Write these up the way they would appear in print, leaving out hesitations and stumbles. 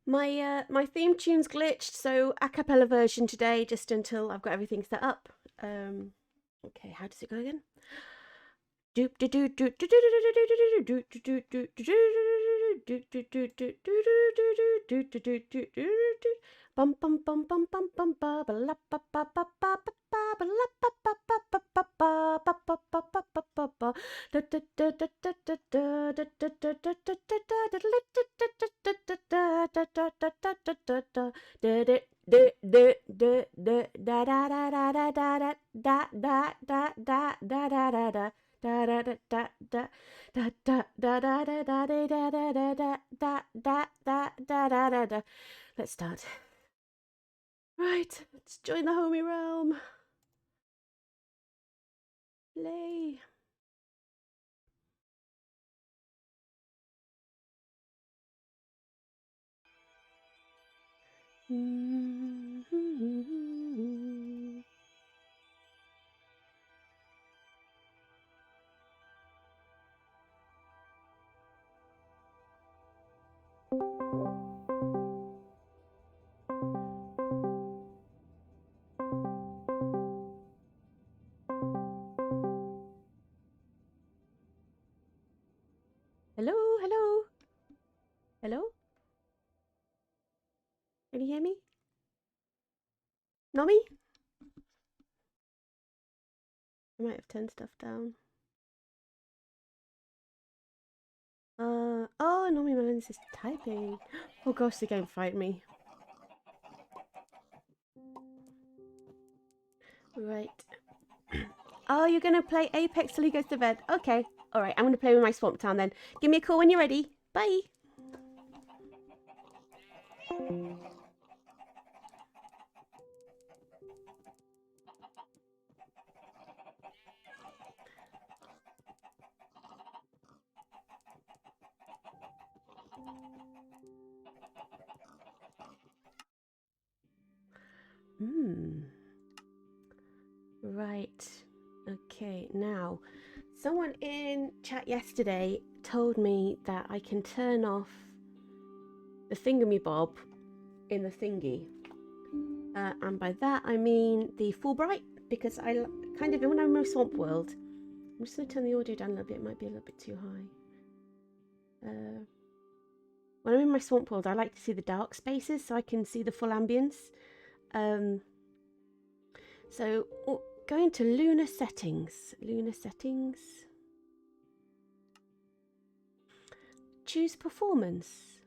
My theme tune's glitched, so a cappella version today, just until I've got everything set up. Okay, how does it go again? Bum bum bum bum bum bum ba ba la ba ba ba ba ba ba ba la ba ba ba ba ba ba ba ba ba ba ba ba ba da da da da da da da da da da da da da da. Let's start. Right, let's join the homie realm. Play. Hello, hello. Hello? Can you hear me? Nomi? I might have turned stuff down. Oh, Nomymelonz is typing. Oh gosh, the game frightened me. Right. Oh, you're gonna play Apex till he goes to bed. Okay. Alright, I'm gonna play with my Swamp Town then. Give me a call when you're ready. Bye. Right. Okay, now, someone in chat yesterday told me that I can turn off the thingamabob in the thingy. And by that I mean the full bright, because I kind of, when I'm in Swamp World, I'm just going to turn the audio down a little bit, it might be a little bit too high. When I'm in my Swamp World, I like to see the dark spaces so I can see the full ambience. So, go into Lunar Settings. Choose Performance.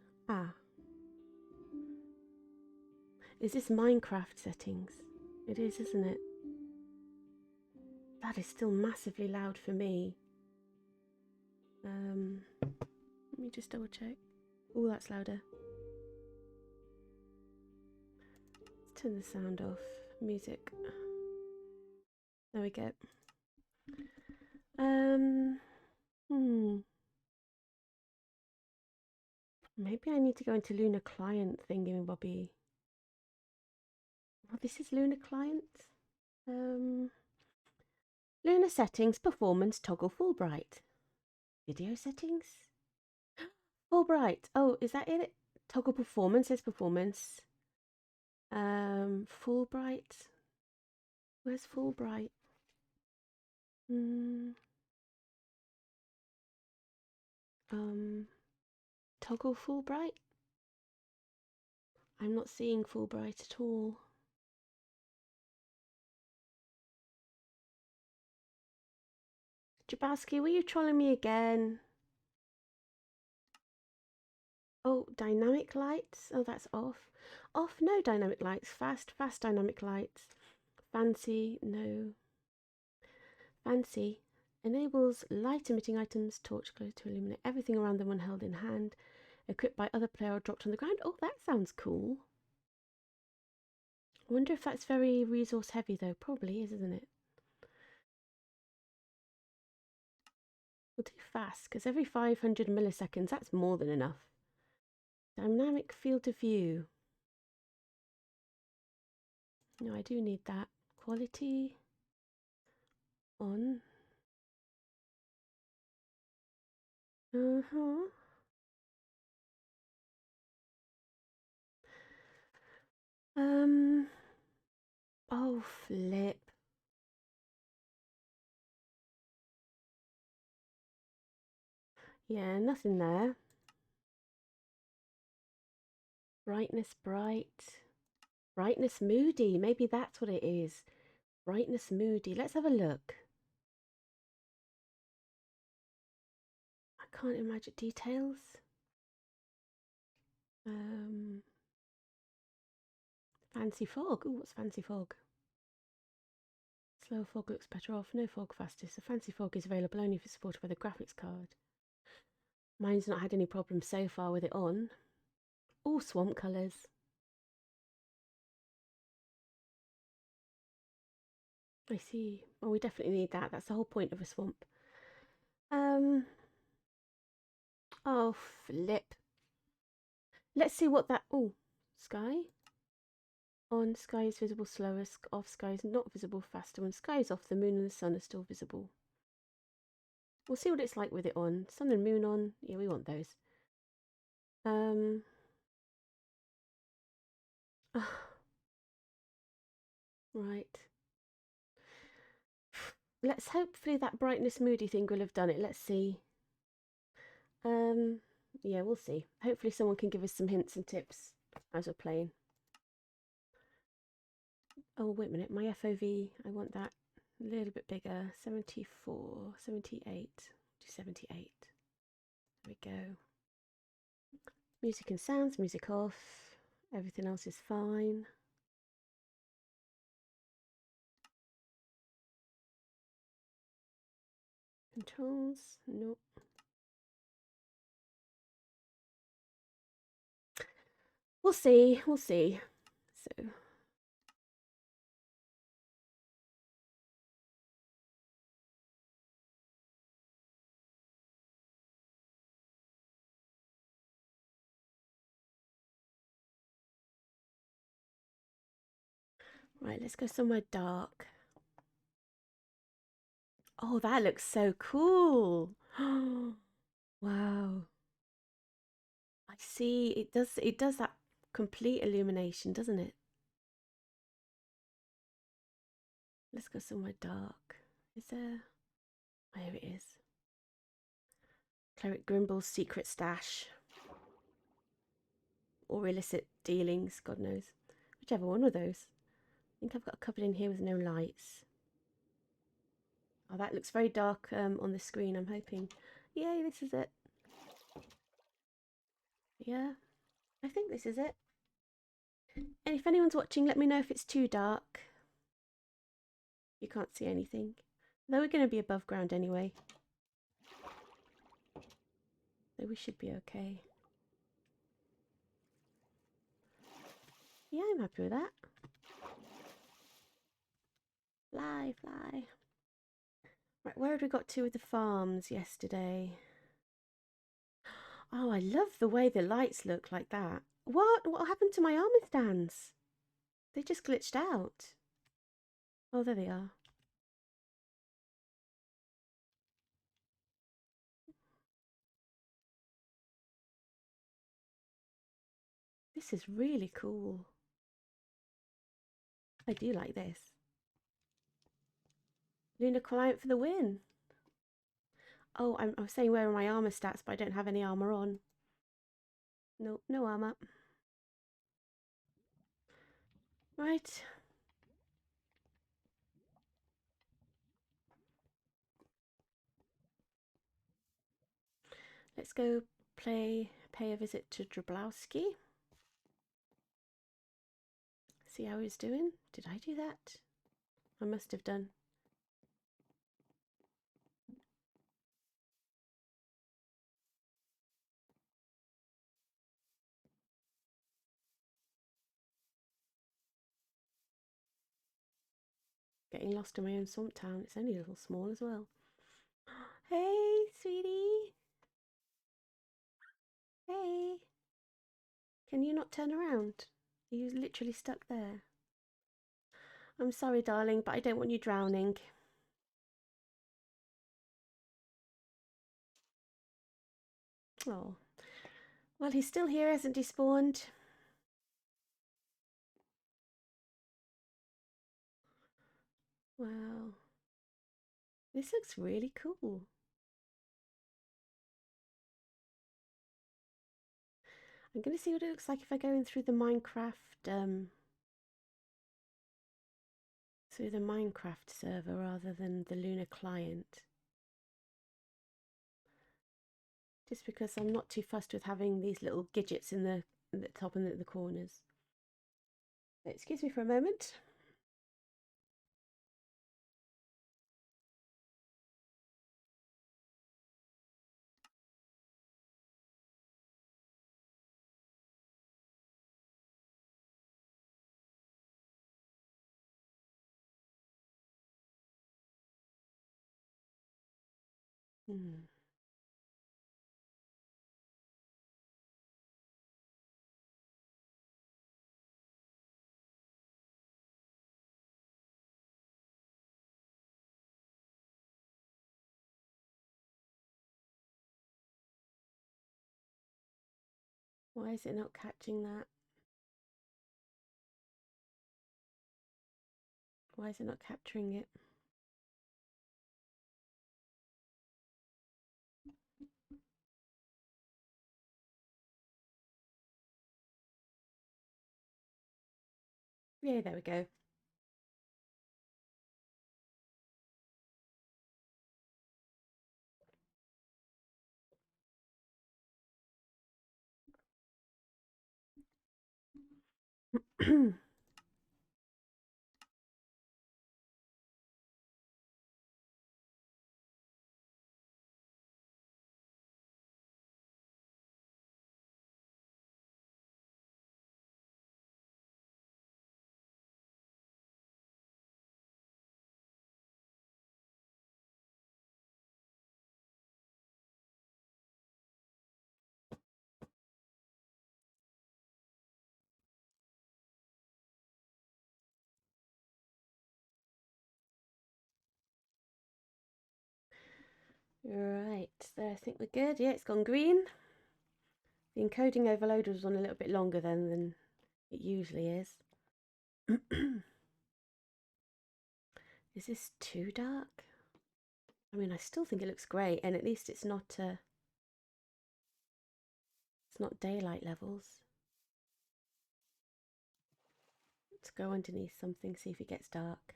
Is this Minecraft settings? It is, isn't it? That is still massively loud for me. Let me just double check. Oh, that's louder. Let's turn the sound off. Music. There we go. Maybe I need to go into Lunar Client thingamabobby. Oh, this is Lunar Client. Lunar Settings, Performance, Toggle Full Bright. Video Settings? Full Bright. Oh, is that it? Toggle Performance is Performance. Full Bright. Where's Full Bright? Toggle Full Bright? I'm not seeing Full Bright at all. Jabowski, were you trolling me again? Oh, dynamic lights? Oh, that's off. Off, no dynamic lights. Fast dynamic lights. Fancy, no. Fancy. Enables light emitting items, torch glow to illuminate everything around them when held in hand. Equipped by other player or dropped on the ground. Oh, that sounds cool. I wonder if that's very resource heavy though. Probably is, isn't it? We'll do fast, because every 500 milliseconds, that's more than enough. Dynamic field of view. No, I do need that. Quality on. Oh, flip. Yeah, nothing there. Brightness bright. Brightness moody. Maybe that's what it is. Brightness moody. Let's have a look. I can't imagine details. Fancy fog. Ooh, what's fancy fog? Slow fog looks better off. No fog fastest. The fancy fog is available only if it's supported by the graphics card. Mine's not had any problems so far with it on. All swamp colours. I see. Well, we definitely need that. That's the whole point of a swamp. Oh, flip. Let's see what that... Oh, sky. On, sky is visible slower. Off, sky is not visible faster. When sky is off, the moon and the sun are still visible. We'll see what it's like with it on. Sun and moon on. Yeah, we want those. Right. Let's hopefully that brightness moody thing will have done it. Let's see. Yeah, we'll see. Hopefully someone can give us some hints and tips as we're playing. Oh, wait a minute. My FOV, I want that a little bit bigger. 74, 78, to 78. There we go. Music and sounds, music off. Everything else is fine. Controls, nope. We'll see, we'll see. So, right, let's go somewhere dark. Oh, that looks so cool. Wow. I see. It does that complete illumination, doesn't it? Let's go somewhere dark. Is there? Oh, here it is. Cleric Grimble's secret stash. Or illicit dealings, God knows. Whichever one of those. I think I've got covered in here with no lights. Oh, that looks very dark on the screen, I'm hoping. Yay, this is it. Yeah, I think this is it. And if anyone's watching, let me know if it's too dark. You can't see anything. Though we're going to be above ground anyway. So we should be okay. Yeah, I'm happy with that. Fly, fly. Right, where had we got to with the farms yesterday? Oh, I love the way the lights look like that. What happened to my armor stands? They just glitched out. Oh, there they are. This is really cool. I do like this. Lunar Client for the win. Oh, I'm saying where are my armor stats, but I don't have any armor on. No, no armor. Right. Let's go pay a visit to Drablowski. See how he's doing. Did I do that? I must have done. Getting lost in my own swamp town. It's only a little small as well. Hey, sweetie. Hey. Can you not turn around? Are you literally stuck there? I'm sorry, darling, but I don't want you drowning. Oh. Well, he's still here, hasn't he, spawned? Wow. This looks really cool. I'm going to see what it looks like if I go in through the Minecraft server rather than the Luna client. Just because I'm not too fussed with having these little gadgets in the top and the corners. Excuse me for a moment. Why is it not catching that? Why is it not capturing it? Yeah, there we go. Right, so I think we're good. Yeah, it's gone green. The encoding overload was on a little bit longer then than it usually is. Is this too dark? I mean, I still think it looks great, and at least it's not daylight levels. Let's go underneath something, see if it gets dark.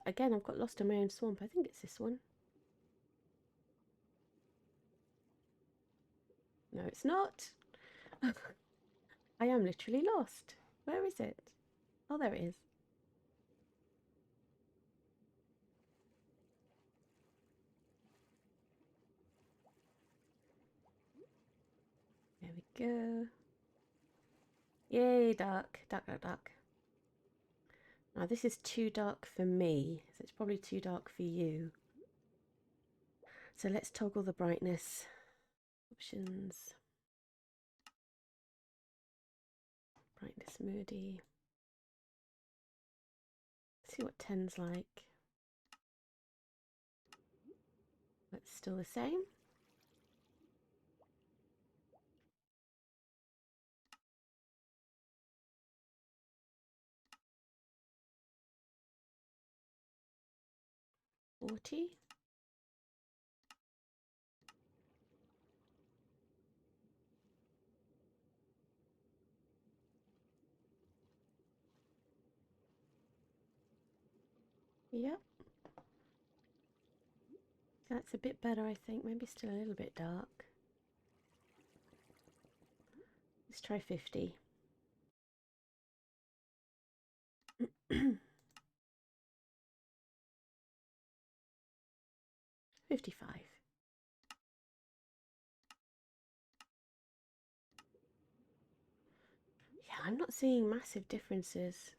I've got lost in my own swamp. I think it's this one. No, it's not. I am literally lost. Where is it? Oh, there it is. There we go. Yay, dark. Dark, dark, dark. Now, this is too dark for me, so it's probably too dark for you. So let's toggle the brightness. Options. Brightness moody. See what 10's like. That's still the same. $40. Yep. That's a bit better, I think. Maybe still a little bit dark. Let's try 50. 55. Yeah, I'm not seeing massive differences.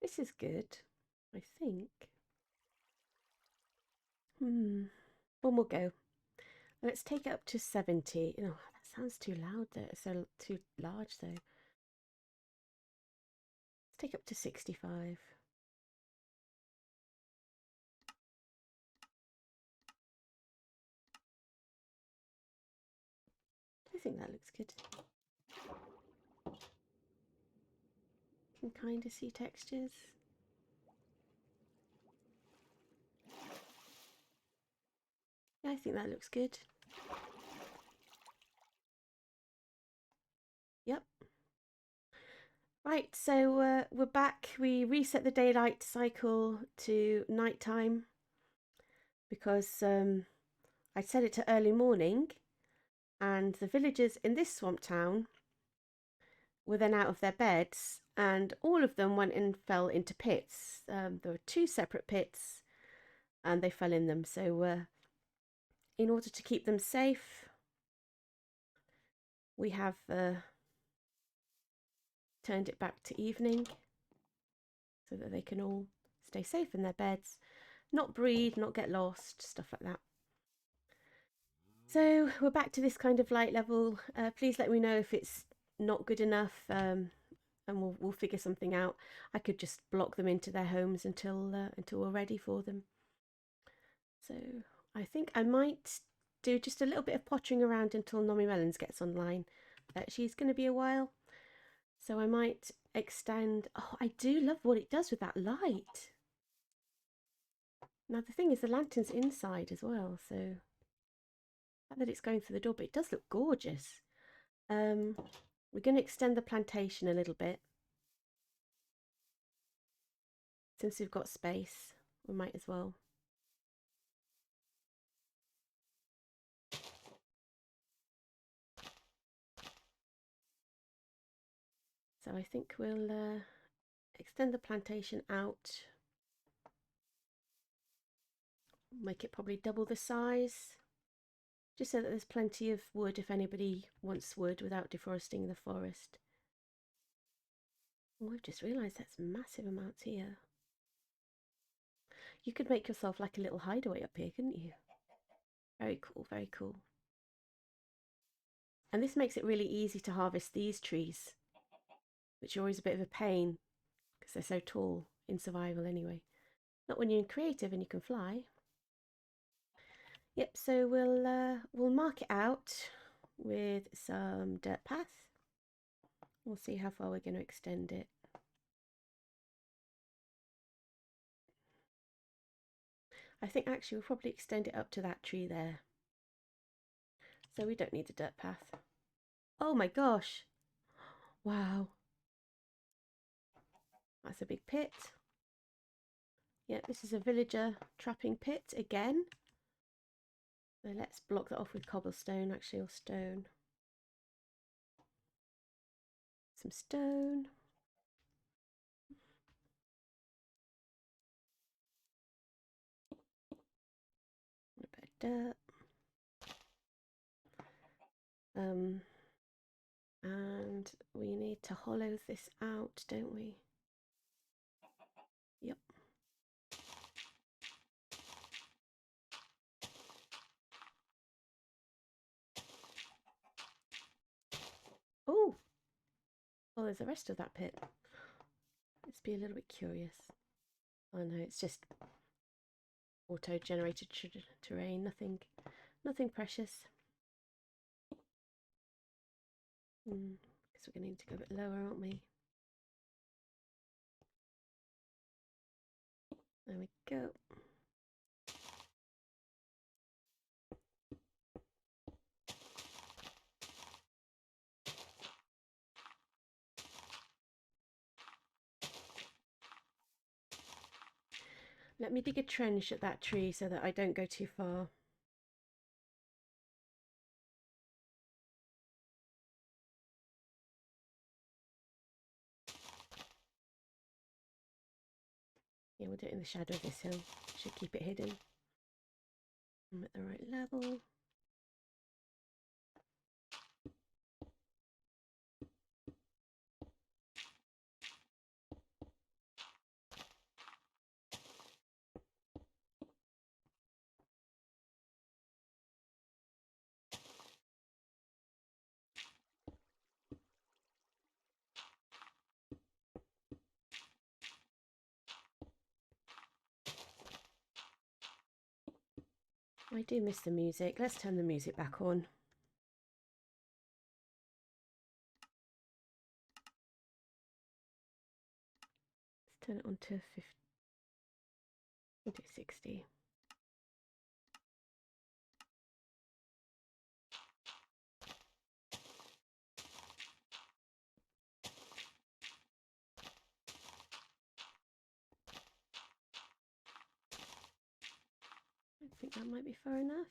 This is good, I think. One more go. Let's take it up to 70. Oh, that sounds too loud there. So too large though. Let's take up to 65. I think that looks good. Can kind of see textures. Yeah, I think that looks good. Yep. Right, so we're back. We reset the daylight cycle to nighttime because I set it to early morning, and the villagers in this swamp town were then out of their beds, and all of them went and fell into pits. There were 2 separate pits, and they fell in them. So in order to keep them safe, we have turned it back to evening so that they can all stay safe in their beds, not breed, not get lost, stuff like that. So we're back to this kind of light level. Please let me know if it's not good enough, and we'll figure something out. I could just block them into their homes until we're ready for them. So I think I might do just a little bit of pottering around until Nomymelonz gets online. She's going to be a while, so I might extend. Oh, I do love what it does with that light. Now the thing is, the lantern's inside as well, so that it's going through the door, but it does look gorgeous. We're going to extend the plantation a little bit. Since we've got space, we might as well. So I think we'll extend the plantation out. Make it probably double the size. Just so that there's plenty of wood if anybody wants wood without deforesting the forest. Oh, I've just realised that's massive amounts here. You could make yourself like a little hideaway up here, couldn't you? Very cool, very cool. And this makes it really easy to harvest these trees, which are always a bit of a pain because they're so tall in survival anyway. Not when you're in creative and you can fly. Yep, so we'll mark it out with some dirt path. We'll see how far we're going to extend it. I think actually we'll probably extend it up to that tree there. So we don't need the dirt path. Oh my gosh. Wow. That's a big pit. Yeah, this is a villager trapping pit again. So let's block that off with cobblestone, actually, or stone. Some stone. A bit of dirt. And we need to hollow this out, don't we? Yep. Oh, well, there's the rest of that pit. Let's be a little bit curious. Oh no, it's just auto-generated terrain. Nothing precious. Because we're going to need to go a bit lower, aren't we? There we go. Let me dig a trench at that tree so that I don't go too far. Yeah, we'll do it in the shadow of this hill. Should keep it hidden. I'm at the right level. I do miss the music. Let's turn the music back on. Let's turn it on to 50. We'll do 60. I think that might be far enough.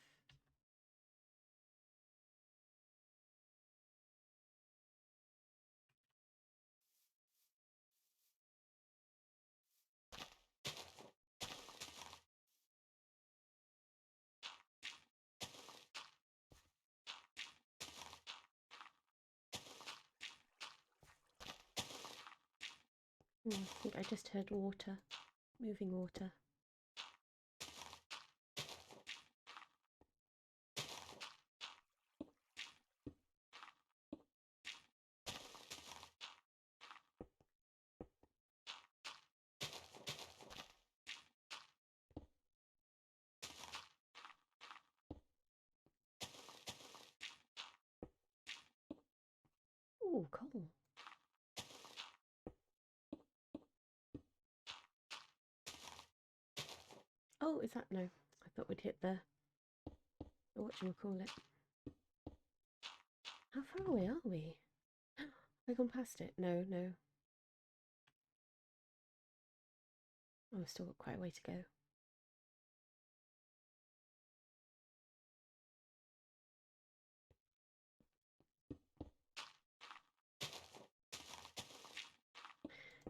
I think I just heard water, moving water. Ooh, coal. Oh, is that no? I thought we'd hit the whatchamacallit. How far away are we? Have I gone past it? No, no. Oh, we've still got quite a way to go.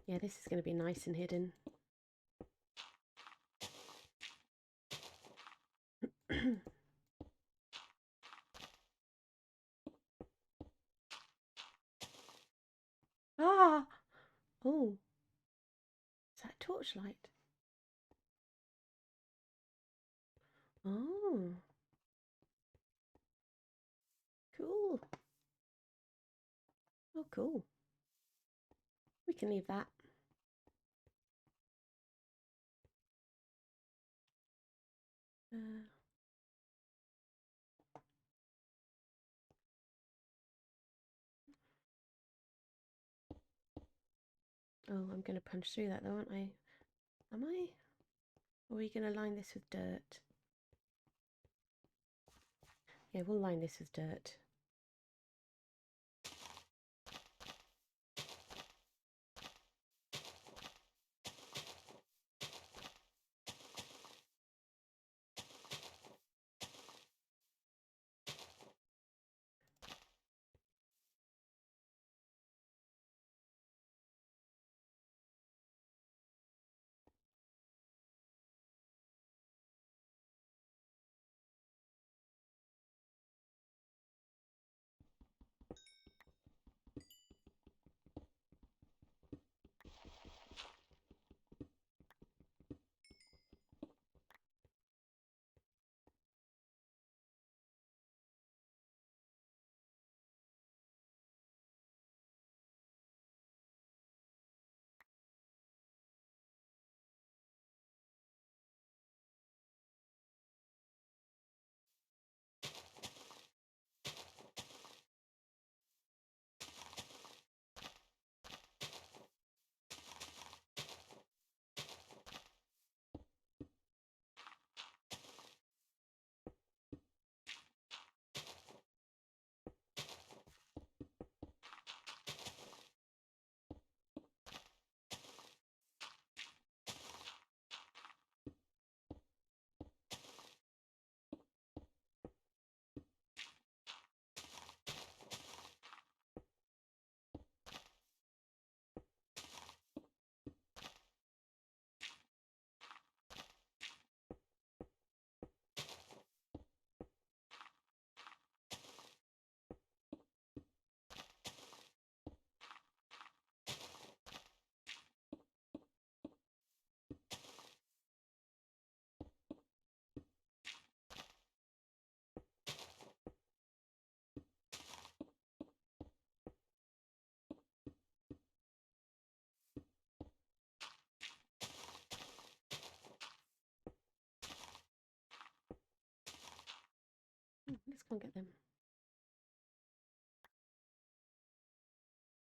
Yeah, this is going to be nice and hidden. Ah! Oh, is that torchlight? Oh, cool. Oh, cool. We can leave that. Oh, I'm going to punch through that though, aren't I? Am I? Or are we going to line this with dirt? Yeah, we'll line this with dirt.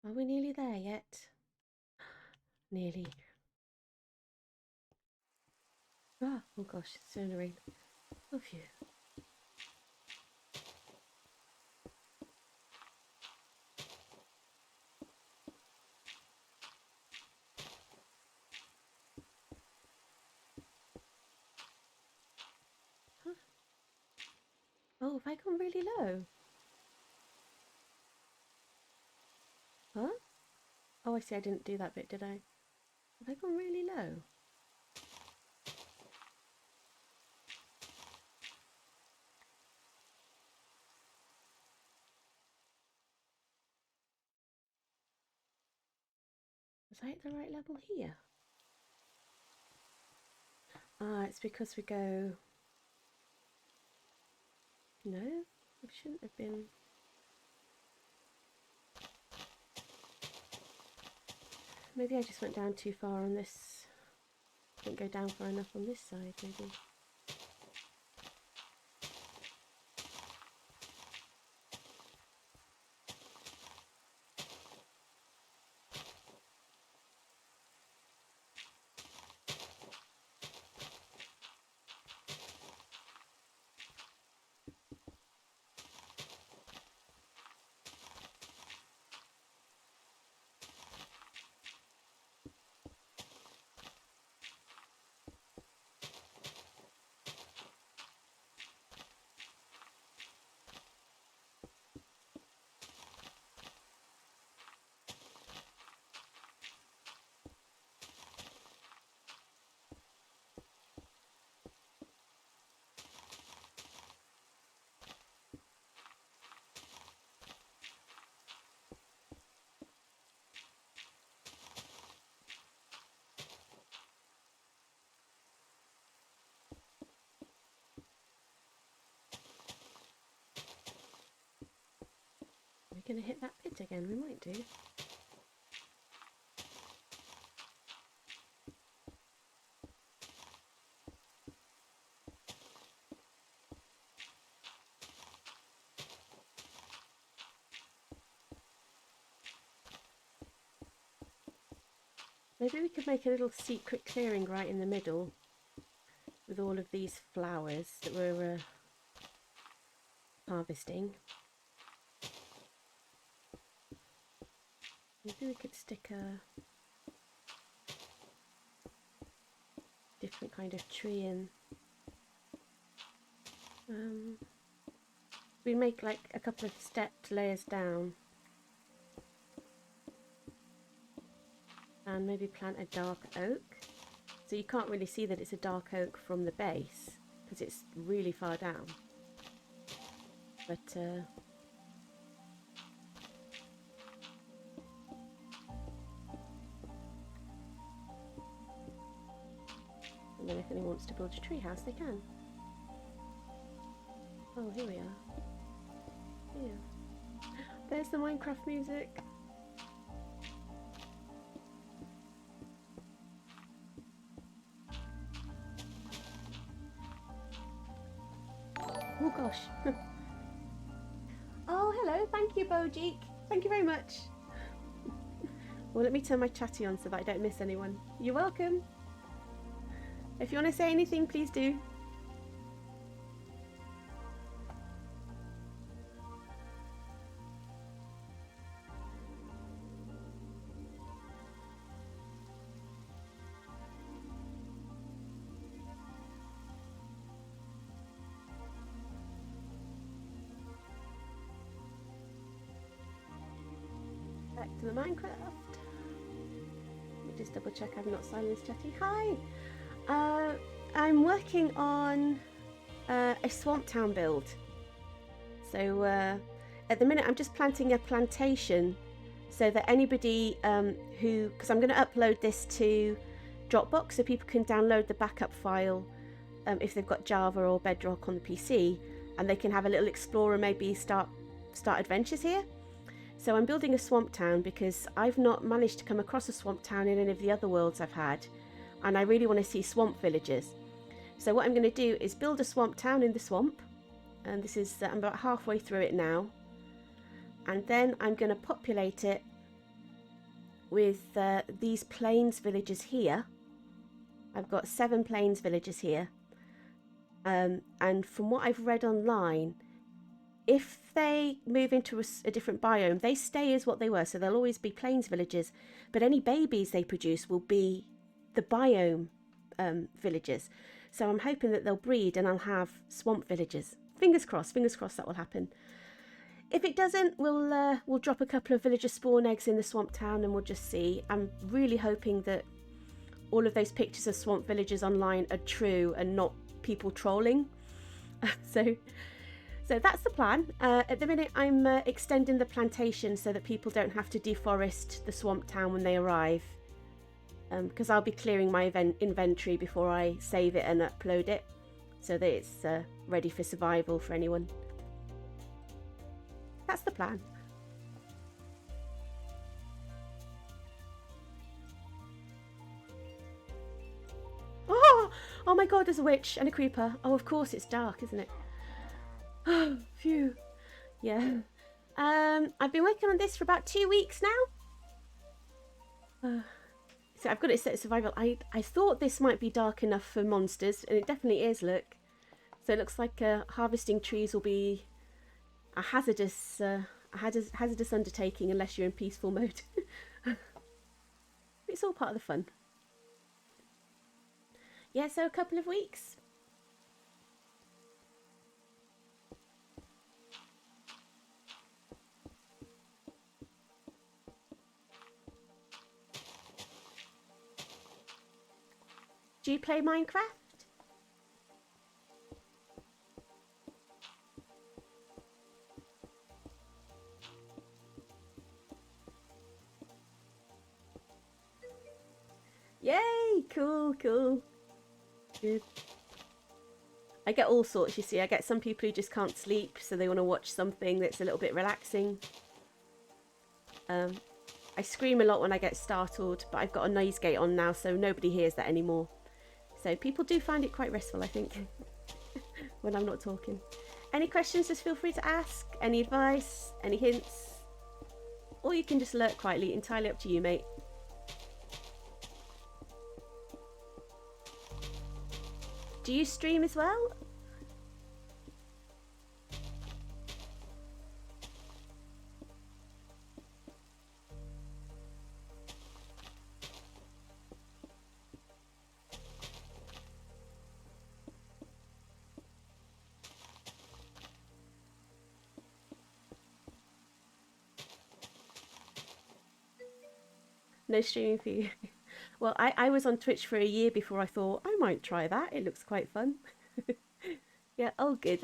Are we nearly there yet? Nearly. Ah, oh gosh, it's starting to rain. Oh phew. Huh? Oh, have I gone really low? Huh? Oh, I see, I didn't do that bit, did I? Have I gone really low? Was I at the right level here? Ah, it's because we go... No, we shouldn't have been... Maybe I just went down too far on this. Didn't go down far enough on this side, maybe. We're going to hit that pit again, we might do. Maybe we could make a little secret clearing right in the middle with all of these flowers that we're harvesting. Maybe we could stick a different kind of tree in. We make like a couple of stepped layers down. And maybe plant a dark oak. So you can't really see that it's a dark oak from the base because it's really far down. But I don't know if anyone wants to build a tree house, they can. Oh, here we are. Yeah. There's the Minecraft music. Oh gosh. Oh, hello. Thank you, Bojeek. Thank you very much. Well, let me turn my chatty on so that I don't miss anyone. You're welcome. If you want to say anything, please do. Back to the Minecraft. Let me just double check I've not silenced chatty. Hi! I'm working on a swamp town build. So at the minute I'm just planting a plantation so that anybody because I'm going to upload this to Dropbox so people can download the backup file if they've got Java or Bedrock on the PC, and they can have a little explorer, maybe start adventures here. So I'm building a swamp town because I've not managed to come across a swamp town in any of the other worlds I've had, and I really want to see swamp villages. So what I'm going to do is build a swamp town in the swamp, and this is I'm about halfway through it now, and then I'm going to populate it with these plains villages here. I've got 7 plains villages here. And from what I've read online, if they move into a different biome, they stay as what they were. So they'll always be plains villages. But any babies they produce will be the biome villages. So I'm hoping that they'll breed and I'll have swamp villages. Fingers crossed that will happen. If it doesn't, we'll drop a couple of villager spawn eggs in the swamp town and we'll just see. I'm really hoping that all of those pictures of swamp villages online are true and not people trolling. So that's the plan. At the minute, I'm extending the plantation so that people don't have to deforest the swamp town when they arrive. Because I'll be clearing my inventory before I save it and upload it, so that it's ready for survival for anyone. That's the plan. Oh my god, there's a witch and a creeper. Oh, of course, it's dark, isn't it? Oh, phew. Yeah. I've been working on this for about 2 weeks now. So I've got it set to survival. I thought this might be dark enough for monsters, and it definitely is, look. So it looks like harvesting trees will be a hazardous undertaking unless you're in peaceful mode. It's all part of the fun. Yeah, so a couple of weeks. Do you play Minecraft? Yay! Cool. Good. I get all sorts, you see. I get some people who just can't sleep, so they want to watch something that's a little bit relaxing. I scream a lot when I get startled, but I've got a noise gate on now, so nobody hears that anymore. So people do find it quite restful, I think, when I'm not talking. Any questions, just feel free to ask. Any advice, any hints. Or you can just lurk quietly, entirely up to you, mate. Do you stream as well? No streaming for you. Well, I was on Twitch for a year before I thought I might try that. It looks quite fun. Yeah, all good.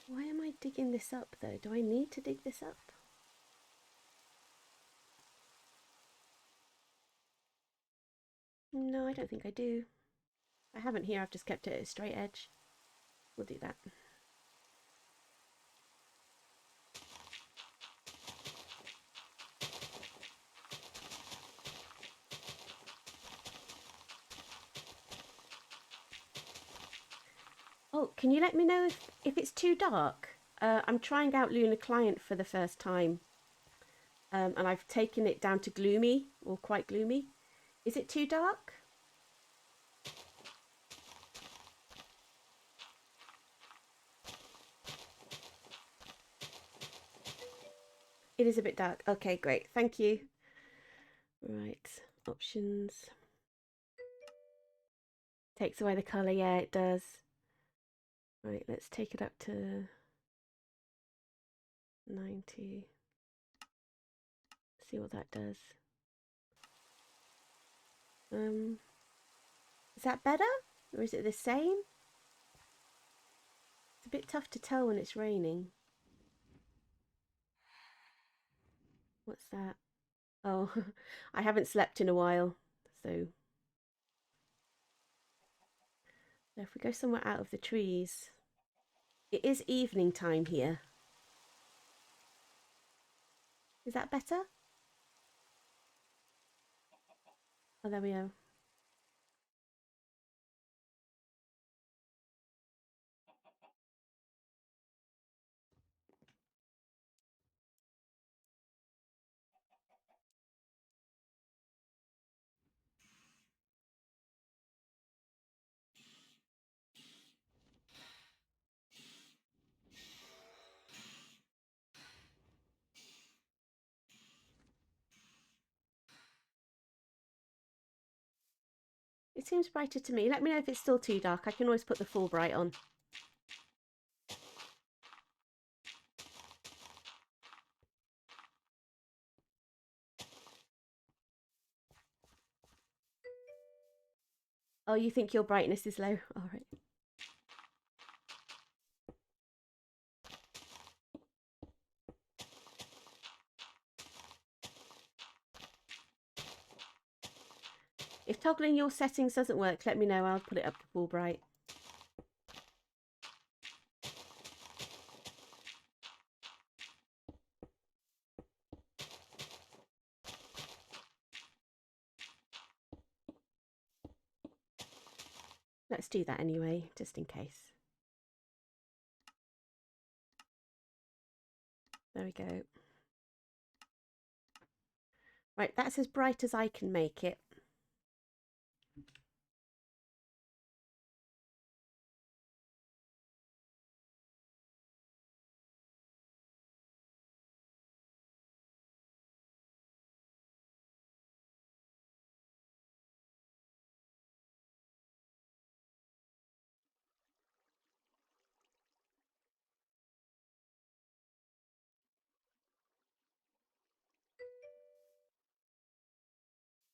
Why am I digging this up, though? Do I need to dig this up? No, I don't think I do. I haven't here, I've just kept it at a straight edge. We'll do that. Oh, can you let me know if it's too dark? I'm trying out Lunar Client for the first time. And I've taken it down to gloomy, or quite gloomy. Is it too dark? It is a bit dark. Okay, great. Thank you. Right, options. Takes away the colour. Yeah, it does. Right, let's take it up to 90. See what that does. Is that better? Or is it the same? It's a bit tough to tell when it's raining. What's that? Oh, I haven't slept in a while. So if we go somewhere out of the trees, it is evening time here. Is that better? Oh, there we go. It seems brighter to me. Let me know if it's still too dark. I can always put the full bright on. Oh, you think your brightness is low? All right. If toggling your settings doesn't work, let me know. I'll put it up to full bright. Let's do that anyway, just in case. There we go. Right, that's as bright as I can make it.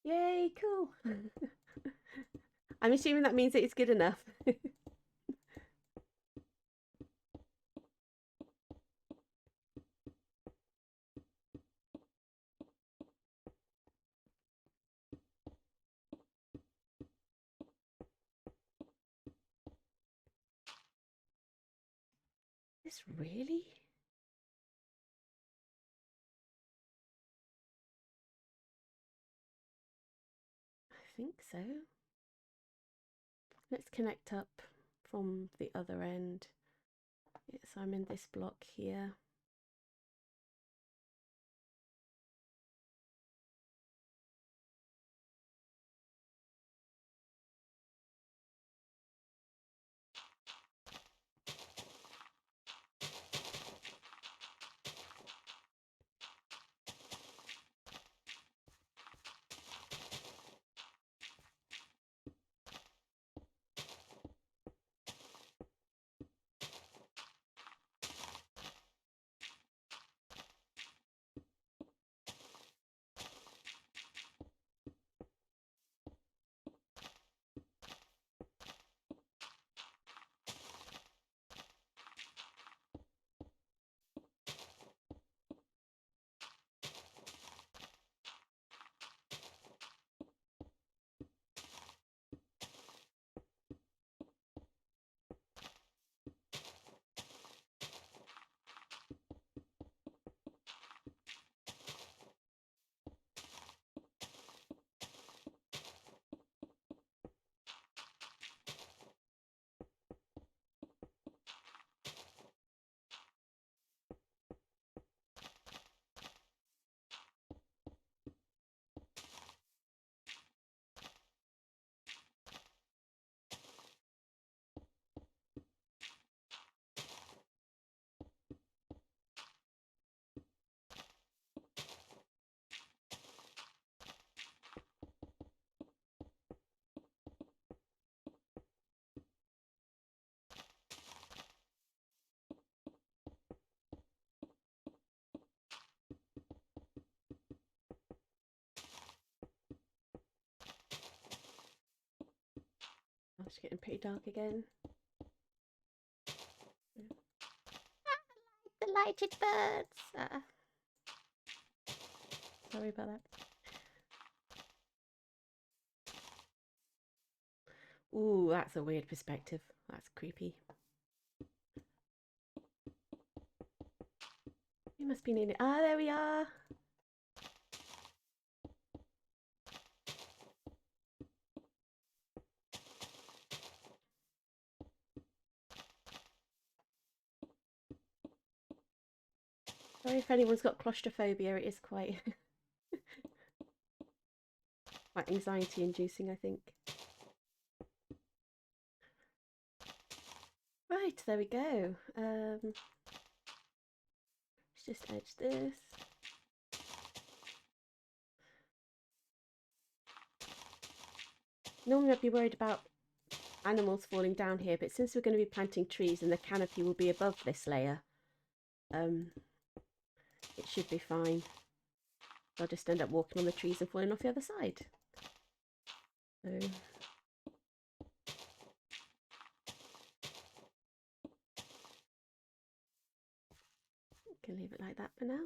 Yay, cool. I'm assuming that means that it's good enough. This really? I think so. Let's connect up from the other end. Yes, I'm in this block here. it's getting pretty dark again. The lighted birds! Sorry about that. Ooh, that's a weird perspective. That's creepy. You must be near it. Ah, there we are! Sorry if anyone's got claustrophobia, it is quite quite anxiety inducing, I think. Right, there we go. Let's just edge this. Normally I'd be worried about animals falling down here, but since we're going to be planting trees and the canopy will be above this layer, it should be fine. I'll just end up walking on the trees and falling off the other side. So can leave it like that for now.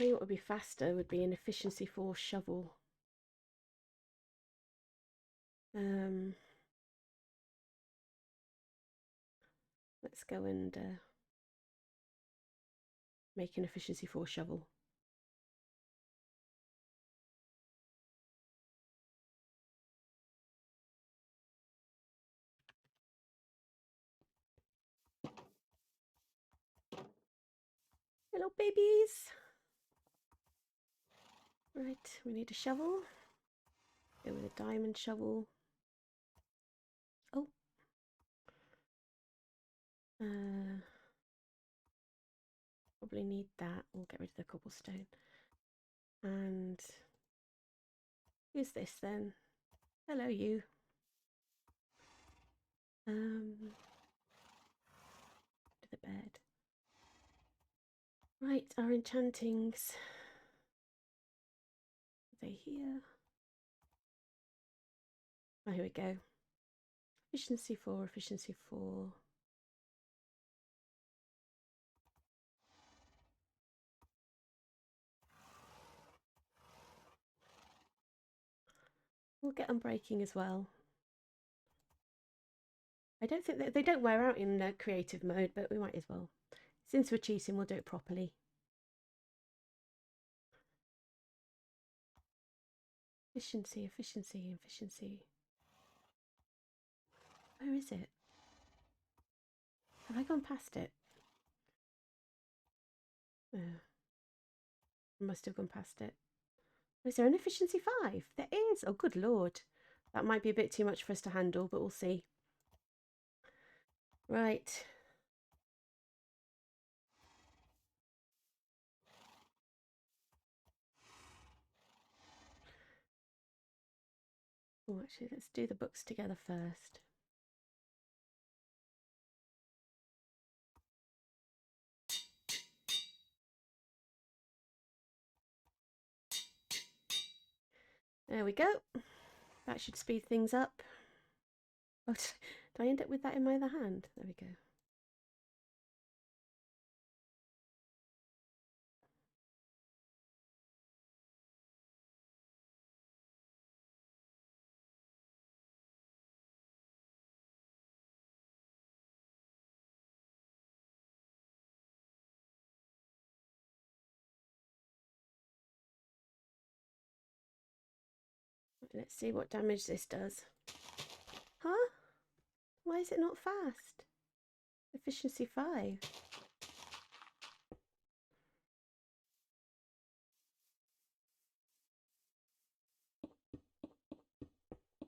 I think what would be faster would be an efficiency 4 shovel. Let's go and make an efficiency 4 shovel. Hello, babies. Right, we need a shovel. Go with a diamond shovel. Oh. Probably need that. We'll get rid of the cobblestone. And who's this then? Hello, you. To the bed. Right, our enchantings. Are they here? Oh, here we go. Efficiency 4, efficiency 4. We'll get unbreaking as well. I don't think they don't wear out in creative mode, but we might as well. Since we're cheating, we'll do it properly. Efficiency, efficiency, efficiency. Where is it? Have I gone past it? I must have gone past it. Is there an efficiency 5? There is! Oh, good lord. That might be a bit too much for us to handle, but we'll see. Right. Oh, actually, let's do the books together first. There we go. That should speed things up. Oh, did I end up with that in my other hand? There we go. Let's see what damage this does. Huh? Why is it not fast? Efficiency 5.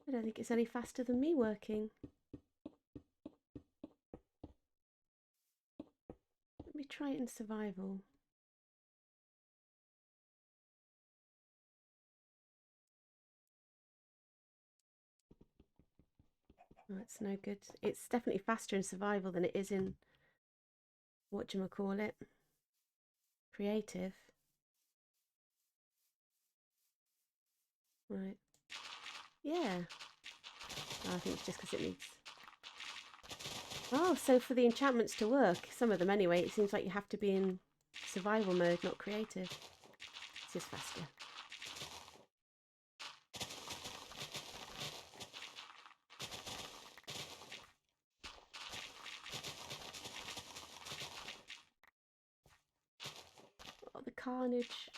I don't think it's any faster than me working. Let me try it in survival. Oh, it's no good. It's definitely faster in survival than it is in whatchamacallit, creative. Right. Yeah. Oh, I think it's just because it needs... Oh, so for the enchantments to work, some of them anyway, it seems like you have to be in survival mode, not creative. It's just faster. Oh, the carnage.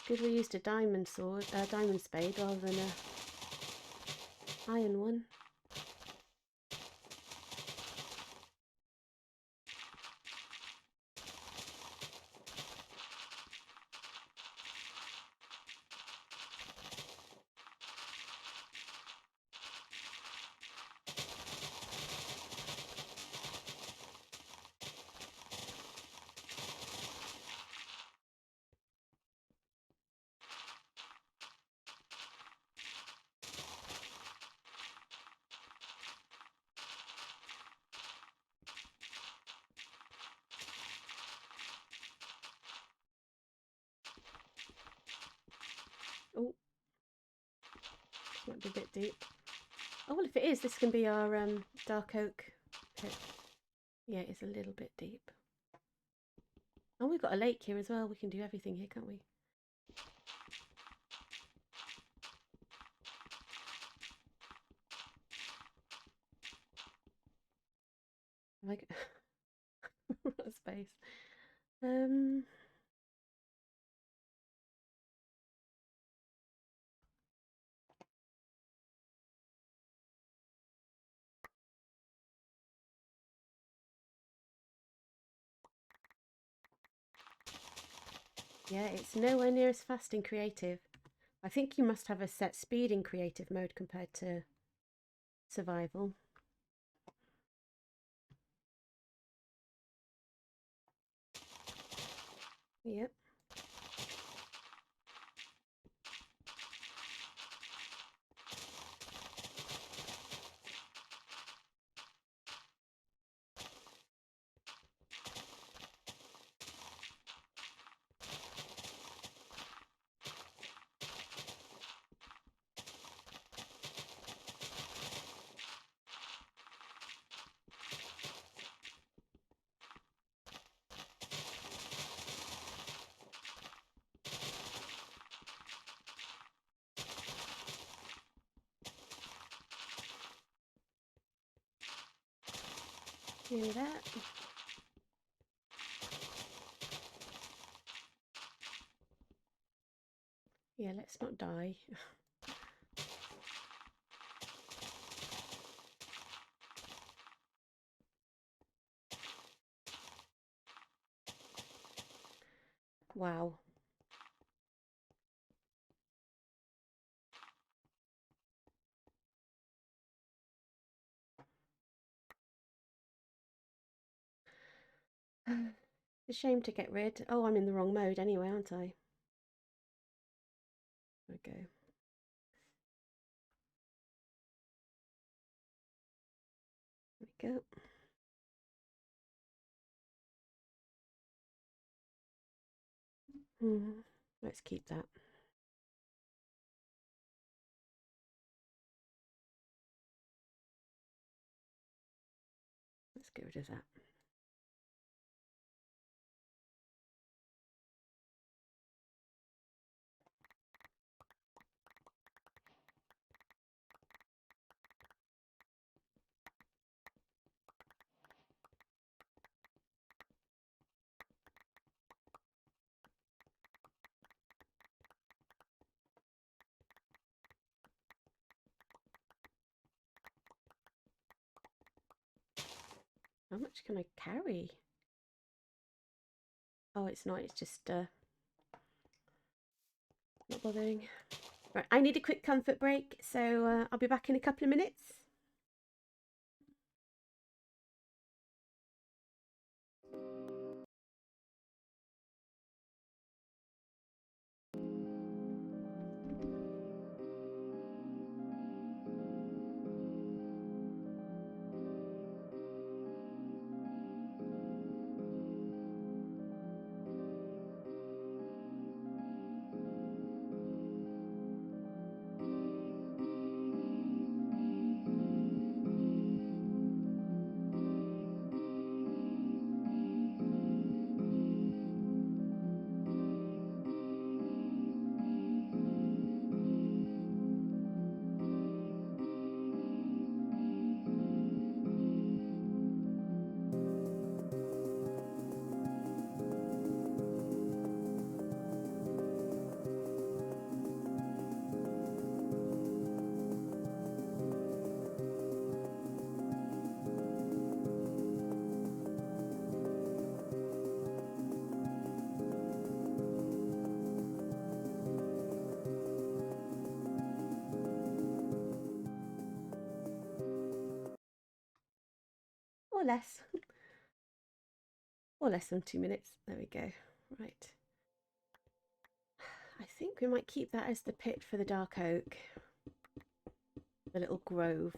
Good we used a diamond sword, diamond spade rather than a iron one. Oh, this might be a bit deep. Oh, well, if it is, this can be our dark oak pit. Yeah, it's a little bit deep. Oh, we've got a lake here as well. We can do everything here, can't we? Like what space. Yeah, it's nowhere near as fast in creative. I think you must have a set speed in creative mode compared to survival. Yep. Hear that? Yeah, let's not die. Wow. It's a shame to get rid. Oh, I'm in the wrong mode anyway, aren't I? Okay. There we go. Let's keep that. Let's get rid of that. How much can I carry? Oh, it's not. It's just not bothering. Right, I need a quick comfort break, so I'll be back in a couple of minutes. Or less. Or less than 2 minutes. There we go. Right. I think we might keep that as the pit for the dark oak. The little grove.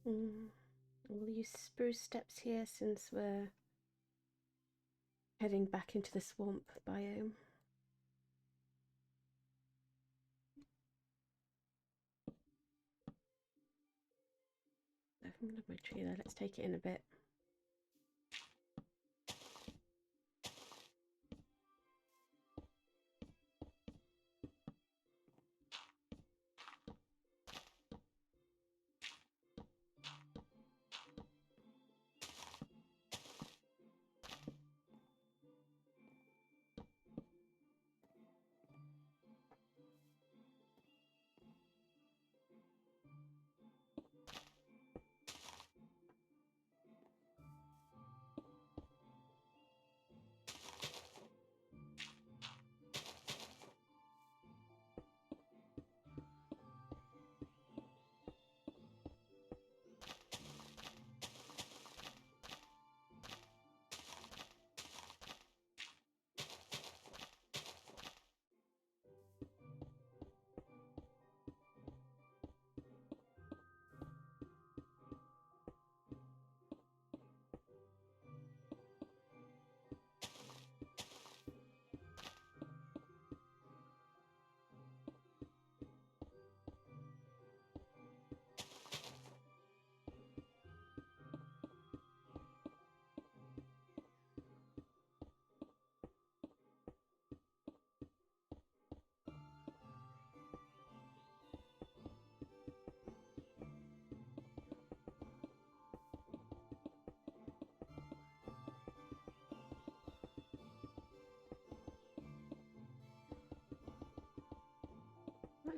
We'll use spruce steps here since we're heading back into the swamp biome. I've got my tree there, let's take it in a bit.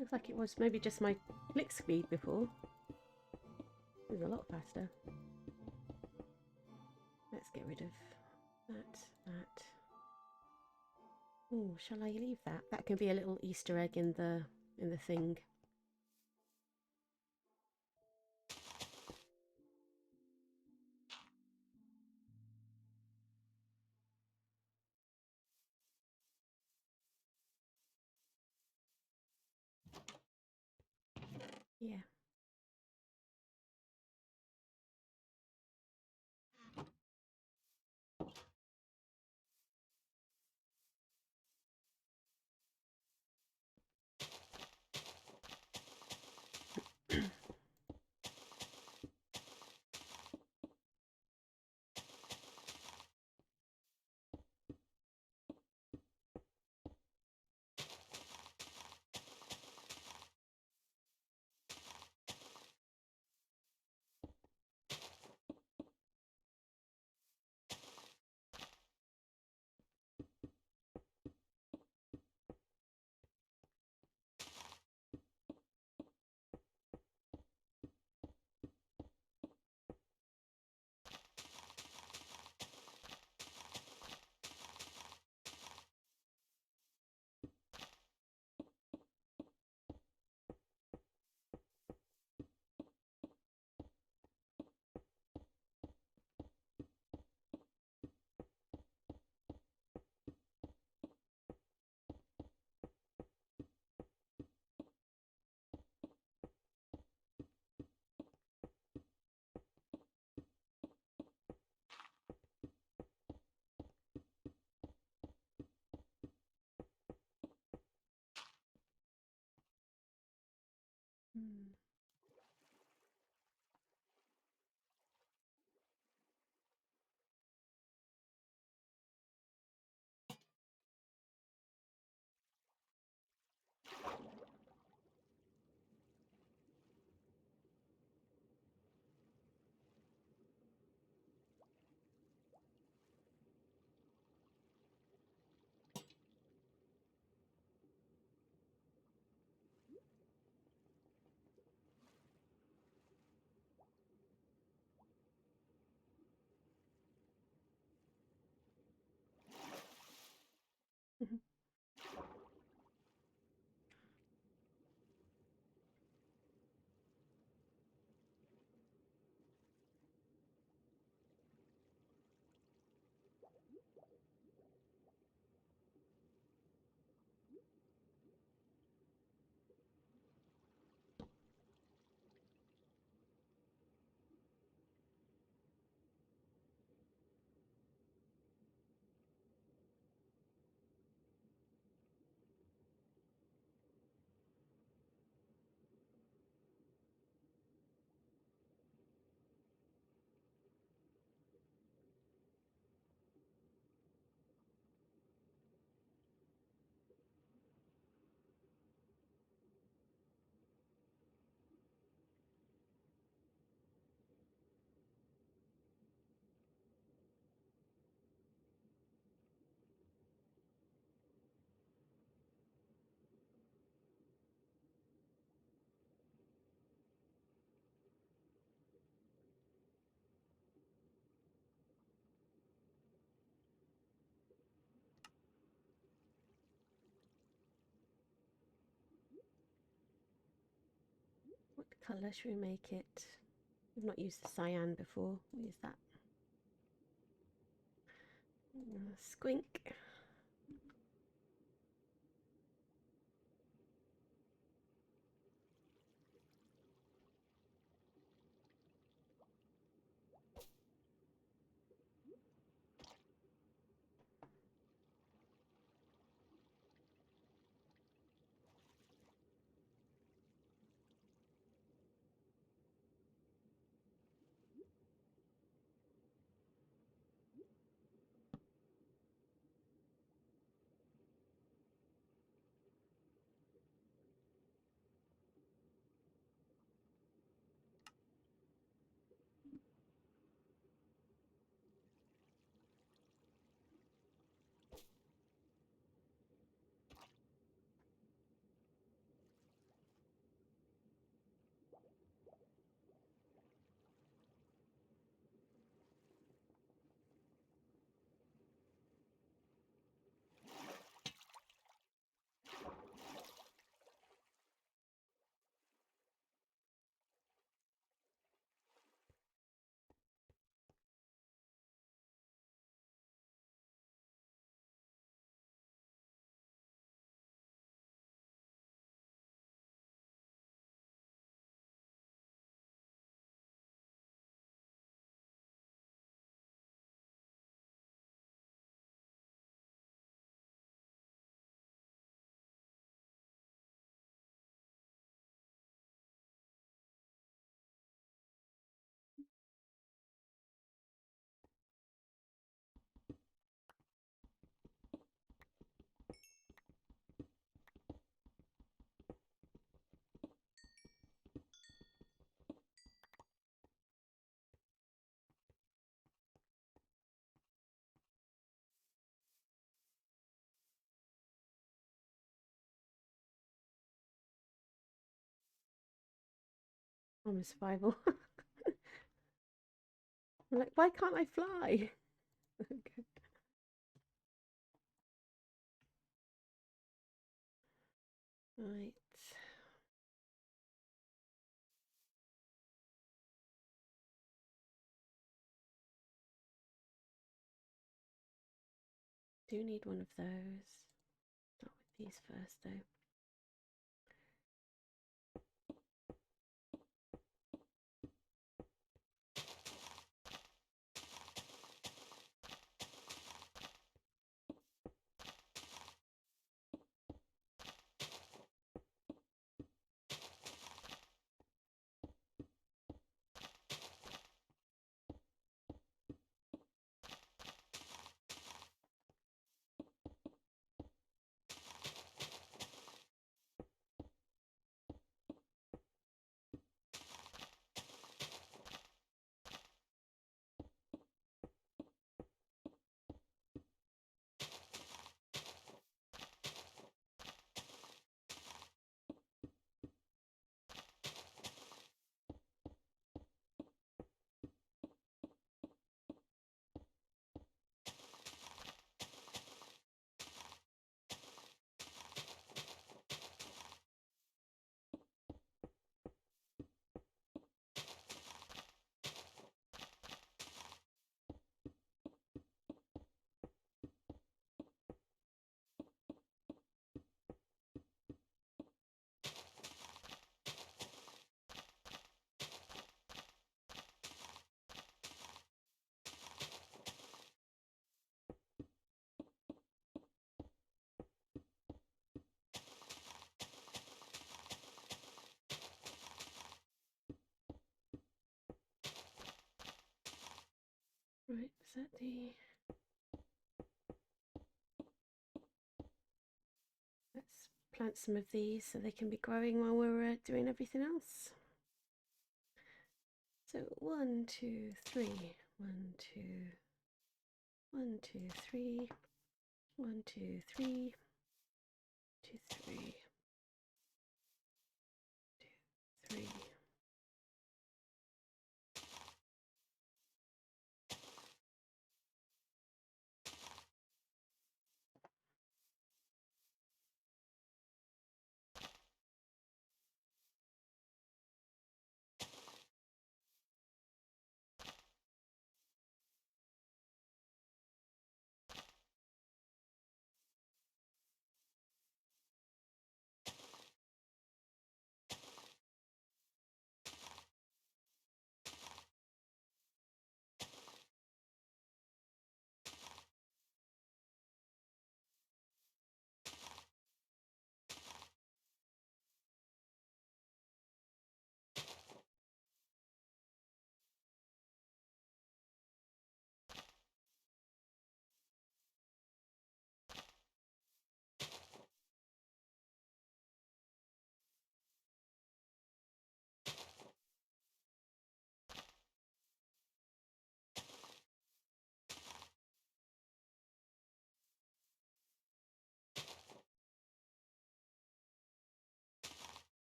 Looks like it was maybe just my click speed before. It was a lot faster. Let's get rid of that. Oh, shall I leave that? That can be a little Easter egg in the thing. Yeah. Hmm. What colour should we make it? We've not used the cyan before. We'll use that. Squink. I'm a survival. I'm like, why can't I fly? Okay. Right. Do need one of those. Start with these first though. Right, is that the... Let's plant some of these so they can be growing while we're doing everything else. So 1, 2, 3. 1, 2, 1, 2, 3. 1, 2, 3. 2, 3. 2, 3.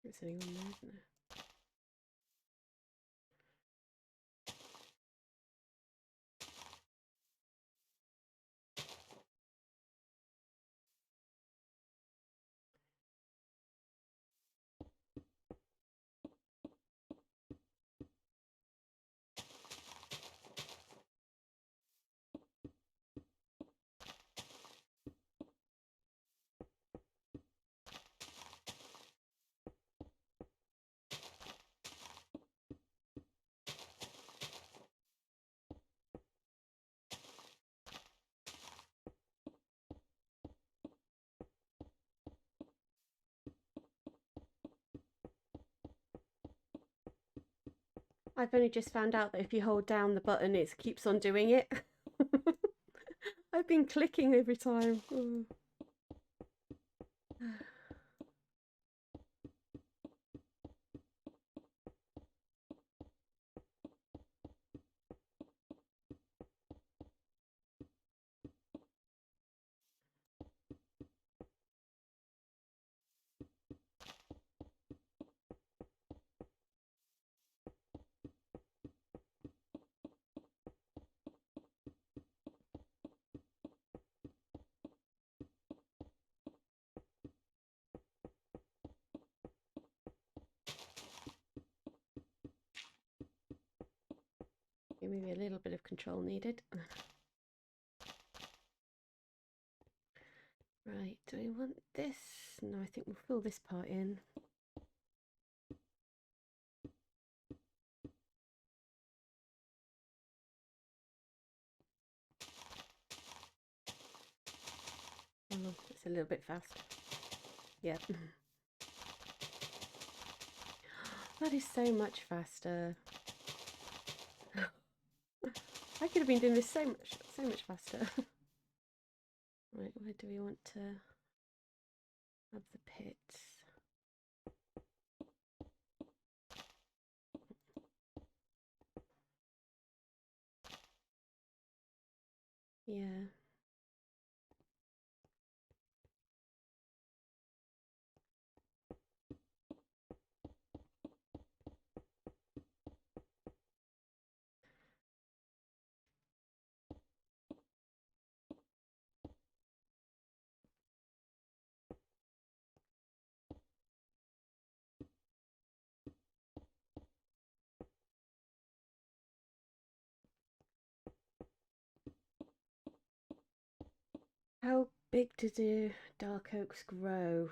There's anyone there, isn't there? I've only just found out that if you hold down the button, it keeps on doing it. I've been clicking every time. maybe a little bit of control needed. Right, do I want this? No, I think we'll fill this part in. Oh, it's a little bit fast. Yeah. That is so much faster. I could have been doing this so much faster. Right, where do we want to have the pits? Yeah. How big do the dark oaks grow?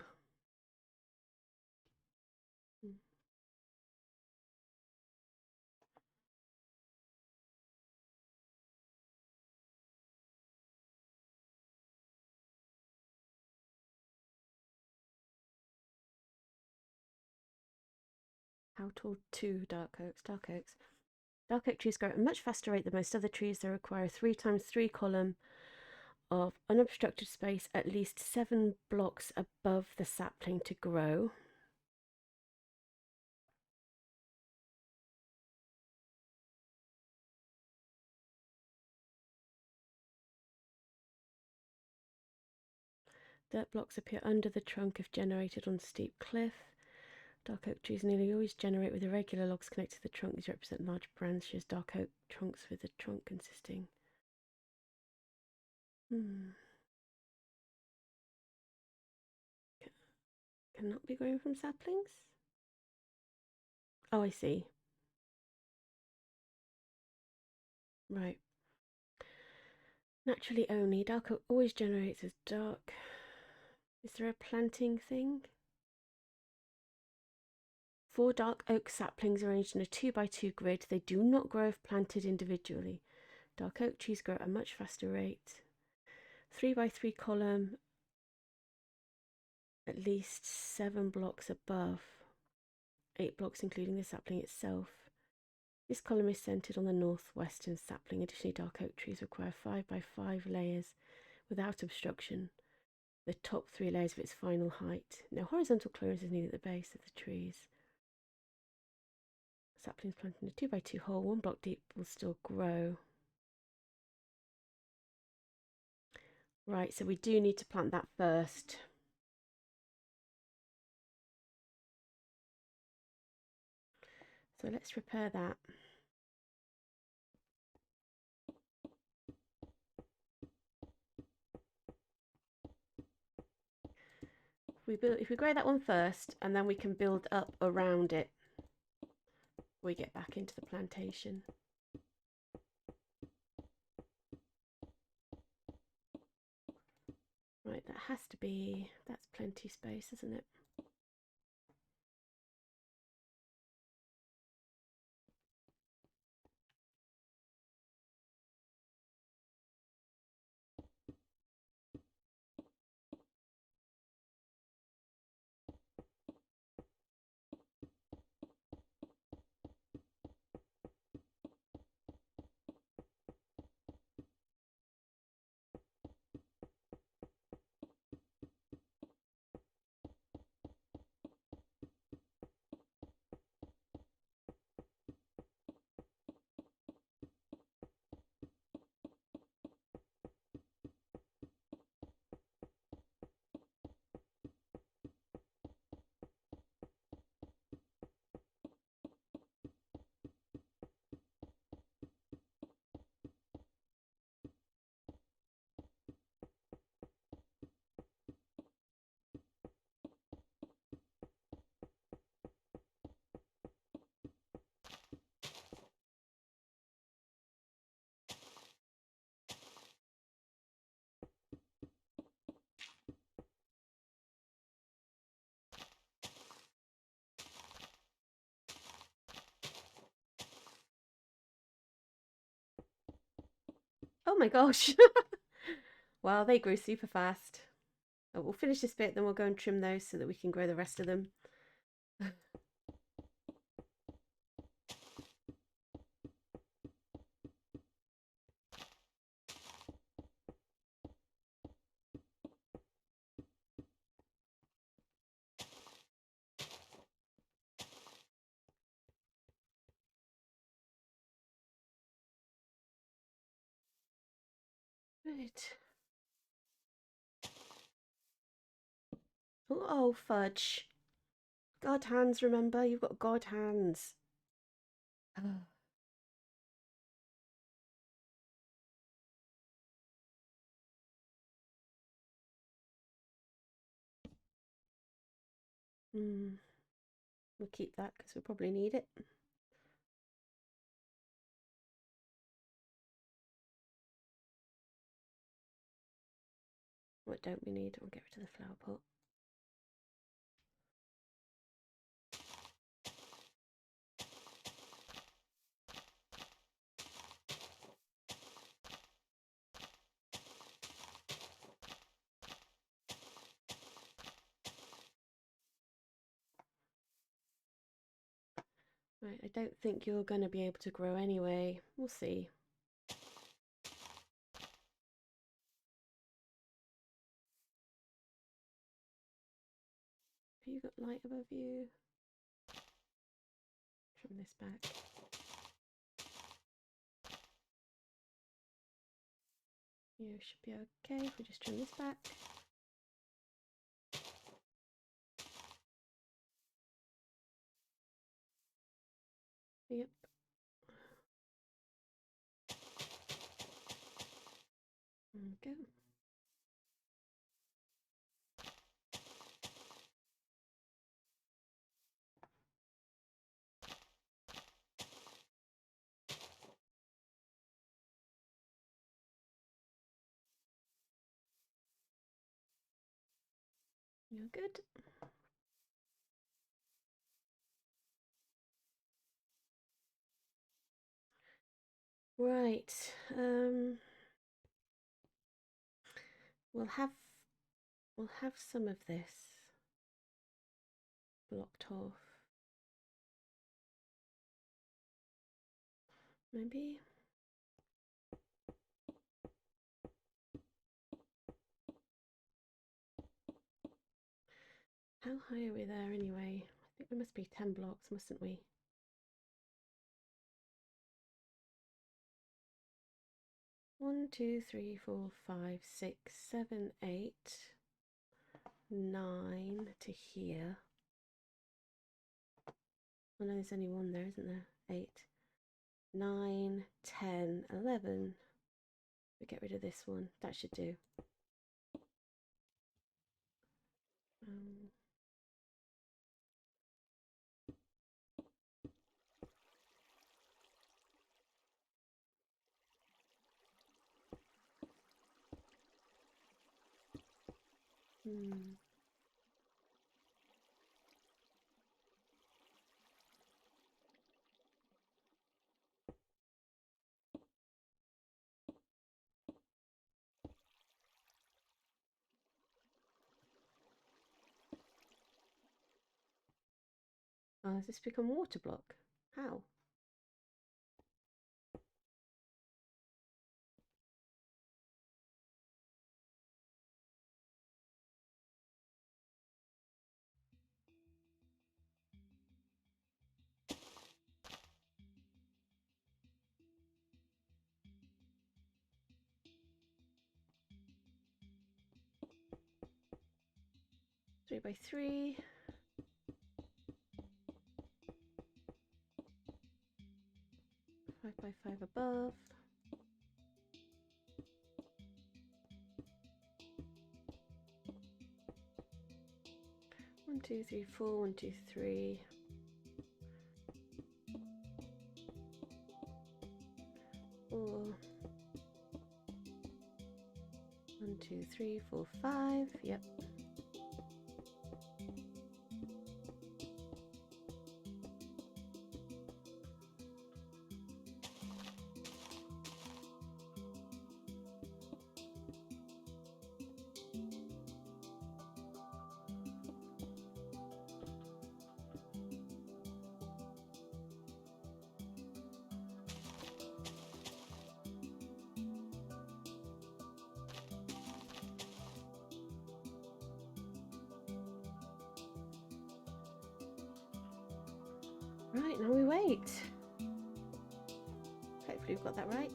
How tall two dark oaks? Dark oaks. Dark oak trees grow at a much faster rate than most other trees. They require 3 times 3 column of unobstructed space at least 7 blocks above the sapling to grow. Dirt blocks appear under the trunk if generated on a steep cliff. Dark oak trees nearly always generate with irregular logs connected to the trunk. These represent large branches. Dark oak trunks with the trunk consisting. Cannot be grown from saplings? Oh, I see. Right. Naturally only. Dark oak always generates as dark. Is there a planting thing? 4 dark oak saplings arranged in a 2x2 grid. They do not grow if planted individually. Dark oak trees grow at a much faster rate. 3x3 column, at least 7 blocks above. 8 blocks including the sapling itself. This column is centered on the northwestern sapling. Additionally, dark oak trees require 5x5 layers without obstruction. The top 3 layers of its final height. No horizontal clearance is needed at the base of the trees. Saplings planted in a 2x2 hole, 1 block deep, will still grow. Right, so we do need to plant that first. So let's repair that. If we grow that one first, and then we can build up around it, we get back into the plantation. Right, that has to be, that's plenty space, isn't it? Oh my gosh. Wow, they grew super fast. Oh, we'll finish this bit, then we'll go and trim those so that we can grow the rest of them. Right. Oh, fudge. God hands, remember? You've got God hands. Oh. We'll keep that because we'll probably need it. What don't we need? We'll get rid of the flower pot. Right, I don't think you're going to be able to grow anyway. We'll see. Have you got light above you? Trim this back. You should be okay if we just trim this back. Yep. There we go. You're good. Right. We'll have some of this blocked off. Maybe. How high are we there anyway? I think we must be 10 blocks, mustn't we? One, two, three, four, five, six, seven, 8, 9 to here. Oh no, there's only one there, isn't there? 8, 9, 10, 11. We get rid of this one. That should do. Oh, has this become water block? How? Three by three. 5 by 5 above. One, two, three, four, 1, 2, 3. 4. 1, 2, 3, 4, 5. Yep. Right, now we wait. Hopefully we've got that right.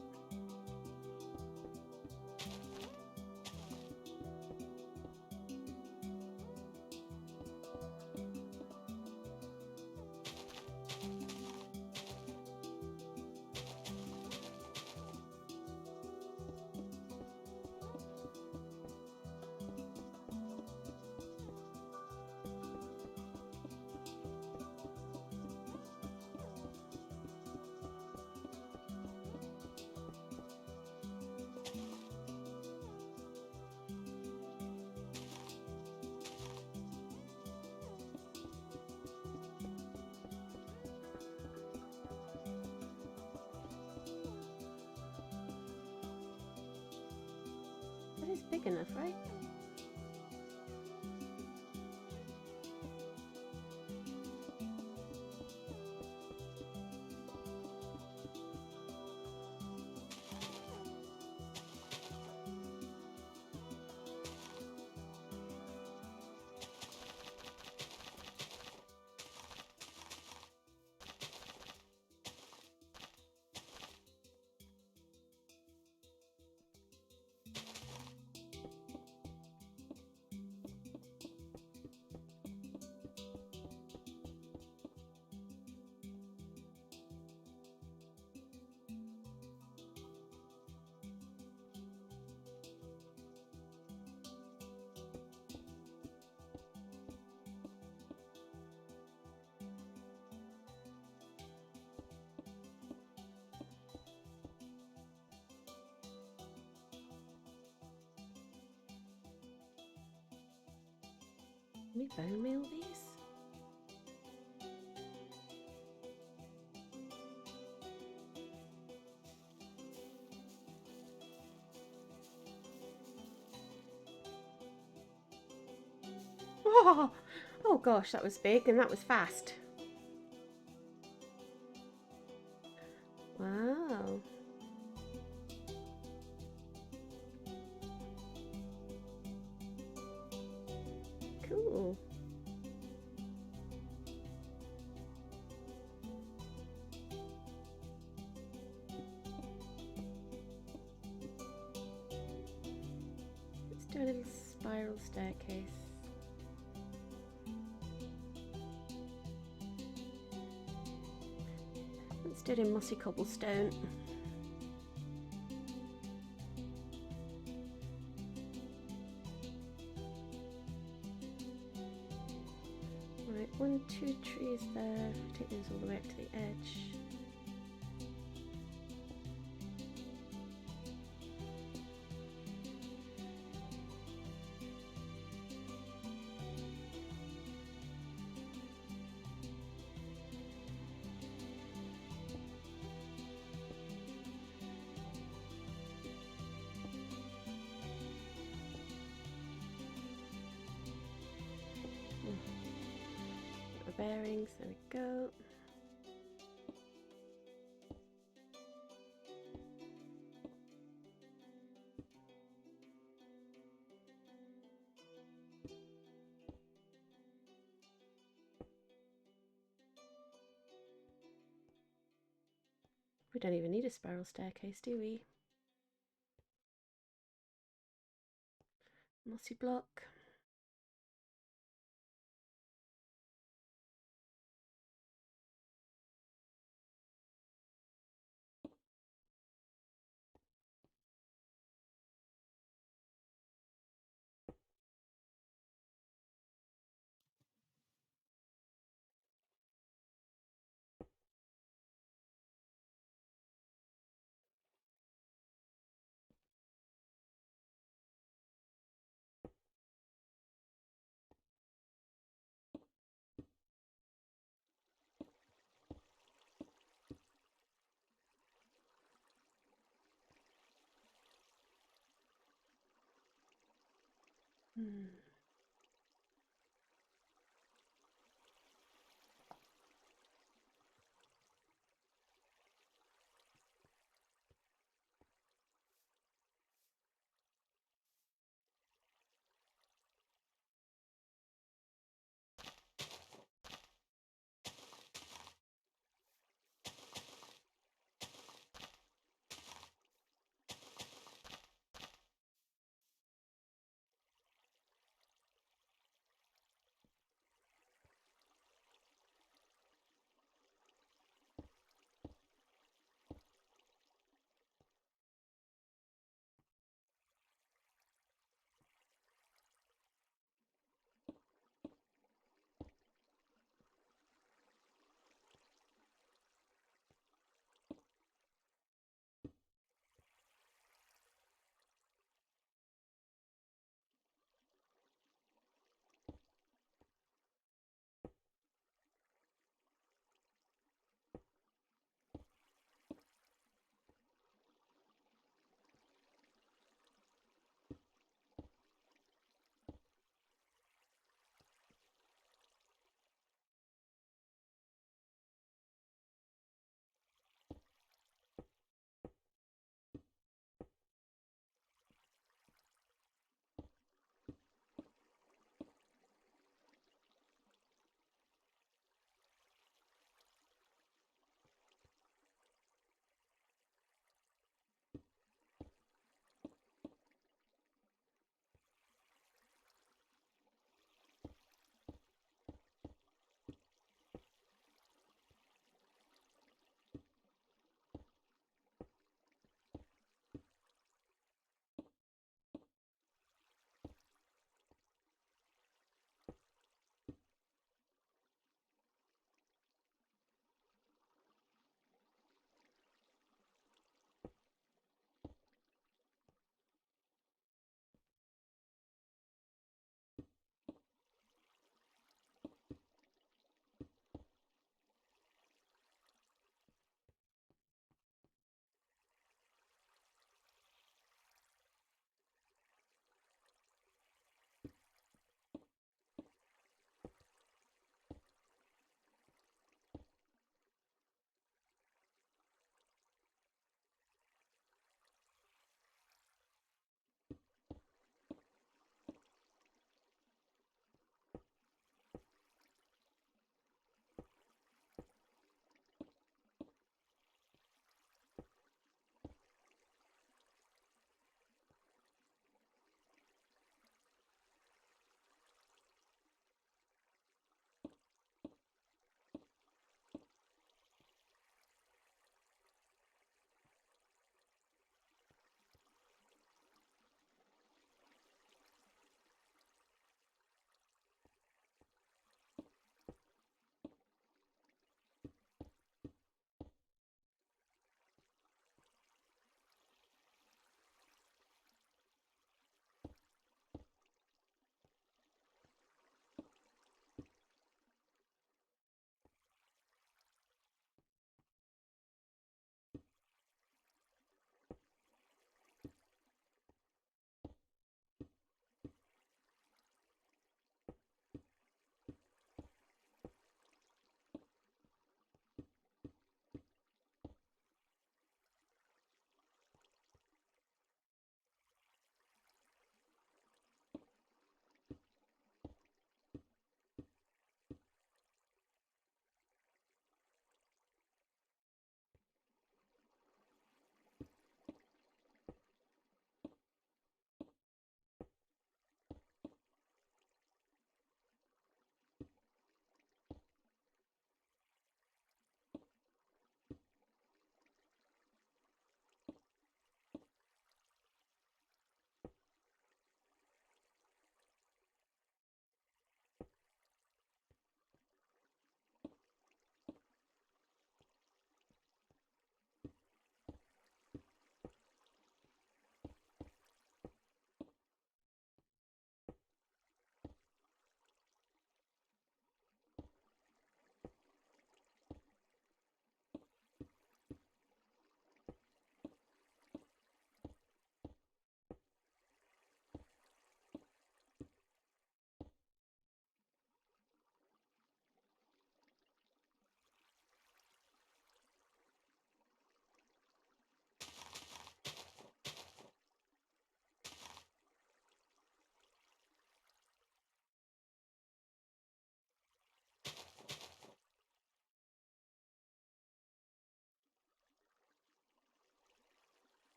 That is big enough, right? Can we bone meal these? Oh, oh gosh, that was big and that was fast. Wow. Cool. Let's do a little spiral staircase. Let's do it in mossy cobblestone. Right, 1, 2 trees there. Take those all the way up to the edge. Bearings, there we go. We don't even need a spiral staircase, do we? Mossy block.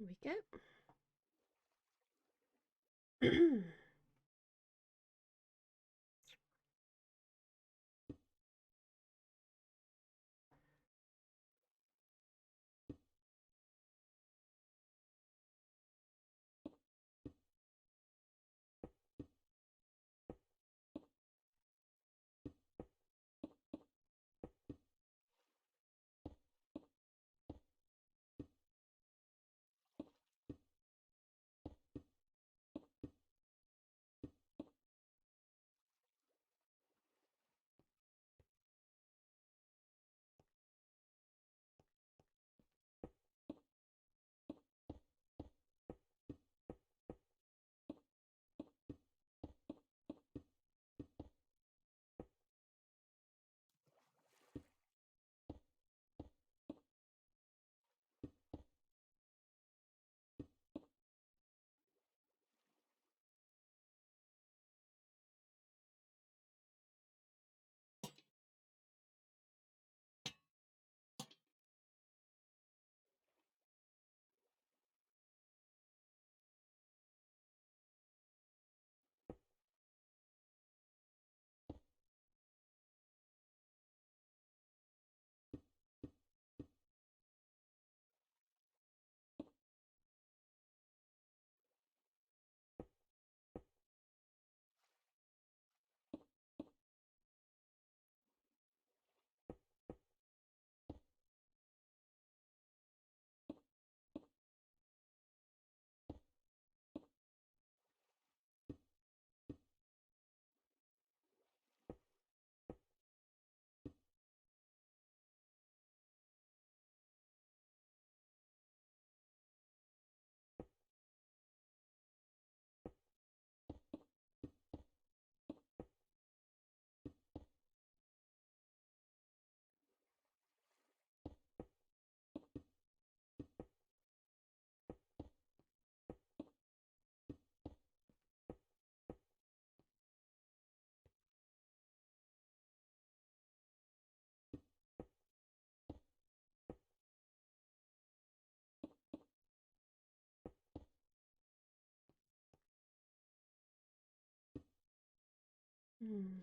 Here we go. Hmm.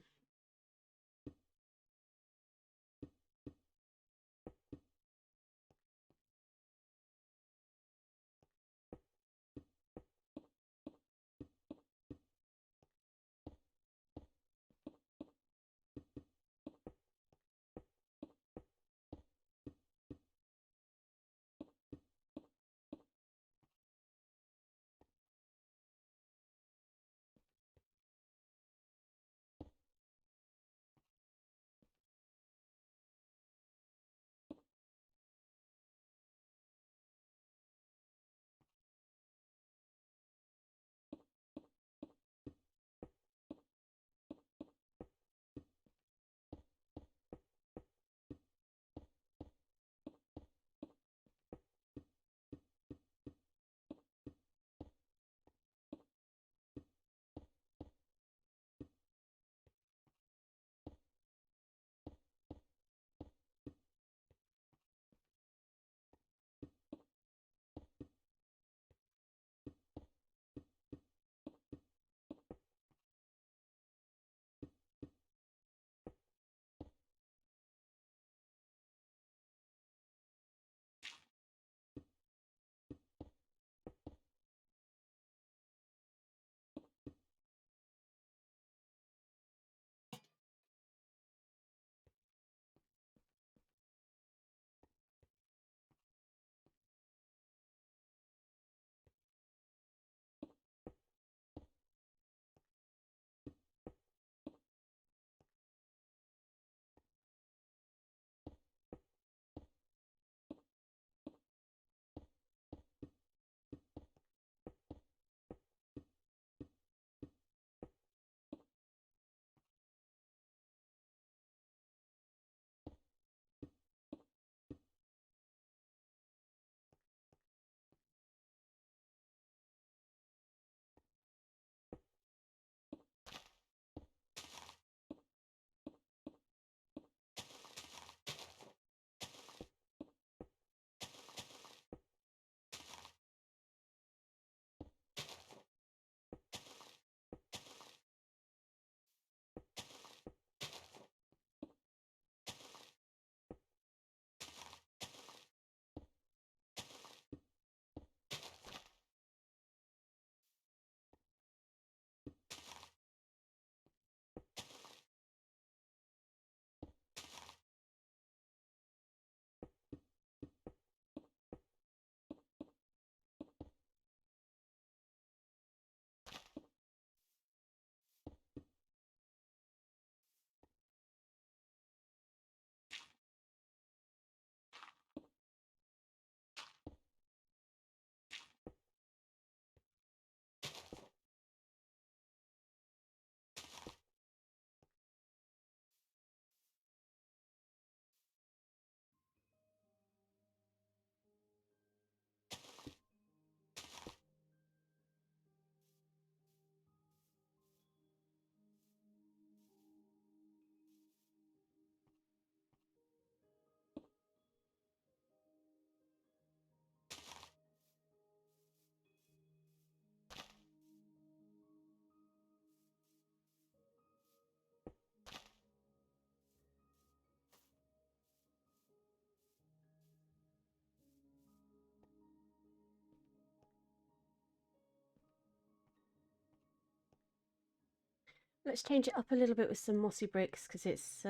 Let's change it up a little bit with some mossy bricks because it's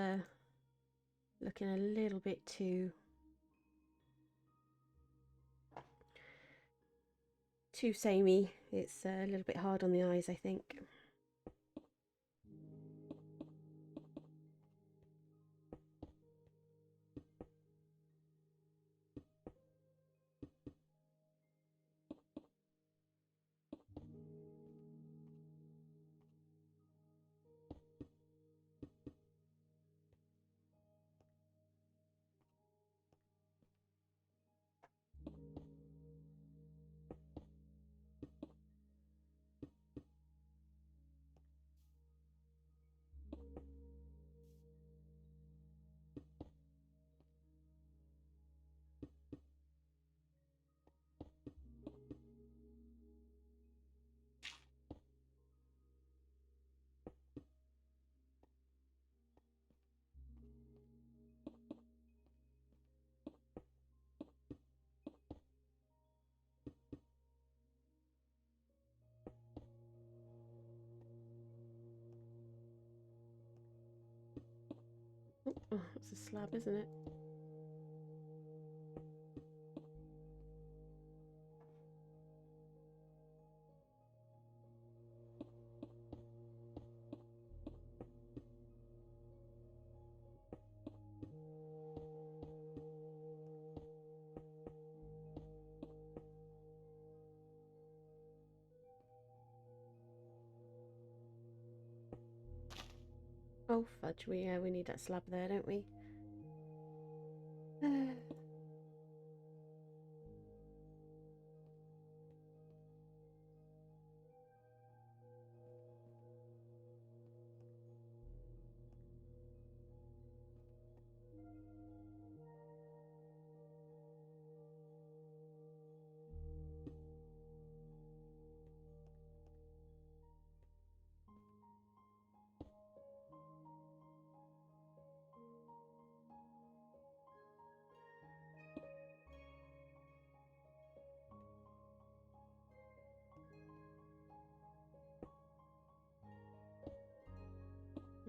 looking a little bit too samey. It's a little bit hard on the eyes, I think. Oh, it's a slab, isn't it? Oh fudge, we need that slab there, don't we?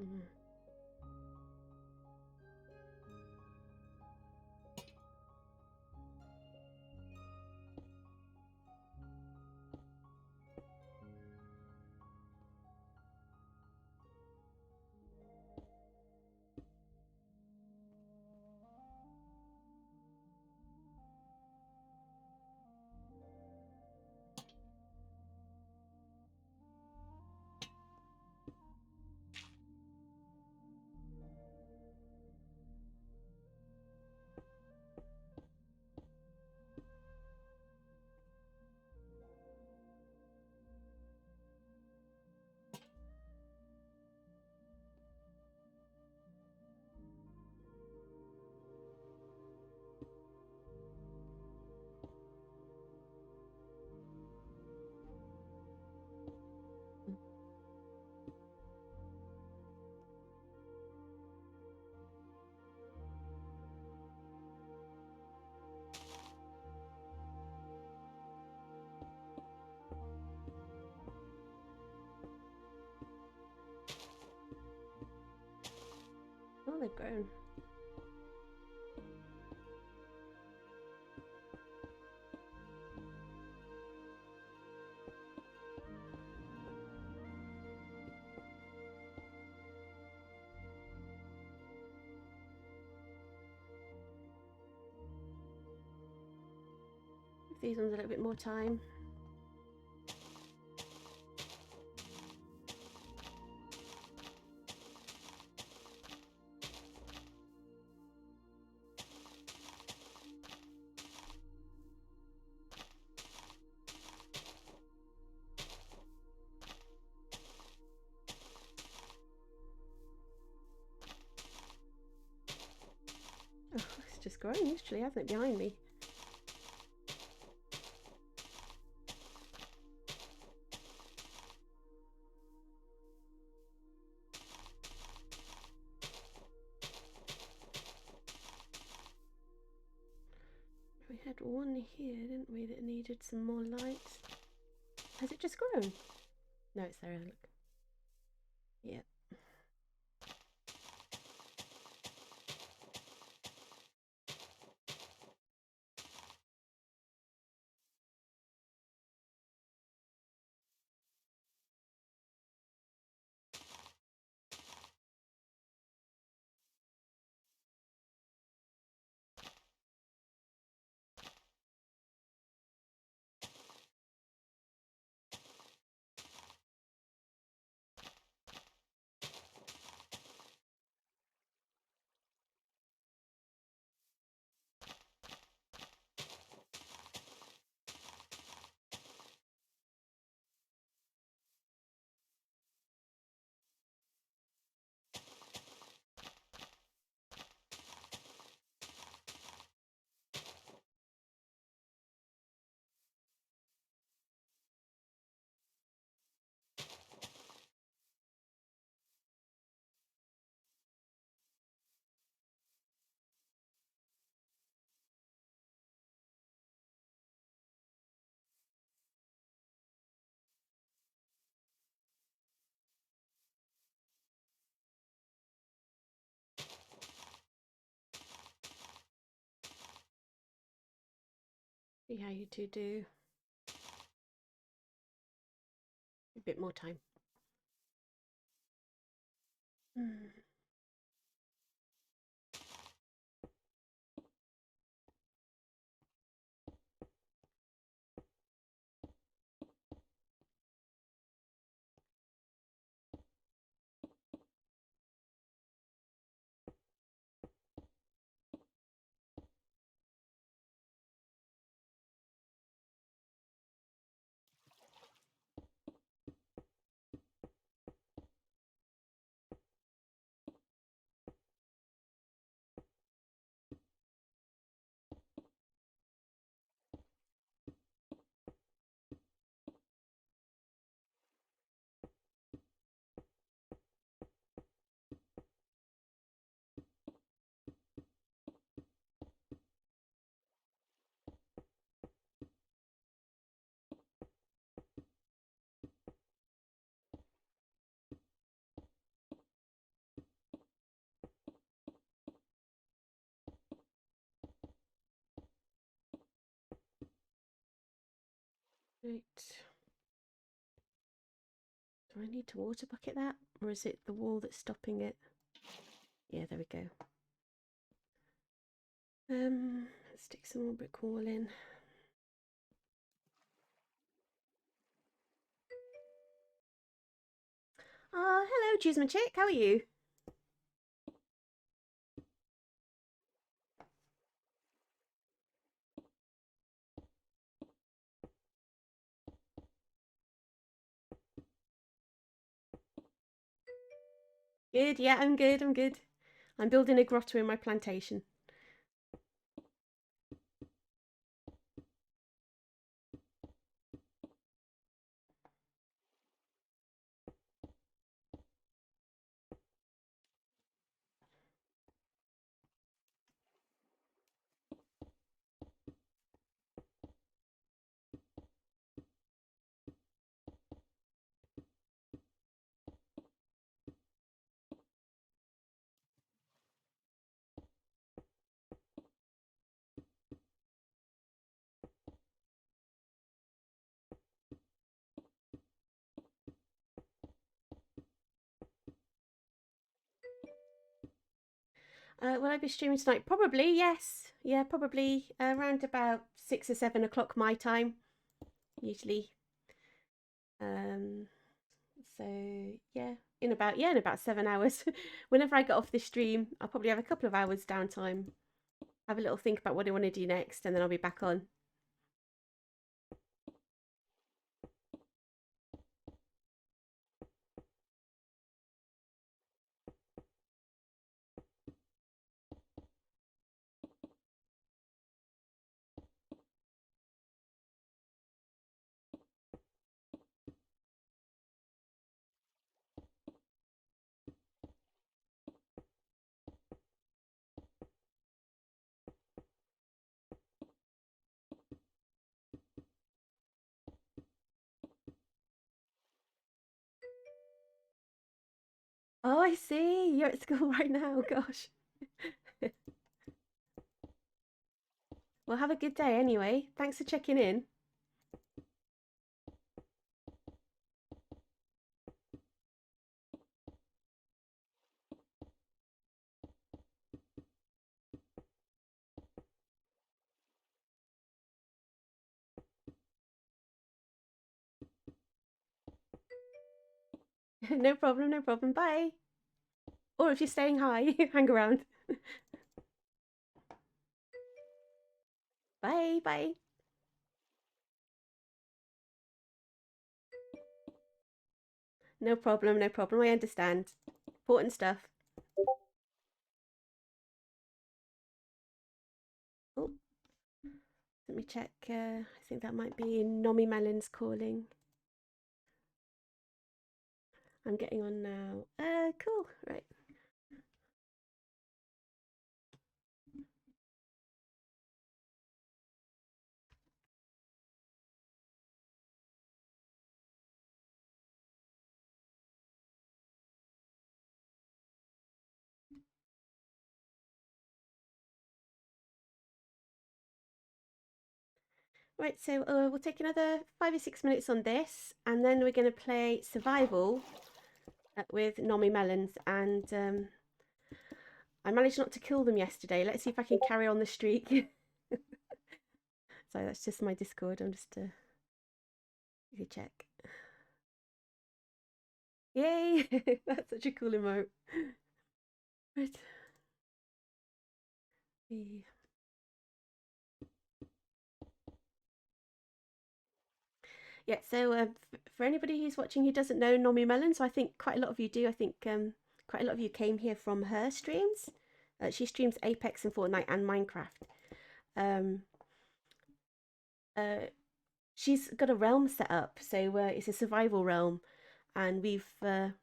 Mm. Oh, they've grown. Give these ones a little bit more time. Oh, it's just grown literally, hasn't it, behind me? We had one here, didn't we, that needed some more light? Has it just grown? No, it's there, look. Yeah. See how you two do. A bit more time. Right. Do I need to water bucket that? Or is it the wall that's stopping it? Yeah, there we go. Let's stick some more brick wall in. Hello, Choose My Chick. How are you? Good. Yeah, I'm good. I'm good. I'm building a grotto in my plantation. Will I be streaming tonight? Probably, yes. Yeah, probably around about 6 or 7 o'clock my time, usually. So yeah, in about 7 hours. Whenever I get off this stream, I'll probably have a couple of hours downtime, have a little think about what I want to do next, and then I'll be back on. I see. You're at school right now. Gosh. Well, have a good day anyway. Thanks for checking in. No problem, no problem. Bye. Or if you're staying high, hang around. Bye, bye. No problem, no problem. I understand. Important stuff. Oh, let me check. I think that might be Nomymelonz calling. I'm getting on now. Cool. Right. Right, so we'll take another 5 or 6 minutes on this, and then we're going to play survival with Nomymelonz, and I managed not to kill them yesterday. Let's see if I can carry on the streak. So that's just my Discord. I'm just you check. Yay! That's such a cool emote. Right. Yeah, so for anybody who's watching who doesn't know Nomymelonz, so I think quite a lot of you do. I think quite a lot of you came here from her streams. She streams Apex and Fortnite and Minecraft. Um, she's got a realm set up, so it's a survival realm, and we've been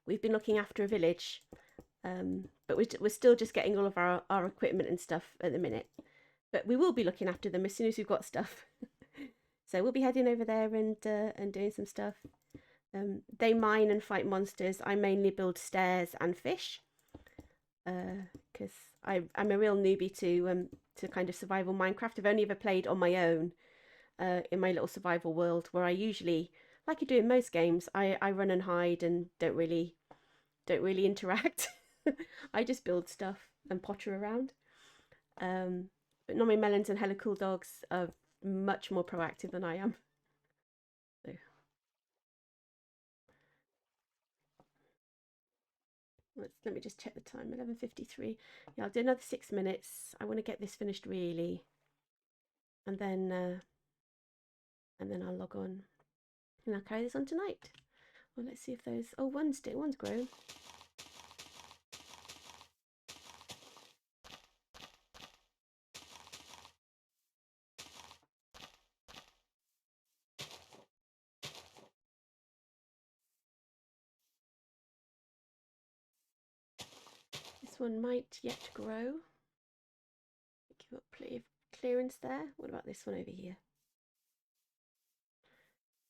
looking after a village, but we're still just getting all of our equipment and stuff at the minute. But we will be looking after them as soon as we've got stuff. So we'll be heading over there and doing some stuff. They mine and fight monsters. I mainly build stairs and fish, because I'm a real newbie to kind of survival Minecraft. I've only ever played on my own in my little survival world, where I usually, like I do in most games, I run and hide and don't really interact. I just build stuff and potter around. But Nomymelonz and Hella Cool Dogs are much more proactive than I am. So let me just check the time. 11:53. Yeah, I'll do another 6 minutes. I want to get this finished really, and then I'll log on and I'll carry this on tonight. Well, let's see if those. Oh, one's grown. This one might yet grow. Give up plenty of clearance there. What about this one over here?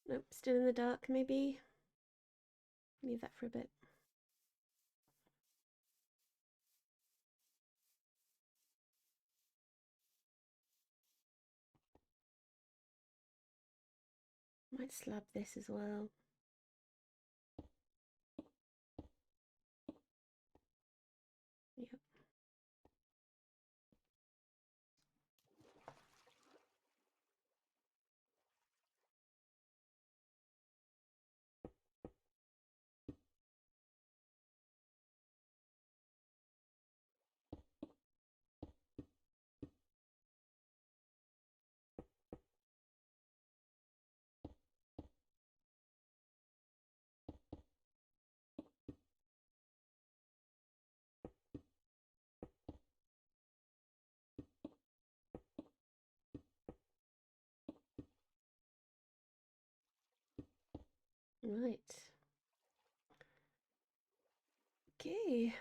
Nope, still in the dark. Maybe leave that for a bit. Might slab this as well. Yep. Right. Okay.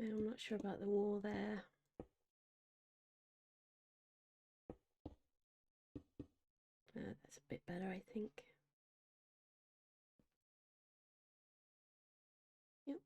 I'm not sure about the wall there. That's a bit better, I think. Yep.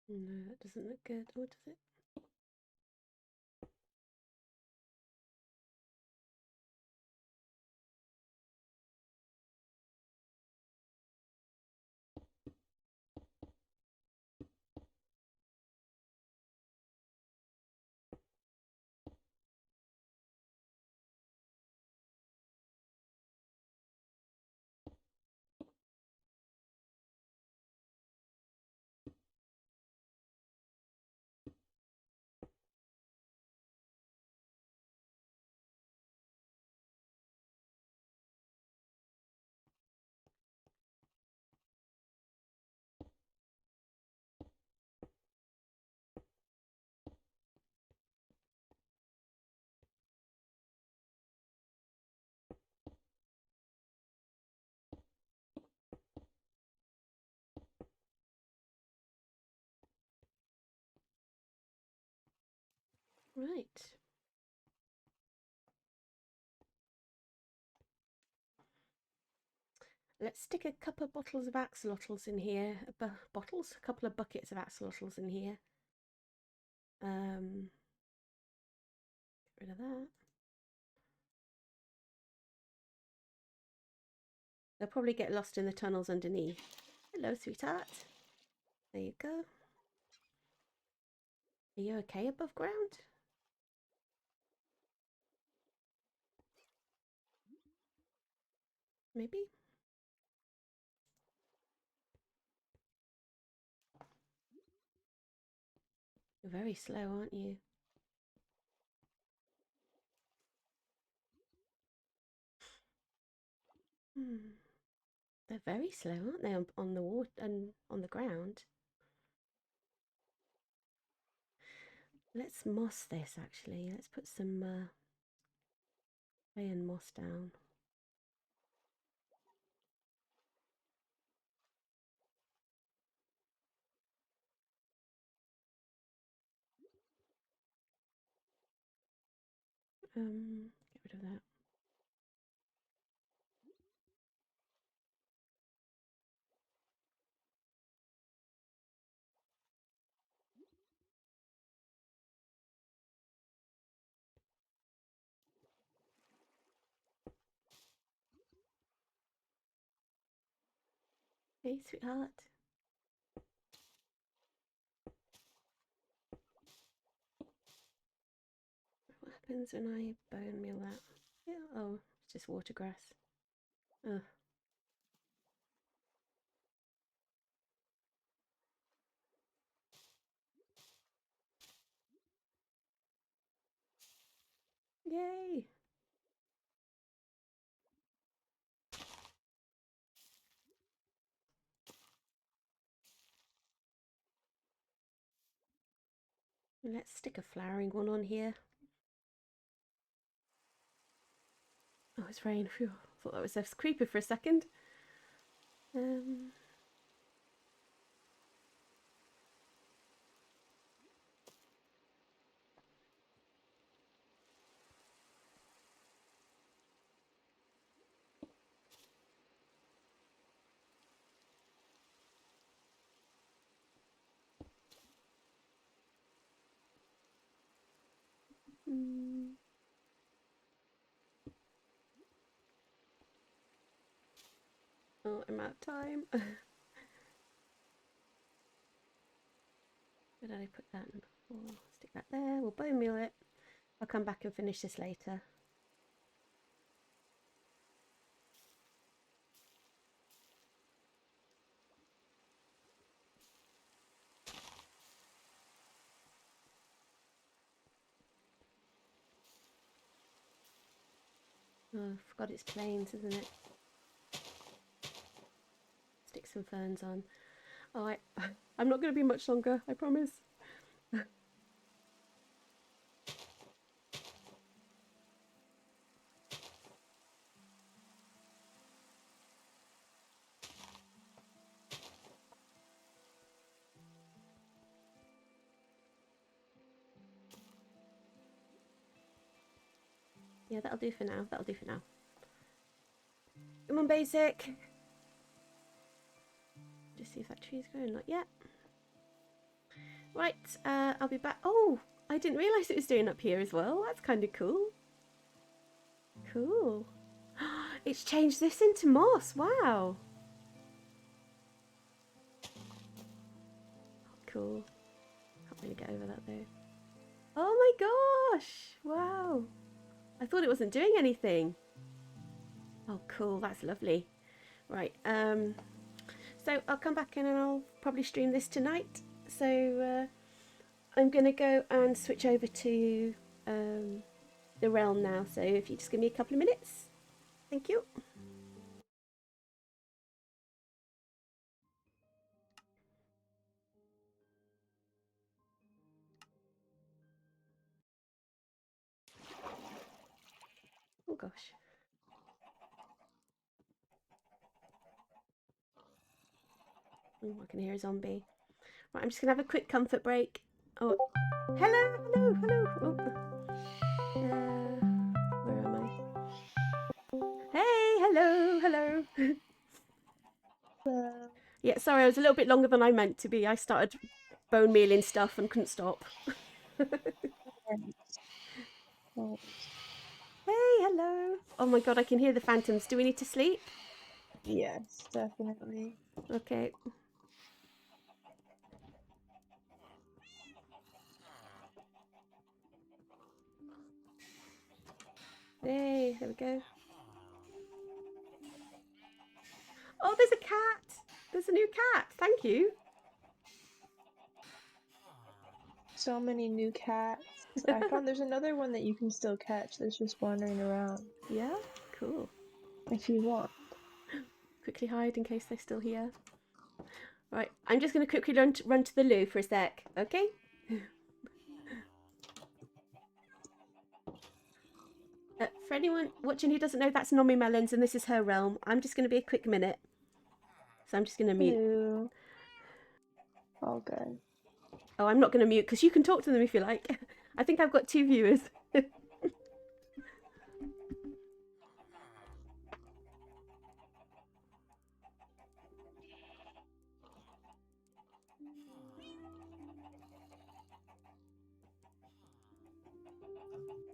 No, that doesn't look good. Oh, does it? Right. Let's stick a couple of bottles of axolotls in here. Bottles? A couple of buckets of axolotls in here. Get rid of that. They'll probably get lost in the tunnels underneath. Hello, sweetheart. There you go. Are you okay above ground? Maybe? You're very slow, aren't you? They're very slow, aren't they, on the water and on the ground? Let's moss this, actually. Let's put some clay and moss down. Get rid of that. Hey, sweetheart. What happens when I bone meal that? Yeah, oh, it's just water grass. Ugh. Yay! Let's stick a flowering one on here. Oh, it's rain. Phew. Thought that was a creeper for a second. Oh, I'm out of time. Where did I put that? We'll stick that there. We'll bone meal it. I'll come back and finish this later. Oh, I forgot it's plains, isn't it? Stick some ferns on. Oh, I'm not going to be much longer, I promise. Yeah, that'll do for now. That'll do for now. Come on, basic. Just see if that tree's growing. Not yet. Right, I'll be back. Oh, I didn't realise it was doing up here as well. That's kind of cool. Cool. It's changed this into moss. Wow. Cool. Can't really get over that though. Oh my gosh. Wow. I thought it wasn't doing anything. Oh, cool. That's lovely. Right. So I'll come back in and I'll probably stream this tonight. So I'm going to go and switch over to the realm now. So if you just give me a couple of minutes. Thank you. Oh gosh. Oh, I can hear a zombie. Right, I'm just going to have a quick comfort break. Oh, hello, hello, hello. Oh. Where am I? Hey, hello, hello. Hello. Yeah, sorry, I was a little bit longer than I meant to be. I started bone mealing stuff and couldn't stop. Hey, hello. Oh my god, I can hear the phantoms. Do we need to sleep? Yes, definitely. Okay. Hey, there we go. Oh, there's a cat. There's a new cat. Thank you. So many new cats. I found there's another one that you can still catch that's just wandering around. Yeah, cool. If you want. Quickly hide in case they're still here. Right, I'm just going to quickly run to the loo for a sec, okay? For anyone watching who doesn't know, that's Nomymelonz and this is her realm. I'm just going to be a quick minute. So I'm just going to mute. Hello. All good. Oh, I'm not going to mute because you can talk to them if you like. I think I've got 2 viewers.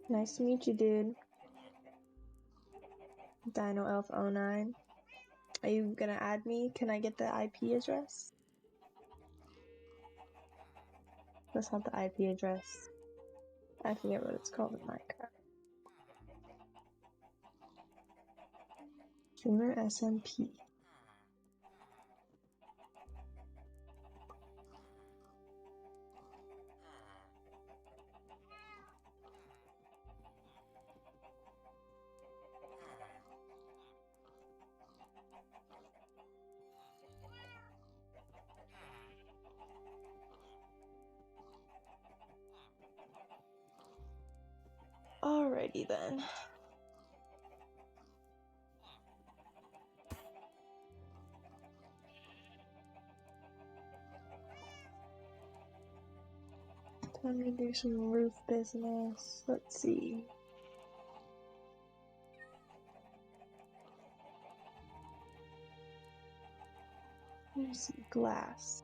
Nice to meet you, dude. Dino Elf 09. Are you gonna add me? Can I get the IP address? That's not the IP address. I forget what it's called in Minecraft. Streamer SMP. Alrighty then. Time to do some roof business. Let's see. There's some glass.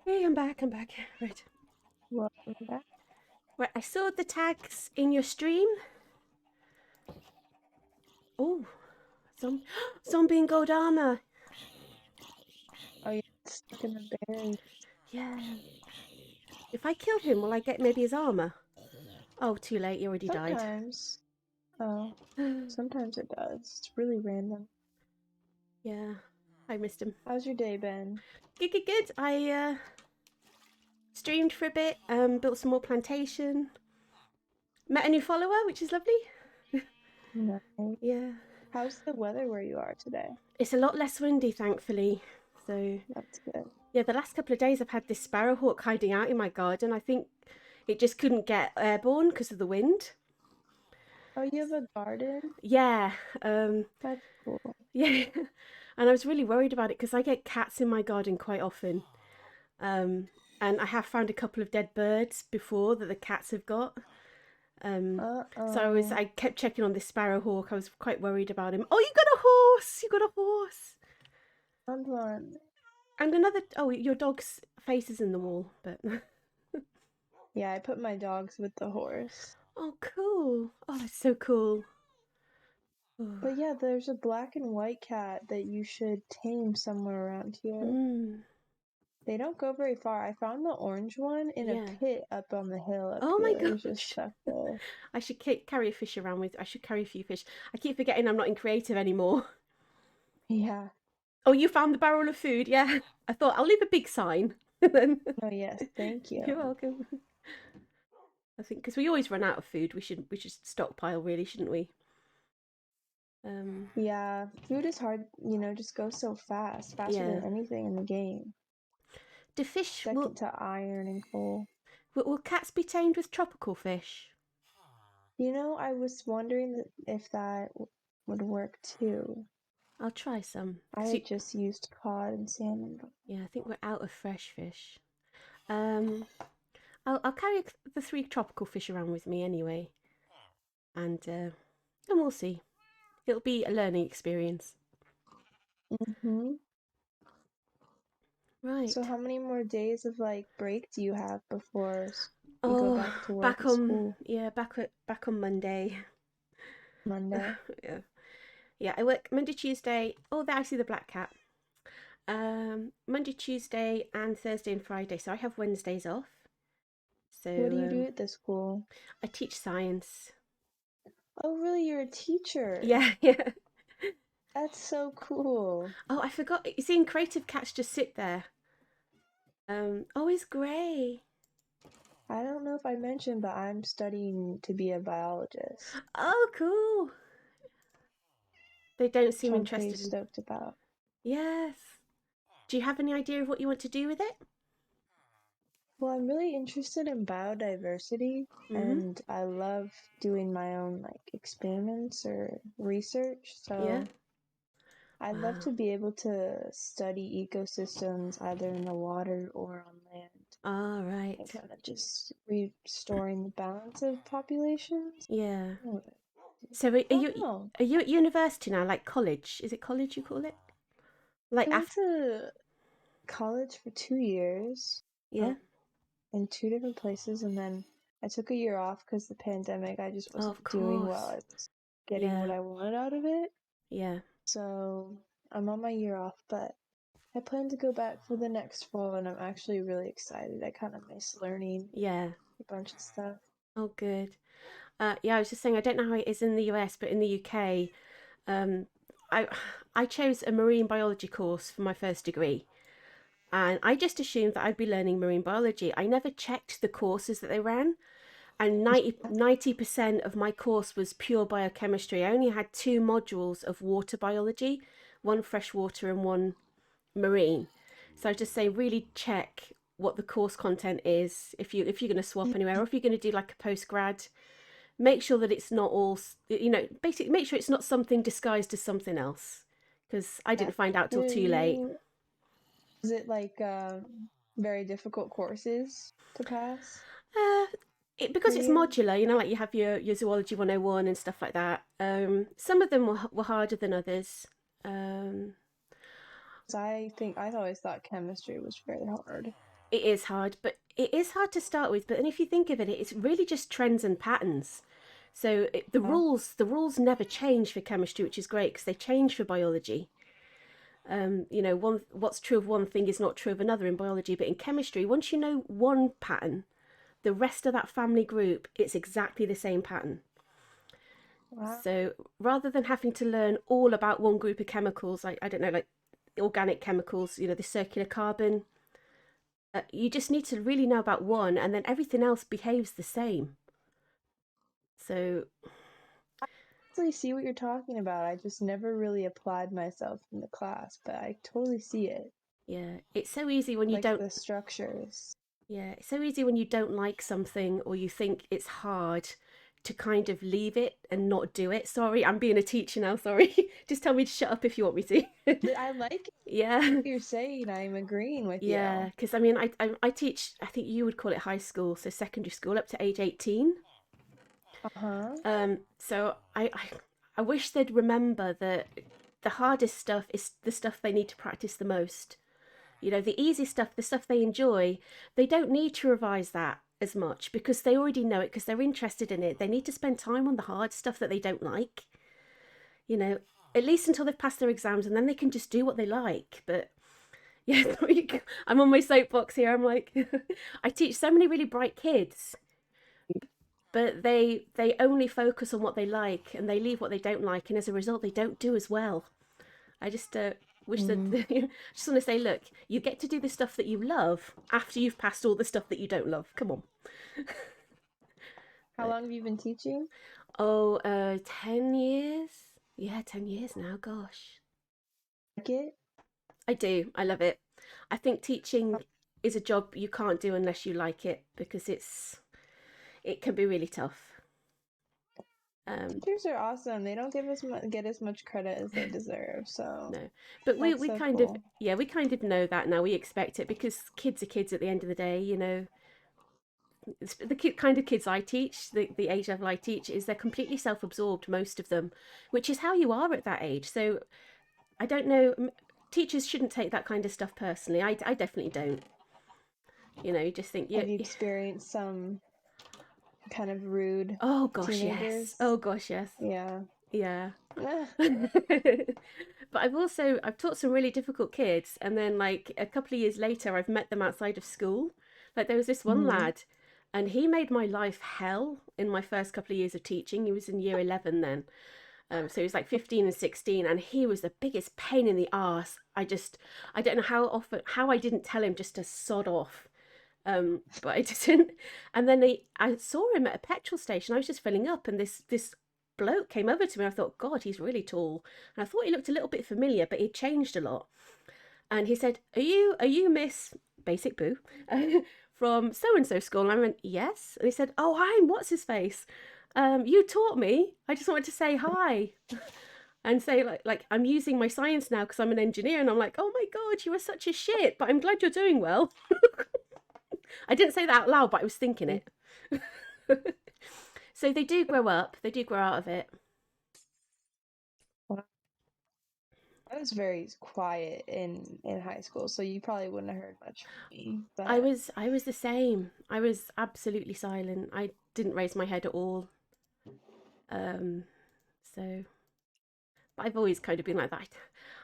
Hey, I'm back. I'm back. Right. Welcome back. Right. I saw the tags in your stream. Oh, zombie in gold armor. Oh, you're stuck in the berry. Yeah. If I kill him, will I get maybe his armor? Oh, too late. He already died. Sometimes. Oh, sometimes it does. It's really random. Yeah. I missed him. How's your day been? Good, good, good. I streamed for a bit. Built some more plantation. Met a new follower, which is lovely. Nice. Yeah. How's the weather where you are today? It's a lot less windy, thankfully. So That's good. yeah, the last couple of days I've had this sparrowhawk hiding out in my garden. I think it just couldn't get airborne because of the wind. Oh, you have a garden? Yeah, That's cool. yeah. And I was really worried about it because I get cats in my garden quite often. And I have found a couple of dead birds before that the cats have got. So Uh-oh. I kept checking on this sparrowhawk. I was quite worried about him. Oh, you got a horse! You got a horse! Found one. And another. Oh, your dog's face is in the wall, but. Yeah, I put my dogs with the horse. Oh, cool! Oh, that's so cool. But yeah, there's a black and white cat that you should tame somewhere around here. Mm, They don't go very far. I found the orange one in a yeah. pit up on the hill up Oh my here. It was just gosh. stuck there. I should carry a fish around with. I should carry a few fish. I keep forgetting I'm not in creative anymore. Yeah. Oh, you found the barrel of food? Yeah. I thought I'll leave a big sign. Then Oh yes, thank you. you're welcome. I think because we always run out of food, we should stockpile, really, shouldn't we? Um, Yeah, food is hard, just goes so fast, faster yeah. than anything in the game. Do fish Second to iron and coal. will cats be tamed with tropical fish? I was wondering if that would work too. I'll try some. I had just used cod and salmon before. Yeah, I think we're out of fresh fish. Um, I'll carry the 3 tropical fish around with me anyway, and we'll see. It'll be a learning experience. Mm-hmm. Right. So how many more days of break do you have before you go Oh, back to work back at on school? yeah, back on Monday. Monday? Yeah, yeah. I work Monday, Tuesday. Oh, there I see the black cat. Monday, Tuesday, and Thursday and Friday. So I have Wednesdays off. So What do you do at the school? I teach science. Oh, really? You're a teacher? Yeah, yeah. That's so cool. Oh, I forgot. You see, in creative cats just sit there. Oh, he's grey. I don't know if I mentioned, but I'm studying to be a biologist, Oh, cool. They don't which seem I'm pretty interested in. stoked about. Yes. Do you have any idea of what you want to do with it? Well, I'm really interested in biodiversity, Mm-hmm. and I love doing my own experiments or research. Yeah. So I'd love Wow. to be able to study ecosystems either in the water or on land, All right. and kind of just restoring the balance of populations. Yeah. Oh, So I don't know. are you at university now, like college? Is it college you call it? Like I went after? to college for 2 years. Yeah. In two different places, and then I took a year off because the pandemic. I just Oh, of wasn't doing well. course. I was getting what Yeah. I wanted out of it. Yeah. So I'm on my year off, but I plan to go back for the next fall, and I'm actually really excited. I kind of miss learning Yeah. a bunch of stuff. Oh, good. Yeah, I was just saying I don't know how it is in the US, but in the UK, um, I I chose a marine biology course for my first degree, and I just assumed that I'd be learning marine biology. I never checked the courses that they ran, and 90% of my course was pure biochemistry. I only had 2 modules of water biology, one freshwater and one marine. So I just say really check what the course content is if you're going to swap anywhere, or if you're going to do like a postgrad. Make sure that it's not all, basically make sure it's not something disguised as something else, because I Yeah. didn't find out till Were too late. is it very difficult courses to pass Uh, for because it's you? modular, like you have your zoology 101 and stuff like that. Some of them were harder than others. Um, I always thought chemistry was very hard. It is hard, but it is hard to start with. But then if you think of it, it's really just trends and patterns. So Huh? the rules never change for chemistry, which is great because they change for biology. What's true of one thing is not true of another in biology, but in chemistry, once you know one pattern, the rest of that family group, it's exactly the same pattern. Wow. So rather than having to learn all about one group of chemicals, like, I don't know, like organic chemicals, the circular carbon, you just need to really know about one, and then everything else behaves the same. So Totally see what you're talking about. I just never really applied myself in the class, but I totally see it. yeah, it's so easy when you Like don't. the structures. Yeah, it's so easy when you don't like something or you think it's hard to kind of leave it and not do it. Sorry, I'm being a teacher now. Sorry, just tell me to shut up if you want me to. But I like Yeah. what you're saying. I'm agreeing with Yeah, you. because I mean, I teach. I think you would call it high school, so secondary school up to age 18. Uh-huh. So I wish they'd remember that the hardest stuff is the stuff they need to practice the most. The easy stuff, the stuff they enjoy, they don't need to revise that as much because they already know it because they're interested in it. They need to spend time on the hard stuff that they don't like. You know, at least until they've passed their exams, and then they can just do what they like. But yeah, I'm on my soapbox here. I'm like, I teach so many really bright kids, but they only focus on what they like and they leave what they don't like, and as a result, they don't do as well. I just wish that Mm. I just want to say, look, you get to do the stuff that you love after you've passed all the stuff that you don't love. Come on. How But, long have you been teaching? 10 years. Yeah, 10 years now. Gosh, Like it? I do. I love it. I think teaching is a job you can't do unless you like it because it can be really tough. Um, Teachers are awesome. They don't get as much credit as they deserve. So no, but we that's we so kind of cool. yeah we kind of know that now. We expect it because kids are kids at the end of the day. The kind of kids I teach, the age level I teach, is they're completely self-absorbed, most of them, which is how you are at that age. So I don't know, teachers shouldn't take that kind of stuff personally. I definitely don't. You just think, yeah. Have you experienced some kind of rude Oh gosh, yes. teenagers? Oh gosh, yes. Yeah. Yeah. Ah, But I've taught some really difficult kids, and then like a couple of years later I've met them outside of school. Like there was this one mhm. lad, and he made my life hell in my first couple of years of teaching. He was in year 11 then. So he was like 15 and 16, and he was the biggest pain in the arse. I don't know how I didn't tell him just to sod off. But I didn't. And then I saw him at a petrol station. I was just filling up, and this bloke came over to me. I thought, God, he's really tall, and I thought he looked a little bit familiar, but he'd changed a lot. And he said, "Are you Miss Basic Boo from so and so school?" And I went, "Yes." And he said, "Oh, I'm what's his face. You taught me. I just wanted to say hi." And say like I'm using my science now because I'm an engineer, and I'm like, oh my God, you were such a shit, but I'm glad you're doing well. I didn't say that out loud, but I was thinking it. So they do grow up, they do grow out of it. Wow. I was very quiet in high school, so you probably wouldn't have heard much from me. I But was I was the same. I was absolutely silent. I didn't raise my head at all. Um, so, but I've always kind of been like that.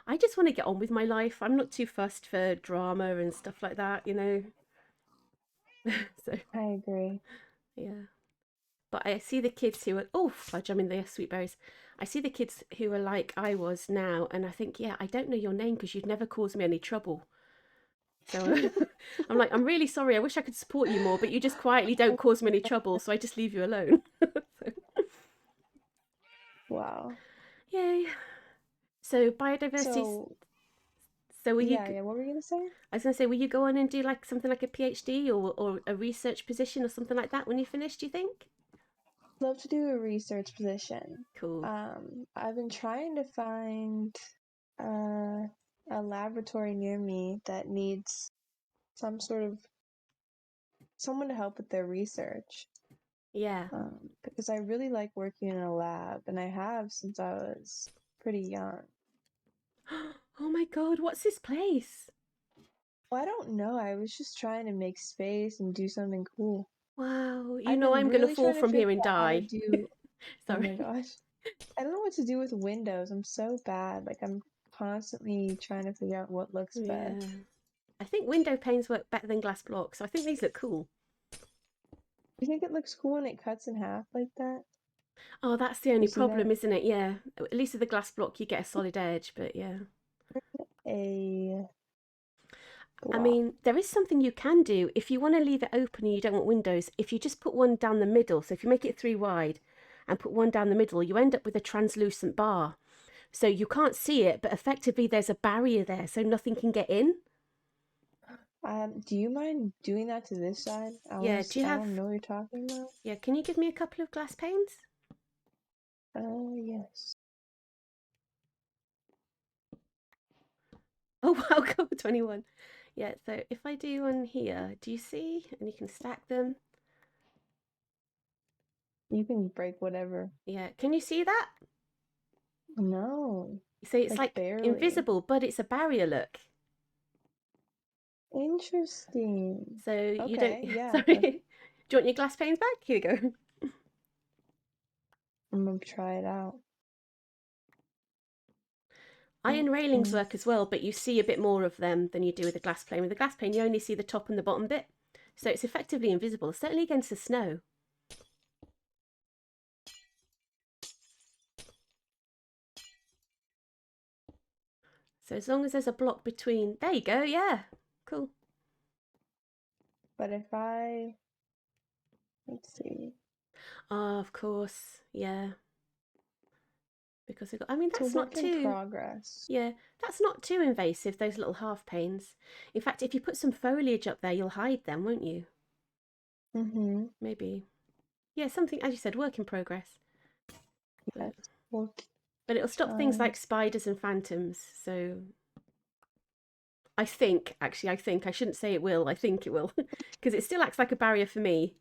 I just want to get on with my life. I'm not too fussed for drama and stuff like that. So I agree. yeah. But I see the kids who are fudge, I mean they are sweet berries. I see the kids who are like I was now, and I think, yeah, I don't know your name because you've never caused me any trouble. So I'm like, I'm really sorry. I wish I could support you more, but you just quietly don't cause me any trouble, so I just leave you alone. So, Wow. yay. So biodiversity. So So will you? yeah, yeah. What were you gonna say? I was gonna say, will you go on and do like something like a PhD or a research position or something like that when you finish? Do you think? Love to do a research position. Cool. I've been trying to find uh, a laboratory near me that needs some sort of someone to help with their research. Yeah. Because I really like working in a lab, and I have since I was pretty young. Oh my god, what's this place? Well, I don't know. I was just trying to make space and do something cool. Wow, you I've know been I'm gonna really fall trying to from figure here and out how to die. do. Oh my Sorry. gosh. I don't know what to do with windows. I'm so bad. Like I'm constantly trying to figure out what looks Yeah. best. I think window panes work better than glass blocks, so I think these look cool. You think it looks cool when it cuts in half like that? Oh, that's the You only see that? problem, isn't it? Yeah. At least with the glass block, you get a solid edge, but yeah. A I block. mean, there is something you can do if you want to leave it open and you don't want windows. If you just put one down the middle, so if you make it 3 wide and put one down the middle, you end up with a translucent bar. So you can't see it, but effectively there's a barrier there, so nothing can get in. Do you mind doing that to this side? Yeah, do you I have... don't know what you're talking about. Yeah, can you give me a couple of glass panes? Yes. Oh, wow, cover 21. Yeah, so if I do one here, do you see? And you can stack them. You can break whatever. Yeah, can you see that? No, So it's like like barely. invisible, but it's a barrier, look. Interesting. So you don't... Okay, yeah. Sorry. Do you want your glass panes back? Here you go. I'm gonna try it out. Iron railings Mm. work as well, but you see a bit more of them than you do with a glass pane. With a glass pane, you only see the top and the bottom bit. So it's effectively invisible, certainly against the snow. So as long as there's a block between... There you go, yeah. Cool. But let's see. Oh, of course, yeah. Because I mean, It's a that's not work in too... progress. Yeah, that's not too invasive, those little half panes. In fact, if you put some foliage up there, you'll hide them, won't you? Mm-hmm. Maybe. Yeah, something, as you said, work in progress. Yes. Work But it'll stop things time. like spiders and phantoms, so... I think, actually, I shouldn't say it will, I think it will. Because it still acts like a barrier for me.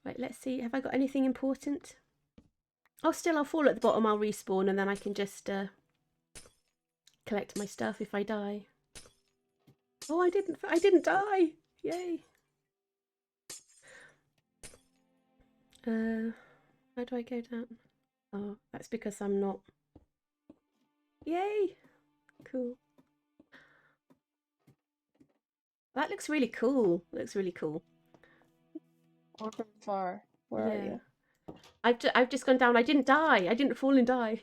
Right, let's see, have I got anything important? Oh, still, I'll fall at the bottom, I'll respawn, and then I can just collect my stuff if I die. Oh, I didn't die! Yay! How do I go down? Oh, that's because I'm not... Yay! Cool. That looks really cool. Looks really cool. Or from far. Where are Yeah. you? I've just gone down. I didn't die. I didn't fall and die.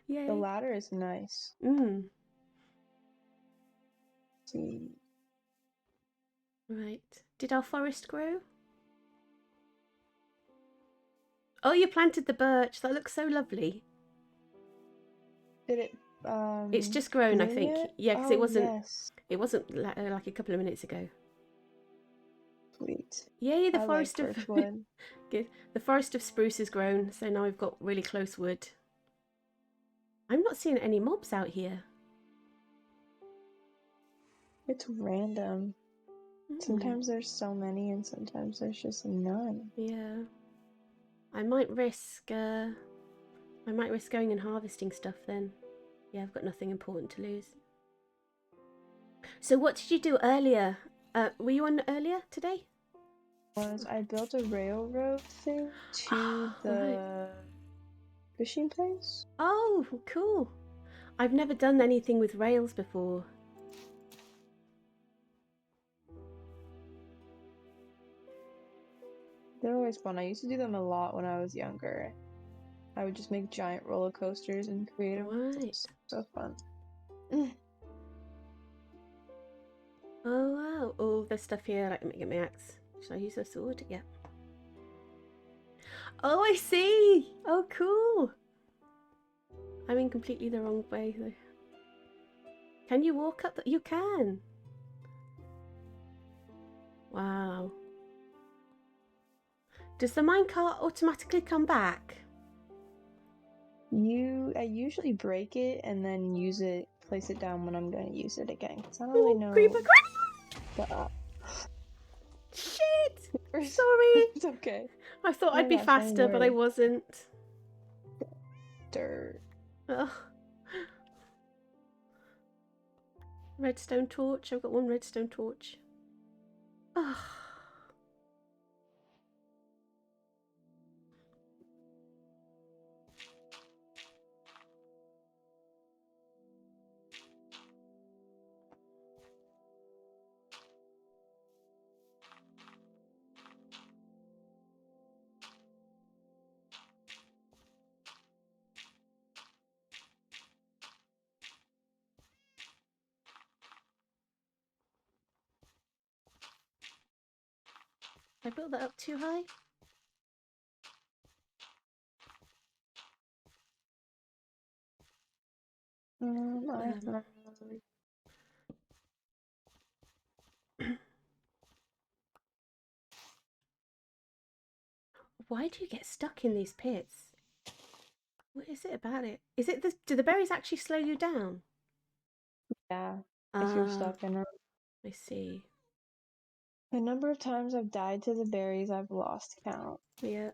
Yay. The ladder is nice. Mm. Let's see. Right. Did our forest grow? Oh, you planted the birch. That looks so lovely. Did it It's just grown, I bloom think. yet? Yeah, because Oh yes. it wasn't like a couple of minutes ago. Sweet. Yay, the I like forest of birchwood. Good. The forest of spruce has grown, so now we've got really close wood. I'm not seeing any mobs out here. It's random. Sometimes there's so many and sometimes there's just none. Yeah. I might risk going and harvesting stuff then. Yeah, I've got nothing important to lose. So what did you do earlier? Were you on earlier today? I built a railroad thing to the fishing place. Oh, cool. I've never done anything with rails before. They're always fun. I used to do them a lot when I was younger. I would just make giant roller coasters and create them. Right. So fun. Oh, wow. Oh, there's stuff here. Like, let me get my axe. Should I use a sword? Yeah. Oh, I see. Oh, cool. I'm in completely the wrong way, though. Can you walk up? You can. Wow. Does the minecart automatically come back? I usually break it and then place it down when I'm going to use it again. Because I don't really know. Creeper! Shit! Sorry. It's okay. I thought I'd be faster, but I wasn't. dirt. Oh. Redstone torch. I've got one redstone torch. Oh. I built that up too high. Why do you get stuck in these pits? What is it about it? Is it the, do the berries actually slow you down? Yeah, if you're stuck in them. I see. The number of times I've died to the berries, I've lost count. Yeah.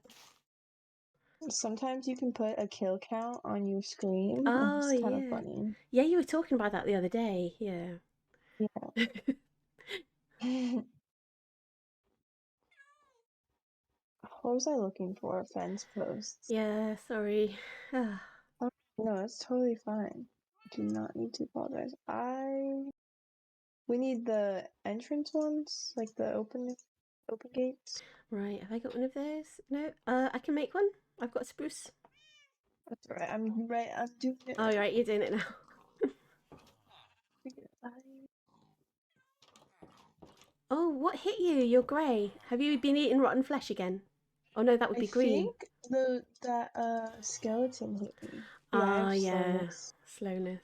Sometimes you can put a kill count on your screen. Oh, It's kind of yeah. funny. Yeah, you were talking about that the other day. Yeah. Yeah. What was I looking for? Fence posts. Yeah, sorry. Oh, no, it's totally fine. Do not need to apologize. We need the entrance ones, like the open gates. Right, have I got one of those? No. I can make one. I've got a spruce. That's right. I'm doing it. Oh, right, you're doing it now. Oh, what hit you? You're grey. Have you been eating rotten flesh again? Oh no, that would I be green. think that skeleton hit me. Yeah, I Ah, have yeah. slowness. Slowness.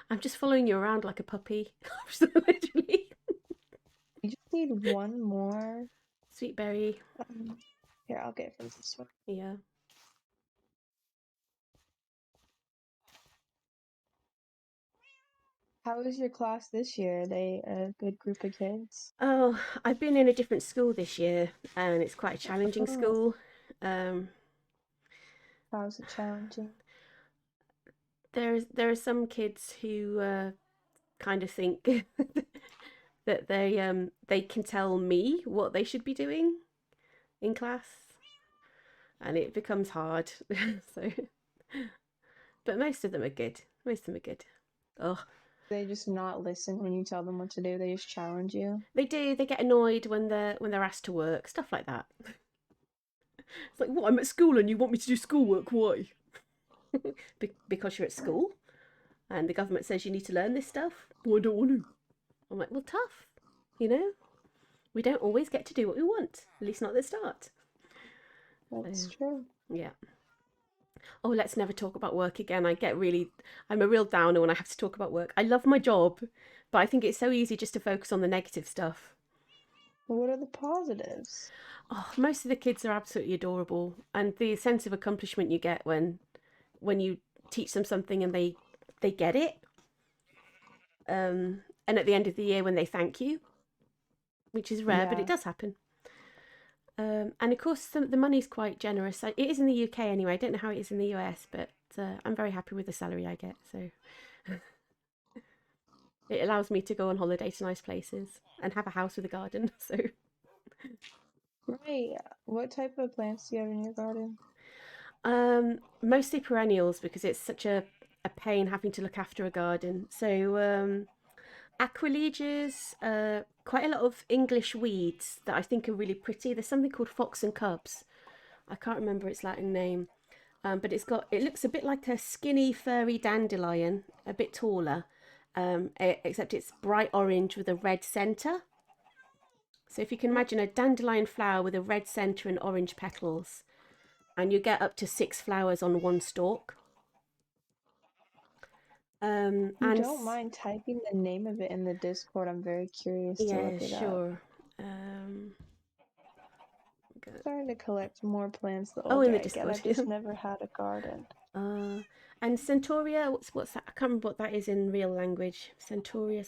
I'm just following you around like a puppy. Literally. You just need one more. Sweet berry. Here, I'll get from this one. Yeah. How was your class this year? Are they a good group of kids? Oh, I've been in a different school this year, and it's quite a challenging Oh, school. how's it challenging? There are some kids who kind of think that they can tell me what they should be doing in class, and it becomes hard. So, but most of them are good. Most of them are good. Oh, They just not listen when you tell them what to do. They just challenge you. they do. They get annoyed when they're asked to work, stuff like that. It's like, what? I'm at school and you want me to do schoolwork? Why? Because you're at school and the government says you need to learn this stuff. Well, I don't want to. I'm like, well, tough. You know, we don't always get to do what we want. At least not at the start. That's true. Yeah. Oh, let's never talk about work again. I'm a real downer when I have to talk about work. I love my job, but I think it's so easy just to focus on the negative stuff. Well, what are the positives? Oh, most of the kids are absolutely adorable, and the sense of accomplishment you get when you teach them something and they get it. And at the end of the year when they thank you, which is rare, but it Yeah, does happen. And of course, the money's quite generous. It is in the UK anyway. I don't know how it is in the US, but I'm very happy with the salary I get. So it allows me to go on holiday to nice places and have a house with a garden. So right. What type of plants do you have in your garden? mostly perennials because it's such a pain having to look after a garden. So aquiledias, quite a lot of English weeds that I think are really pretty. There's something called fox and cubs. I can't remember its Latin name, but it looks a bit like a skinny furry dandelion, a bit taller, except it's bright orange with a red centre. So if you can imagine a dandelion flower with a red centre and orange petals, and you get up to 6 flowers on one stalk. You And don't mind typing the name of it in the Discord? I'm very curious to yeah, look it up. sure. Starting to collect more plants the Oh, in older the I get. Discord. I've just never had a garden. And Centauria, what's that? I can't remember what that is in real language. Centauria.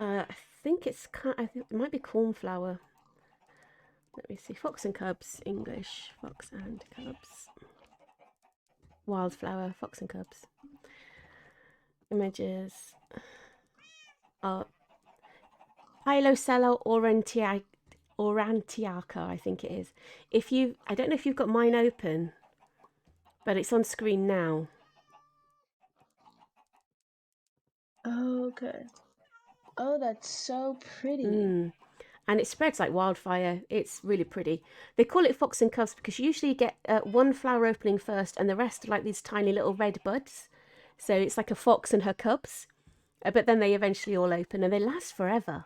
I think I think it might be cornflower. Let me see. Fox and cubs, English. Fox and cubs. Wildflower, fox and cubs. Images. Oh, Pilocella aurantiaca, I think it is. I don't know if you've got mine open, but it's on screen now. Oh, okay. Oh, that's so pretty. And it spreads like wildfire. It's really pretty. They call it fox and cubs because you usually get one flower opening first and the rest are like these tiny little red buds. So it's like a fox and her cubs. But then they eventually all open and they last forever.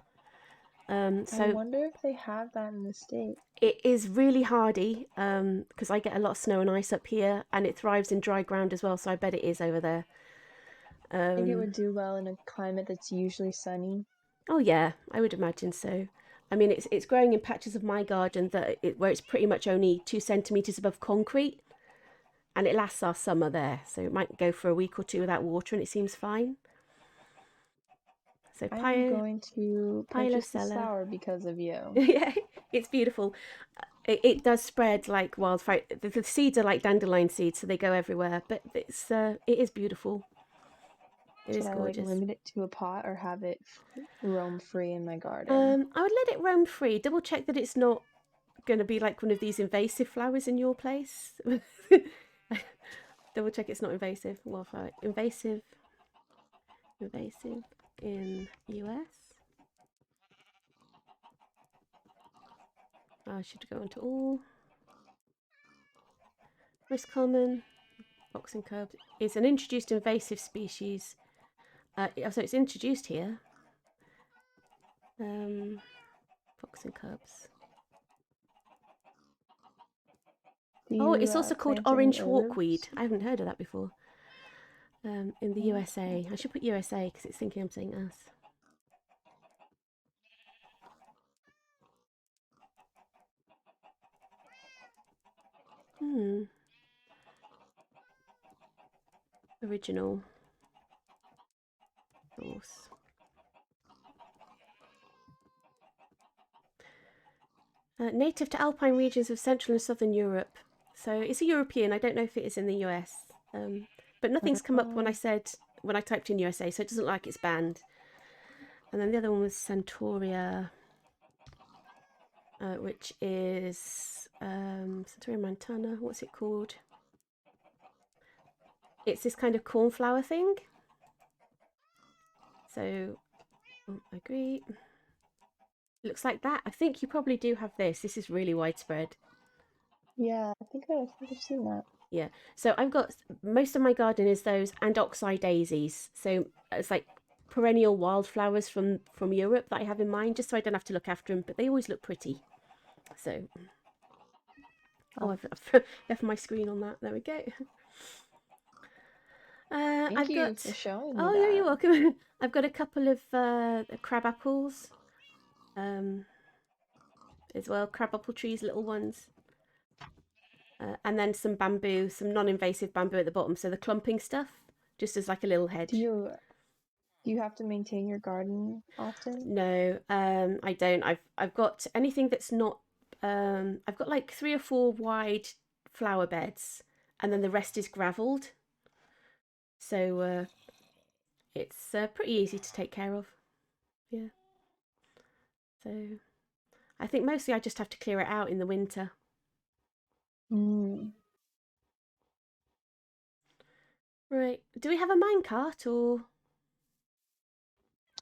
I So wonder if they have that in the state. it is really hardy because I get a lot of snow and ice up here and it thrives in dry ground as well. So I bet it is over there. I think it would do well in a climate that's usually sunny. Oh yeah, I would imagine so. I mean, it's growing in patches of my garden where it's pretty much only 2 centimeters above concrete, and it lasts our summer there. So it might go for a week or two without water, and it seems fine. So I'm going to purchase this Pilocella, flower because of you. yeah, it's beautiful. It does spread like wildfire. The seeds are like dandelion seeds, so they go everywhere. But it is beautiful. It Should is I like gorgeous. limit it to a pot or have it roam free in my garden? I would let it roam free. Double check that it's not going to be like one of these invasive flowers in your place. Double check it's not invasive. Wildflower. Invasive in US. I should go into all. Most common, fox and cubs. It's an introduced invasive species. So it's introduced here. Fox and cubs. Do It's you also called plant any orange herbs? hawkweed. I haven't heard of that before. In the USA. I should put USA because it's thinking I'm saying us. Original source. Native to alpine regions of Central and Southern Europe. So it's a European. I don't know if it is in the US. But nothing's come up when I typed in USA, so it doesn't look like it's banned. And then the other one was Centauria, which is Centauria montana. What's it called? It's this kind of cornflower thing. So, I agree. Looks like that. I think you probably do have this. This is really widespread. Yeah, I think I've seen that. Yeah. So I've got most of my garden is those and oxeye daisies. So it's like perennial wildflowers from Europe that I have in mind, just so I don't have to look after them. But they always look pretty. So, I've left my screen on that. There we go. Thank you for showing me Oh, that. you're welcome. I've got a couple of crab apples. As well, crab apple trees, little ones. And then some bamboo, some non-invasive bamboo at the bottom. So the clumping stuff, just as like a little hedge. Do you have to maintain your garden often? No, I don't. I've got anything that's not. I've got like 3 or 4 wide flower beds, and then the rest is gravelled. So it's pretty easy to take care of. Yeah. So I think mostly I just have to clear it out in the winter. Right. Do we have a minecart or?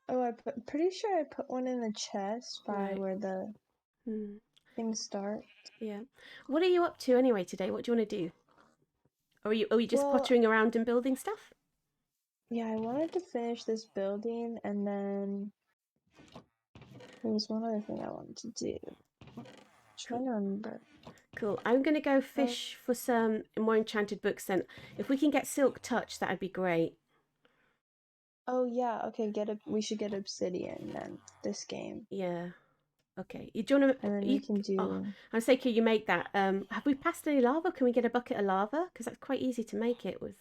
Oh, pretty sure I put one in the chest by where the things start. Yeah. What are you up to anyway today? What do you want to do? Or are you just pottering around and building stuff? Yeah, I wanted to finish this building and then there was one other thing I wanted to do. I'm trying to remember. Cool. I'm going to go fish for some more enchanted books then. If we can get Silk Touch, that'd be great. Oh yeah, okay, we should get obsidian then, this game. Yeah. Okay. Do you want to? And then we can do. I'm saying, can you make that? Have we passed any lava? Can we get a bucket of lava? Because that's quite easy to make it with.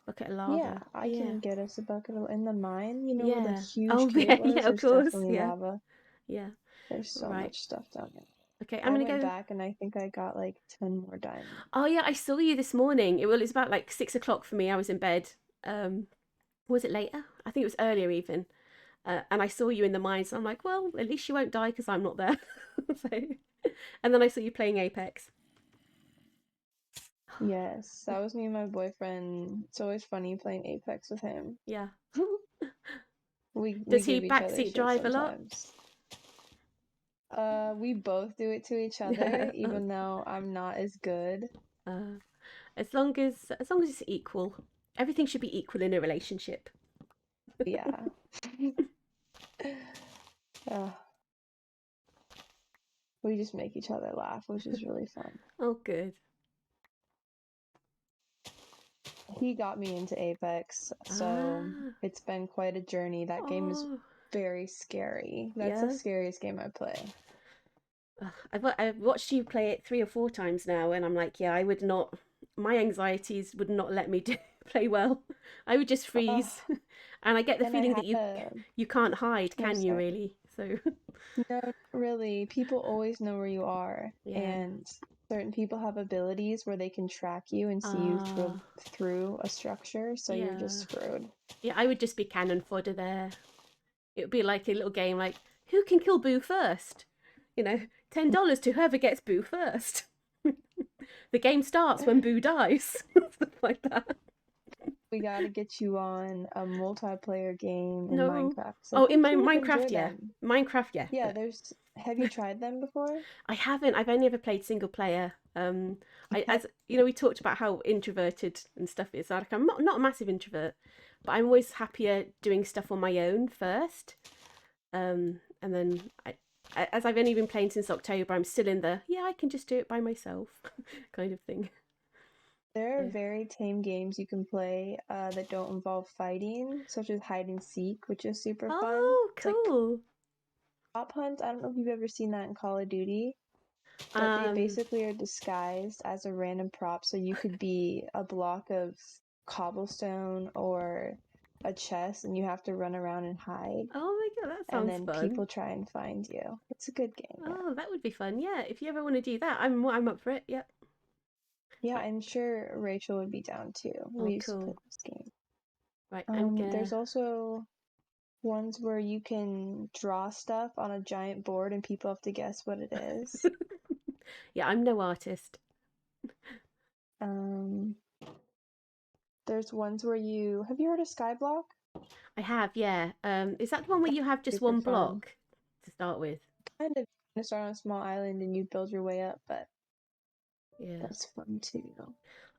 Bucket of Yeah, lava. I Yeah. can get us a bucket of in the mine. You know where the Yeah. huge Oh, cave yeah, was? of There's course. definitely Yeah. lava. Yeah. There's so Right. much stuff down there. Okay, I'm I gonna went go. back and I think I got like 10 more diamonds. Oh yeah, I saw you this morning. It was about like 6 o'clock for me. I was in bed. Was it later? I think it was earlier even. And I saw you in the mines. So I'm like, well, at least you won't die because I'm not there. So, and then I saw you playing Apex. Yes, that was me and my boyfriend. It's always funny playing Apex with him. Yeah. We Does he give each other backseat shit drive a lot? sometimes. We both do it to each Yeah. other, even though I'm not as good. Uh, as long as it's equal, everything should be equal in a relationship. Yeah. Uh, we just make each other laugh, which is really fun. Oh, good. He got me into Apex, so Ah. it's been quite a journey. That game is Oh. very scary. That's the Yeah. scariest game I play. I've watched you play it 3 or 4 times now, and I'm like, yeah, I would not. My anxieties would not let me play well. I would just Uh, freeze, and I get the and I feeling had that you a you can't hide, no, can you? sorry. Really? So No, not really. People always know where you are, yeah. and certain people have abilities where they can track you and see you Ah. through a structure, so you're just Yeah. screwed. Yeah. I would just be cannon fodder there. It would be like a little game, like who can kill Boo first? $10 to whoever gets Boo first. The game starts when Boo dies. Stuff like that. We gotta get you on a multiplayer game in No. Minecraft, 'cause I Oh, in think my you would Minecraft, enjoy yeah. them. Minecraft, yeah. Yeah, But have you tried them before? I haven't. I've only ever played single player. As you know, we talked about how introverted and stuff is. Like I'm not a massive introvert, but I'm always happier doing stuff on my own first. And then as I've only been playing since October, I'm still in the I can just do it by myself kind of thing. There are Yeah. very tame games you can play that don't involve fighting, such as hide and seek, which is super fun. Oh, It's like cool. prop hunt. I don't know if you've ever seen that in Call of Duty, but they Um. basically are disguised as a random prop. So you could be a block of cobblestone or a chest, and you have to run around and hide, Oh my god, that and sounds then fun. people try and find you. It's a good game, yeah. Oh, that would be fun. Yeah, if you ever want to do that, I'm up for it. Yep. Yeah, Right. I'm sure Rachel would be down too. Oh, We used to play cool. this game. Right, I'm There's gonna. also ones where you can draw stuff on a giant board and people have to guess what it is. Yeah, I'm no artist. Um, there's ones where have you heard of Skyblock? I have, yeah. Is that the one where you have just Super one fun. block to start with? Kind of start on a small island and you build your way up, but Yeah. that's fun too.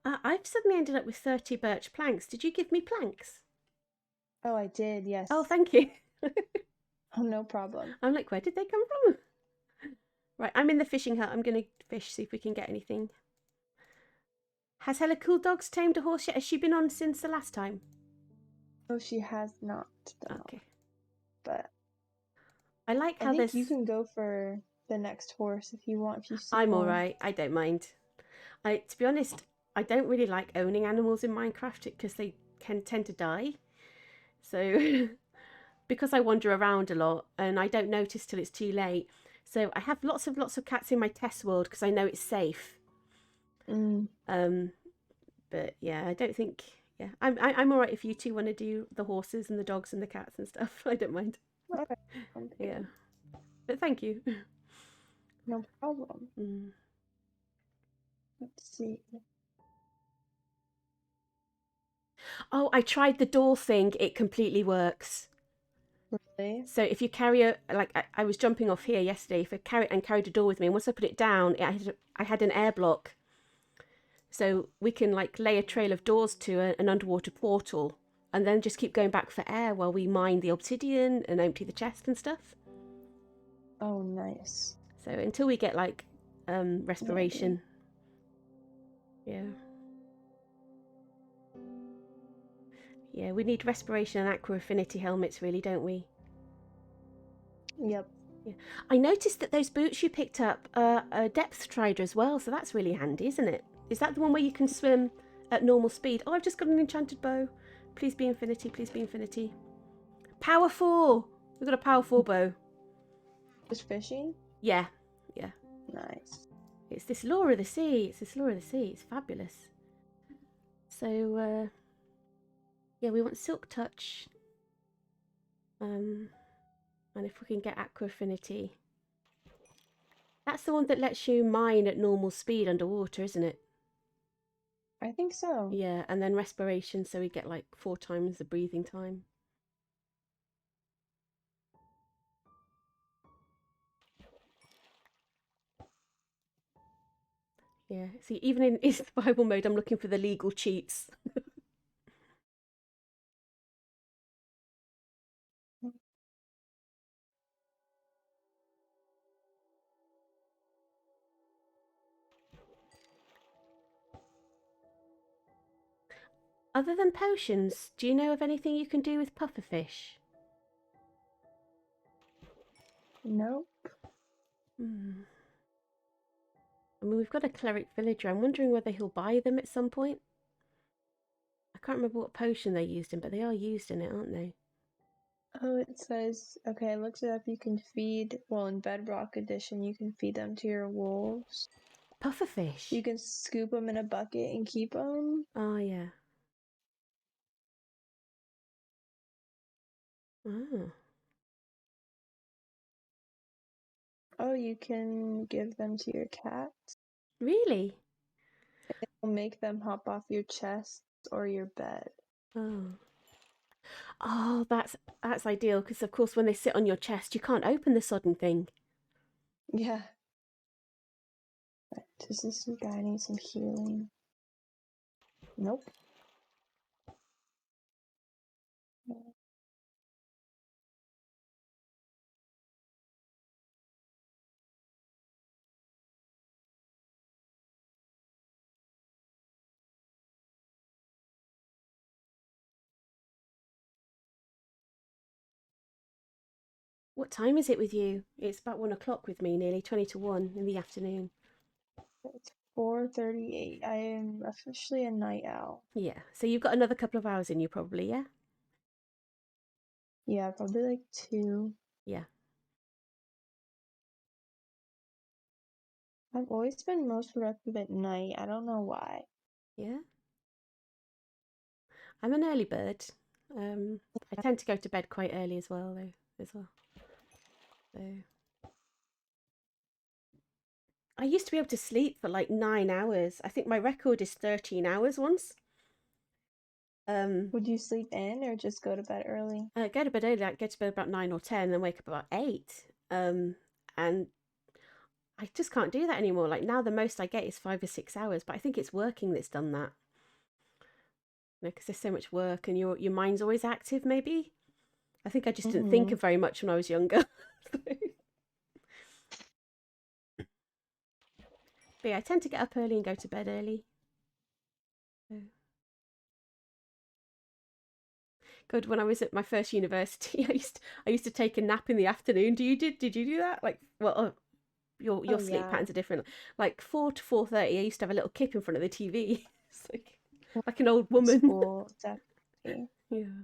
I've suddenly ended up with 30 birch planks. Did you give me planks? Oh, I did, Oh, yes. thank you. Oh, no problem. I'm like, where did they come from? Right, I'm in the fishing hut. I'm gonna fish, see if we can get anything. Has Hella Cool Dogs tamed a horse yet? Has she been on since the last time? Oh, she has not been on, Okay. but I like I how think this. you can go for the next horse if you want, if you see I'm one. alright. I don't mind. To be honest, I don't really like owning animals in Minecraft because they can tend to die. So, because I wander around a lot and I don't notice till it's too late. So I have lots of cats in my test world because I know it's safe. Mm. But yeah, I don't think. Yeah, I'm alright if you two want to do the horses and the dogs and the cats and stuff. I don't mind. Okay. Yeah, but thank you. No problem. Mm. Let's see. Oh, I tried the door thing. It completely works. Really? So if you carry I was jumping off here yesterday. If I carried a door with me, and once I put it down, I had an air block. So we can like lay a trail of doors to an underwater portal, and then just keep going back for air while we mine the obsidian and empty the chest and stuff. Oh, nice. So until we get like Handy. respiration, yeah. Yeah, we need respiration and aqua affinity helmets, really, don't we? Yep. Yeah. I noticed that those boots you picked up are a depth strider as well, so that's really handy, isn't it? Is that the one where you can swim at normal speed. Oh, I've just got an enchanted bow. Please be infinity, please be infinity. Power 4! We've got a power 4 bow. Just fishing? Yeah, yeah. Nice. It's this lure of the sea. It's this lure of the sea. It's fabulous. So, yeah, we want Silk Touch. And if we can get Aqua Affinity. That's the one that lets you mine at normal speed underwater, isn't it? I think so. Yeah, and then Respiration, so we get like 4 times the breathing time. Yeah, see, even in survival mode, I'm looking for the legal cheats. Other than potions, do you know of anything you can do with pufferfish? Nope. I mean, we've got a cleric villager. I'm wondering whether he'll buy them at some point. I can't remember what potion they used in, but they are used in it, aren't they? Oh, it says, okay, it looks it up. You can feed, well, in Bedrock Edition, you can feed them to your wolves. Pufferfish? You can scoop them in a bucket and keep them. Oh, yeah. Oh. Oh, you can give them to your cat. Really? It'll make them hop off your chest or your bed. Oh. Oh, that's ideal, because of course when they sit on your chest, you can't open the sodden thing. Yeah. Does this guy need some healing? Nope. What time is it with you? It's about 1 o'clock with me, nearly 20 to 1 in the afternoon. It's 4:38. I am officially a night owl. Yeah, so you've got another couple of hours in you probably, yeah? Yeah, probably like 2. Yeah. I've always been most productive at night. I don't know why. Yeah? I'm an early bird. I tend to go to bed quite early as well, though, as well. So I used to be able to sleep for like 9 hours. I think my record is 13 hours once. Would you sleep in or just go to bed early? Go to bed early, like go to bed about 9 or 10, then wake up about 8. And I just can't do that anymore. Like now, the most I get is 5 or 6 hours, but I think it's working that's done that. You know, because there's so much work and your mind's always active. Maybe I think I just didn't think of very much when I was younger. But yeah, I tend to get up early and go to bed early. So. God, when I was at my first university, I used to take a nap in the afternoon. Did you do that? Like, well, your Oh sleep yeah. patterns are different. Like 4 to 4:30, I used to have a little kip in front of the TV. It's like an old woman. School, definitely. Yeah,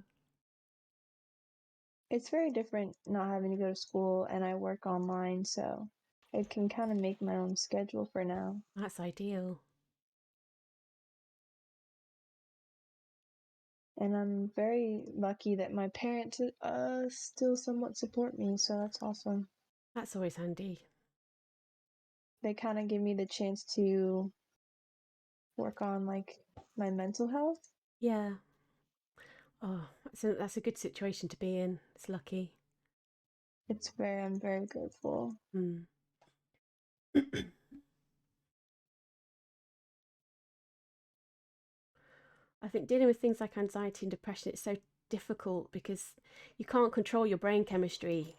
It's very different not having to go to school, and I work online, so I can kind of make my own schedule for now. that's ideal. And I'm very lucky that my parents still somewhat support me, so that's awesome. That's always handy. They kind of give me the chance to work on like my mental health. Yeah. Oh, that's a good situation to be in. It's lucky. I'm very grateful. Hmm. I think dealing with things like anxiety and depression, it's so difficult because you can't control your brain chemistry,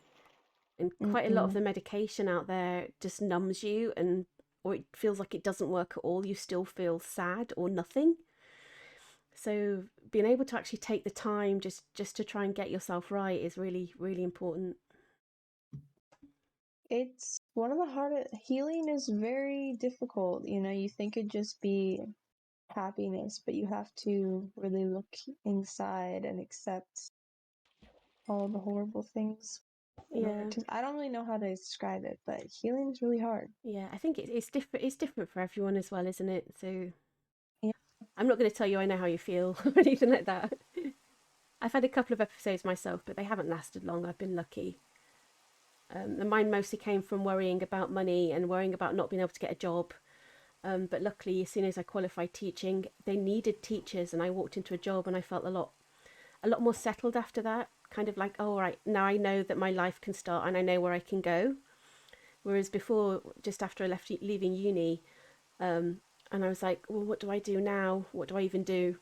and quite a lot of Mm-mm. the medication out there just numbs you, and or it feels like it doesn't work at all. You still feel sad or nothing. So being able to actually take the time just to try and get yourself right is really really important. It's one of the hardest. Healing is very difficult. You know, you think it'd just be happiness, but you have to really look inside and accept all the horrible things in order Yeah. to. I don't really know how to describe it, but healing is really hard. Yeah, I think it's different. It's different for everyone as well, isn't it? So Yeah. I'm not going to tell you I know how you feel or anything like that. I've had a couple of episodes myself, but they haven't lasted long. I've been lucky. And mine mostly came from worrying about money and worrying about not being able to get a job. But luckily, as soon as I qualified teaching, they needed teachers, and I walked into a job and I felt a lot more settled after that. Kind of like, oh, right, now I know that my life can start and I know where I can go. Whereas before, just after I left leaving uni, and I was like, well, what do I do now? What do I even do?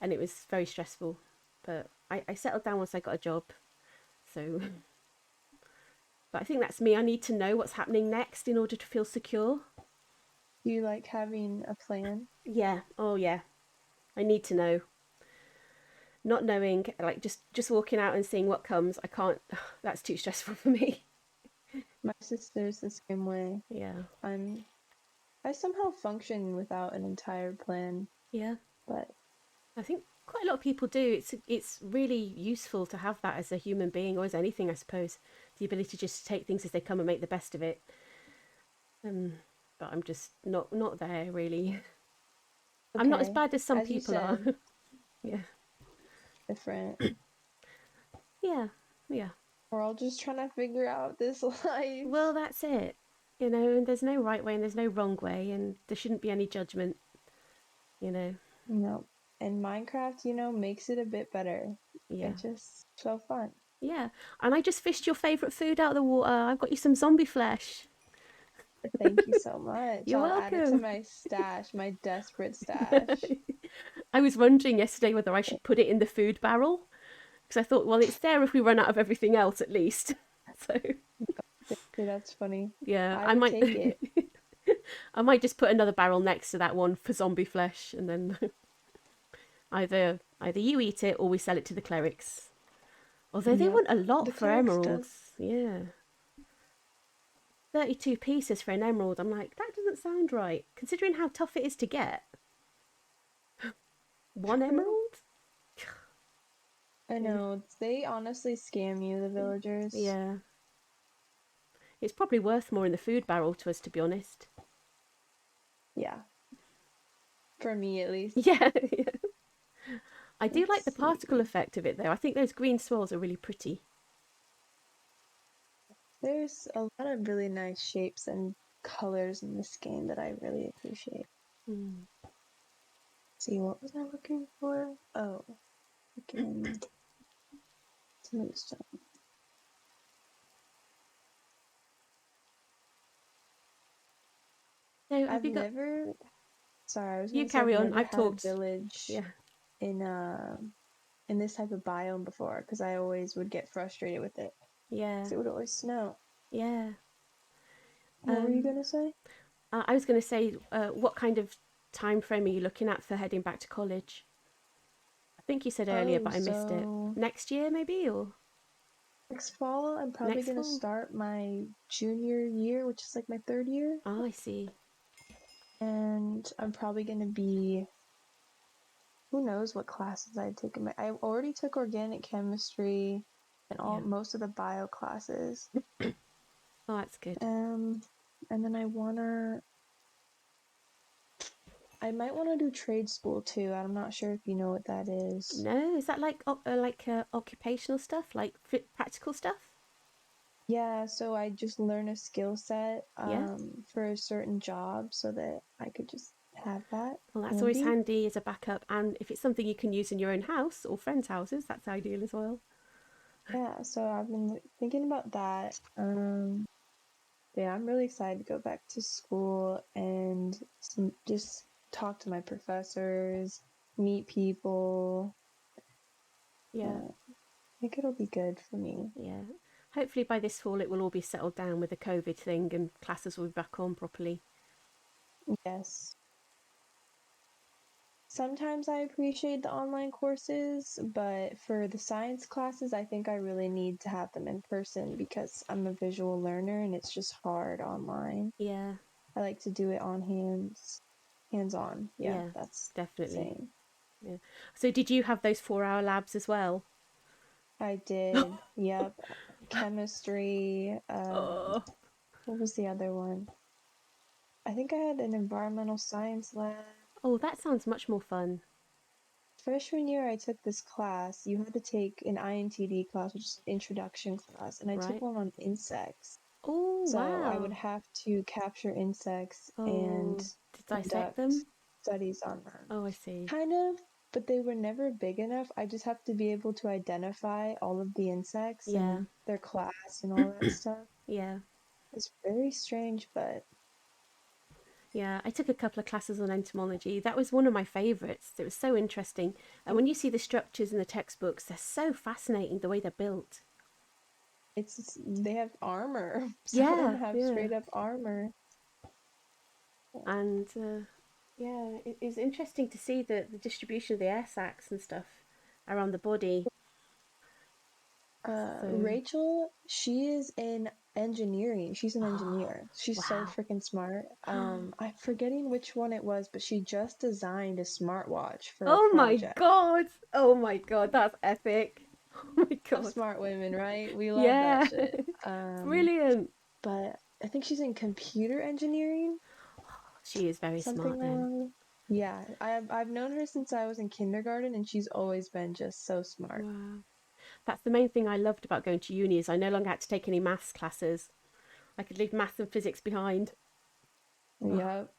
And it was very stressful. But I settled down once I got a job. So, but I think that's me. I need to know what's happening next in order to feel secure. Do you like having a plan? Yeah. Oh, yeah. I need to know. Not knowing, like just walking out and seeing what comes, I can't. That's too stressful for me. My sister's the same way. Yeah. I somehow function without an entire plan, Yeah. but I think quite a lot of people do. It's really useful to have that as a human being or as anything, I suppose. The ability to just take things as they come and make the best of it. Um, but I'm just not there really. I'm not as okay. bad as some As you people are. said, Yeah. different. Yeah. Yeah. We're all just trying to figure out this Well, life. that's it. You know, and there's no right way and there's no wrong way, and there shouldn't be any judgment. You know. No. And Minecraft, makes it a bit better. Yeah. It's just so fun. Yeah. And I just fished your favourite food out of the water. I've got you some zombie flesh. Thank you so much. You're I'll add it to welcome. my stash, my desperate stash. I was wondering yesterday whether I should put it in the food barrel because I thought, well, it's there if we run out of everything else at least. So That's funny. yeah, I I would might. take it. I might just put another barrel next to that one for zombie flesh, and then either you eat it or we sell it to the clerics. Although they Yep. want a lot The for clerics does. emeralds, yeah, 32 pieces for an emerald. I'm like, that doesn't sound right, considering how tough it is to get. One True. emerald? I know. They honestly scam you, the villagers. Yeah, it's probably worth more in the food barrel to us, to be honest. Yeah. For me, at least. Yeah, yeah. I do like Let's the see. particle effect of it, though. I think those green swirls are really pretty. There's a lot of really nice shapes and colors in this game that I really appreciate. Mm. See, what was I looking for? Oh, again, tombstone. So, have I've you got? never. Sorry, I was You gonna say I've carry on. never I've had a talked. village Yeah, in this type of biome before because I always would get frustrated with it yeah, because it would always snow. yeah. What were you Um, gonna say? I was going to say, what kind of time frame are you looking at for heading back to college? I think you said earlier, Oh, but I missed it. so Next year, maybe, or next fall I'm probably next gonna fall? start my junior year, which is like my third year, Oh, I see. and I'm probably gonna be who knows what classes I'd take. I already took organic chemistry and all Yeah. most of the bio classes. Oh, that's good. And then I might wanna do trade school too. I'm not sure if you know what that is. No, is that like occupational stuff, like practical stuff? Yeah, so I just learn a skill set Yeah. for a certain job so that I could just have that Well, that's always handy. handy as a backup, and if it's something you can use in your own house or friends' houses, that's ideal as well. Yeah, so I've been thinking about that. Yeah, I'm really excited to go back to school and just talk to my professors, meet people. Yeah, I think it'll be good for me. yeah. Hopefully by this fall it will all be settled down with the COVID thing and classes will be back on properly. Yes. Sometimes I appreciate the online courses, but for the science classes, I think I really need to have them in person because I'm a visual learner and it's just hard online. Yeah, I like to do it on hands-on. Yeah, Yeah, that's definitely. same. Yeah. So did you have those 4-hour labs as well? I did. Yep. Chemistry. Oh, What was the other one? I think I had an environmental science lab. oh, that sounds much more fun, Freshman year, I took this class. You had to take an INTD class, which is an introduction class, and I took right? one on insects. Oh, So I would wow. have to capture insects and Oh, to dissect conduct them? studies on them. Oh, I see. Kind of, but they were never big enough. I just have to be able to identify all of the insects Yeah, and their class and all that stuff. yeah, It's very strange, but yeah. I took a couple of classes on entomology. That was one of my favorites. It was so interesting. And when you see the structures in the textbooks, they're so fascinating the way they're built. they have armor. Some of them Yeah, have yeah. straight up armor. And yeah, it's interesting to see the distribution of the air sacs and stuff around the body. So, Rachel, she is in engineering. She's an oh, engineer. She's so wow. freaking smart. I'm forgetting which one it was, but she just designed a smartwatch for a Oh my project. god. Oh my god, that's epic. Oh my Love god. smart women, right? We love that Yeah. shit. Um, Brilliant. but I think she's in computer engineering, She is very something smart then. along. Yeah, I've known her since I was in kindergarten, and she's always been just so smart. Wow. That's the main thing I loved about going to uni is I no longer had to take any maths classes. I could leave maths and physics behind. Oh. Yep.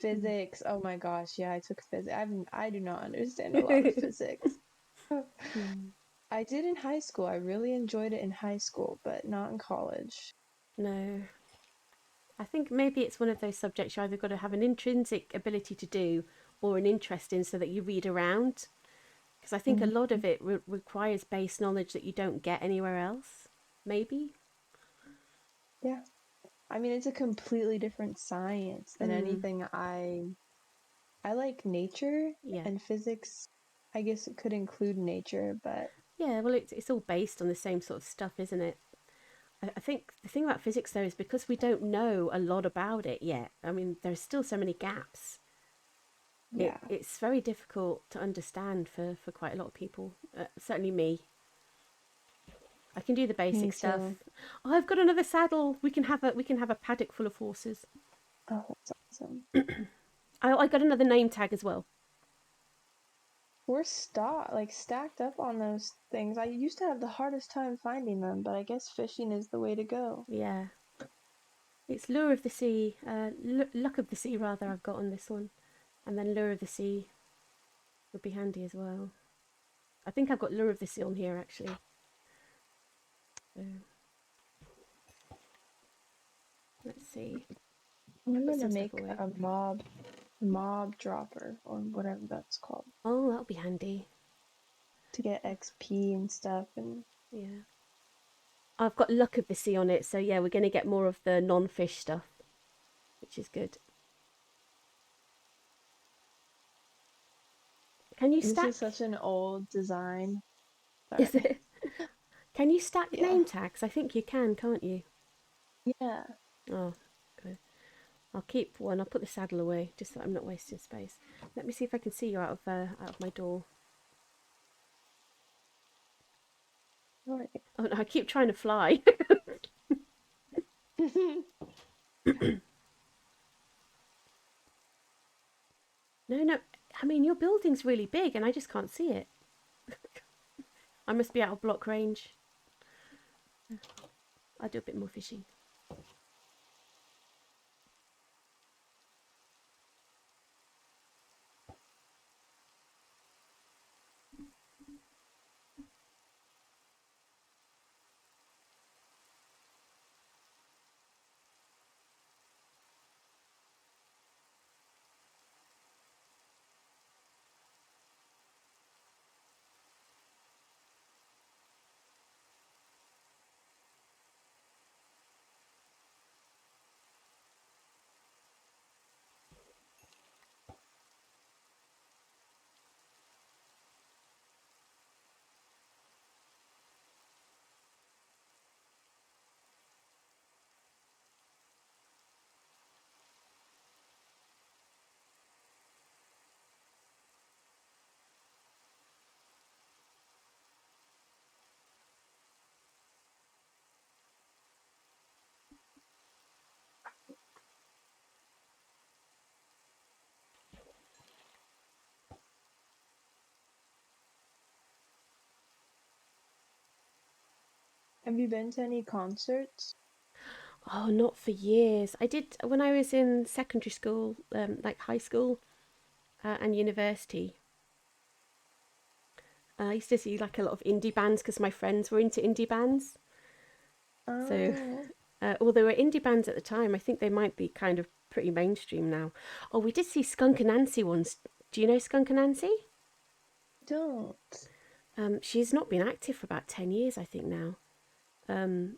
Physics. Oh my gosh, yeah, I took physics. I do not understand a lot of physics. Hmm. I did in high school. I really enjoyed it in high school, but not in college. No. I think maybe it's one of those subjects you either got to have an intrinsic ability to do or an interest in so that you read around. Because I think a Mhm. lot of it requires base knowledge that you don't get anywhere else. Maybe. Yeah. I mean, it's a completely different science than Mm, anything I like nature yeah. and physics. I guess it could include nature, but Yeah, well, it's all based on the same sort of stuff, isn't it? I think the thing about physics, though, is because we don't know a lot about it yet. I mean, there's still so many gaps. yeah, It's very difficult to understand for quite a lot of people. Certainly me. I can do the me basic stuff. too. Oh, I've got another saddle. We can have a paddock full of horses. Oh, that's awesome. I got another name tag as well. We're stacked up on those things. I used to have the hardest time finding them, but I guess fishing is the way to go. Yeah, it's lure of the sea, luck of the sea rather. I've got on this one, and then lure of the sea would be handy as well. I think I've got lure of the sea on here actually. So let's see. I'm Put gonna some stuff make away. a mob dropper or whatever that's called Oh, that'll be handy. to get XP and stuff. And Yeah. I've got luck of the sea on it, so yeah, we're going to get more of the non-fish stuff, which is good. Can you this is stack? such an old design. Is Sorry. it? Can you stack Yeah. name tags? I think you can, can't you? Yeah. Oh, good. I'll keep one. I'll put the saddle away just so I'm not wasting space. Let me see if I can see you out of my door. All right. Oh no, I keep trying to fly. No, no. I mean, your building's really big, and I just can't see it. I must be out of block range. I'll do a bit more fishing. Have you been to any concerts? Oh, not for years. I did when I was in secondary school, like high school and university. I used to see like a lot of indie bands because my friends were into indie bands. So, Oh, well, they were indie bands at the time. I think they might be kind of pretty mainstream now. Oh, we did see Skunk and Nancy once. Do you know Skunk and Nancy? don't. She's not been active for about 10 years, I think now.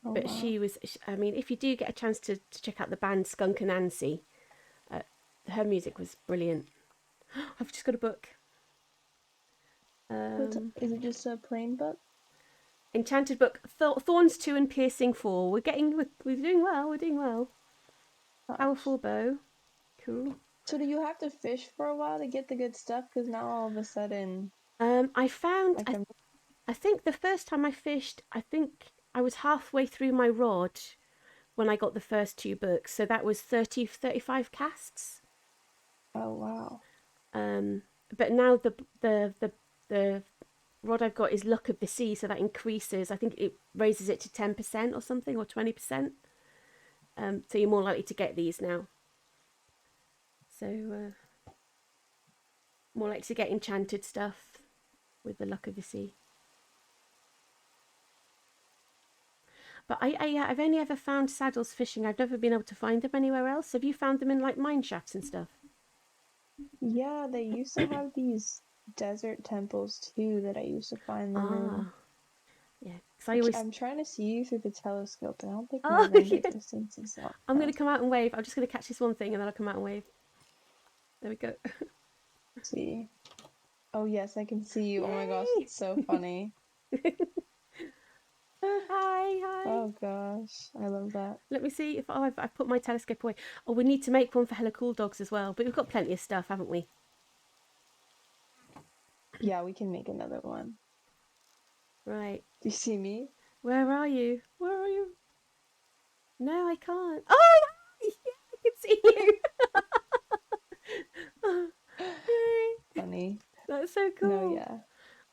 Oh, But wow. she was, I mean, if you do get a chance to check out the band Skunk and Nancy, uh, her music was brilliant. I've just got a book. What's Um, is it just a plain book? Enchanted book, Thorns 2 and Piercing 4. We're doing well, we're doing well. Gosh. Powerful bow. Cool. So do you have to fish for a while to get the good stuff? Because now all of a sudden, I found, like, I'm, I think the first time I fished, I think I was halfway through my rod when I got the first two books. So that was 35 casts. oh, wow. Um, but now the rod I've got is Luck of the Sea, so that increases. I think it raises it to 10% or something, or 20%. So you're more likely to get these now. So more likely to get enchanted stuff with the Luck of the Sea. But I've only ever found saddles fishing. I've never been able to find them anywhere else. Have you found them in like mine shafts and stuff? Yeah, they used to have these desert temples too that I used to find them in. Ah, yeah. Because I always. I'm trying to see you through the telescope, and I don't think my Oh, render yeah. distance is long I'm going enough. to come out and wave. I'm just going to catch this one thing and then I'll come out and wave. There we go. Let's see. Oh, yes, I can see you. Oh my gosh, Yay! it's so funny. Hi, hi. Oh gosh, I love that. Let me see if I've put my telescope away. Oh, we need to make one for Hella Cool Dogs as well. But we've got plenty of stuff, haven't we? Yeah, we can make another one. Right. Do you see me? Where are you? Where are you? No, I can't. Oh, yeah, I can see you. Oh, yay. Funny. That's so No, cool. yeah.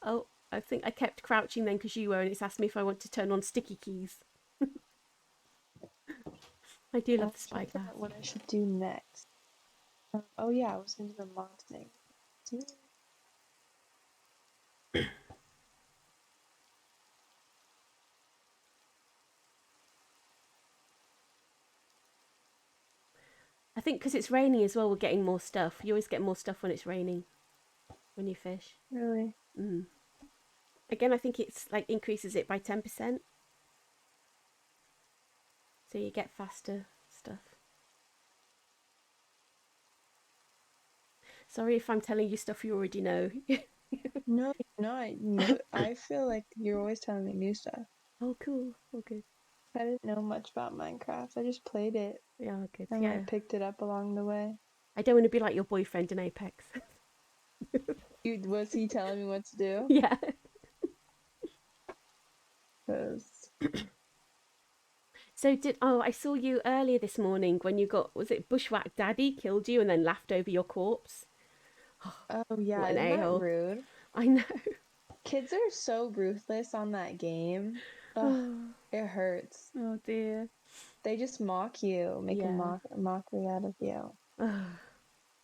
Oh, I think I kept crouching then because you were, and it's asked me if I want to turn on sticky keys. I do I'm love the trying to figure spyglass. out what I should do next. Oh yeah, I was gonna do the mod thing. I think because it's raining as well, we're getting more stuff. You always get more stuff when it's raining when you fish. Really? Mm. Again, I think it's like increases it by 10%. So you get faster stuff. Sorry if I'm telling you stuff you already know. No, no. I feel like you're always telling me new stuff. Oh, cool. Oh, good. I didn't know much about Minecraft. I just played it Yeah, good. and Yeah. like picked it up along the way. I don't want to be like your boyfriend in Apex. Was he telling me what to do? Yeah. Because So I saw you earlier this morning when you got, was it Bushwhack Daddy killed you and then laughed over your corpse? oh yeah, What an isn't that a-hole. rude? I know. Kids are so ruthless on that game. Ugh, Oh, it hurts. oh dear. They just mock you, make a Yeah. mockery out of you. Oh,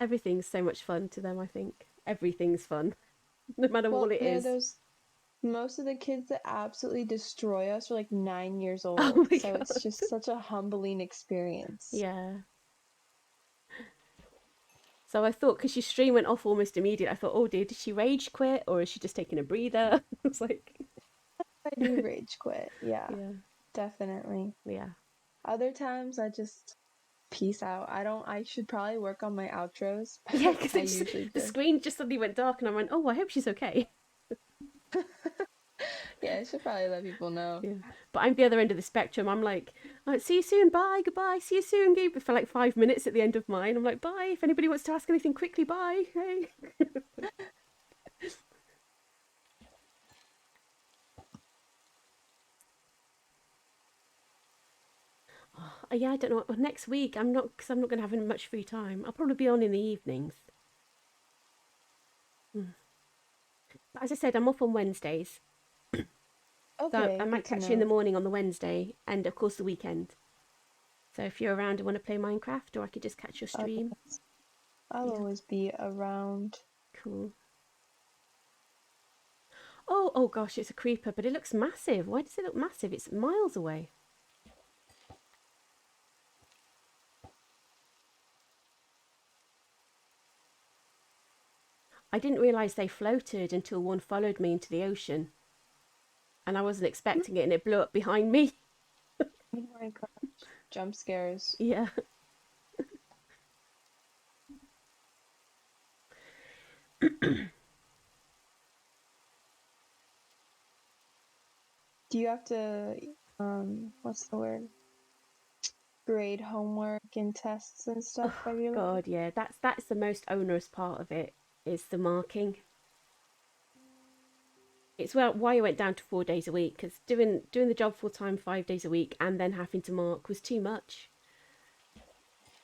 everything's so much fun to them, I think. Everything's fun, no matter what Well, it there are is. those most of the kids that absolutely destroy us are like 9 years Oh old, my so it's God. just such a humbling experience. Yeah. So I thought, because your stream went off almost immediately, I thought, oh dear, did she rage quit or is she just taking a breather? It's like, I do rage quit, yeah, yeah, definitely. yeah. Other times I just peace out. I should probably work on my outros, Yeah, but because I it just, usually the just, screen just suddenly went dark and I went, oh, I hope she's okay. yeah, I should probably let people know. Yeah. But I'm the other end of the spectrum. I'm like, all right, see you soon, bye, goodbye, see you soon, Gabe. For like 5 minutes at the end of mine. I'm like, bye. If anybody wants to ask anything quickly, bye. Hey. Oh, yeah, I don't know. Next week, I'm not, because I'm not going to have much free time. I'll probably be on in the evenings. But as I said, I'm off on Wednesdays. So Okay, I might good to catch you in the know. morning on the Wednesday and, of course, the weekend. So if you're around and want to play Minecraft, or I could just catch your stream. Yes, I'll Yeah, always be around. cool. Oh gosh, it's a creeper, but it looks massive. Why does it look massive? It's miles away. I didn't realise they floated until one followed me into the ocean. And I wasn't expecting it, and it blew up behind me. Oh my gosh, jump scares. Yeah. Do you have to, what's the word? Grade homework and tests and stuff Oh regularly? God, yeah. That's the most onerous part of it is the marking. It's why I went down to 4 days a week because doing the job full time 5 days a week and then having to mark was too much.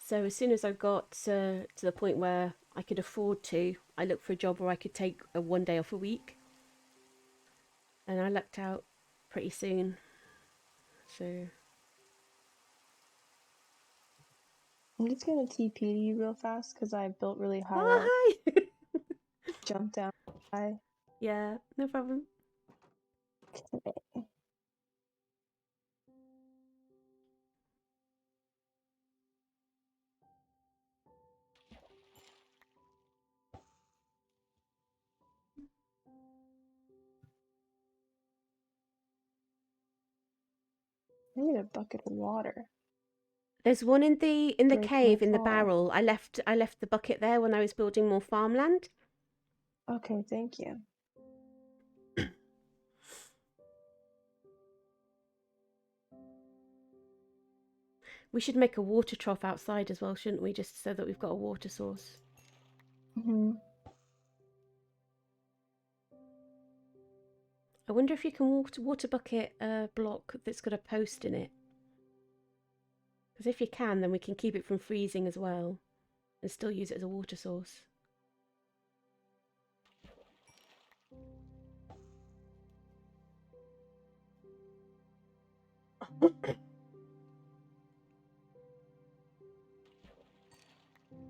So as soon as I got to the point where I could afford to, I looked for a job where I could take a 1 day off a week, and I lucked out pretty soon. So, I'm just gonna TP to you real fast because I built really high oh up. hi, Jump down high. yeah, no problem. I need a bucket of water. There's one in the Break my cave in the fall. barrel. I left the bucket there when I was building more farmland. Okay, thank you. We should make a water trough outside as well, shouldn't we? Just so that we've got a water source. Hmm. I wonder if you can water bucket a block that's got a post in it. Because if you can, then we can keep it from freezing as well and still use it as a water source.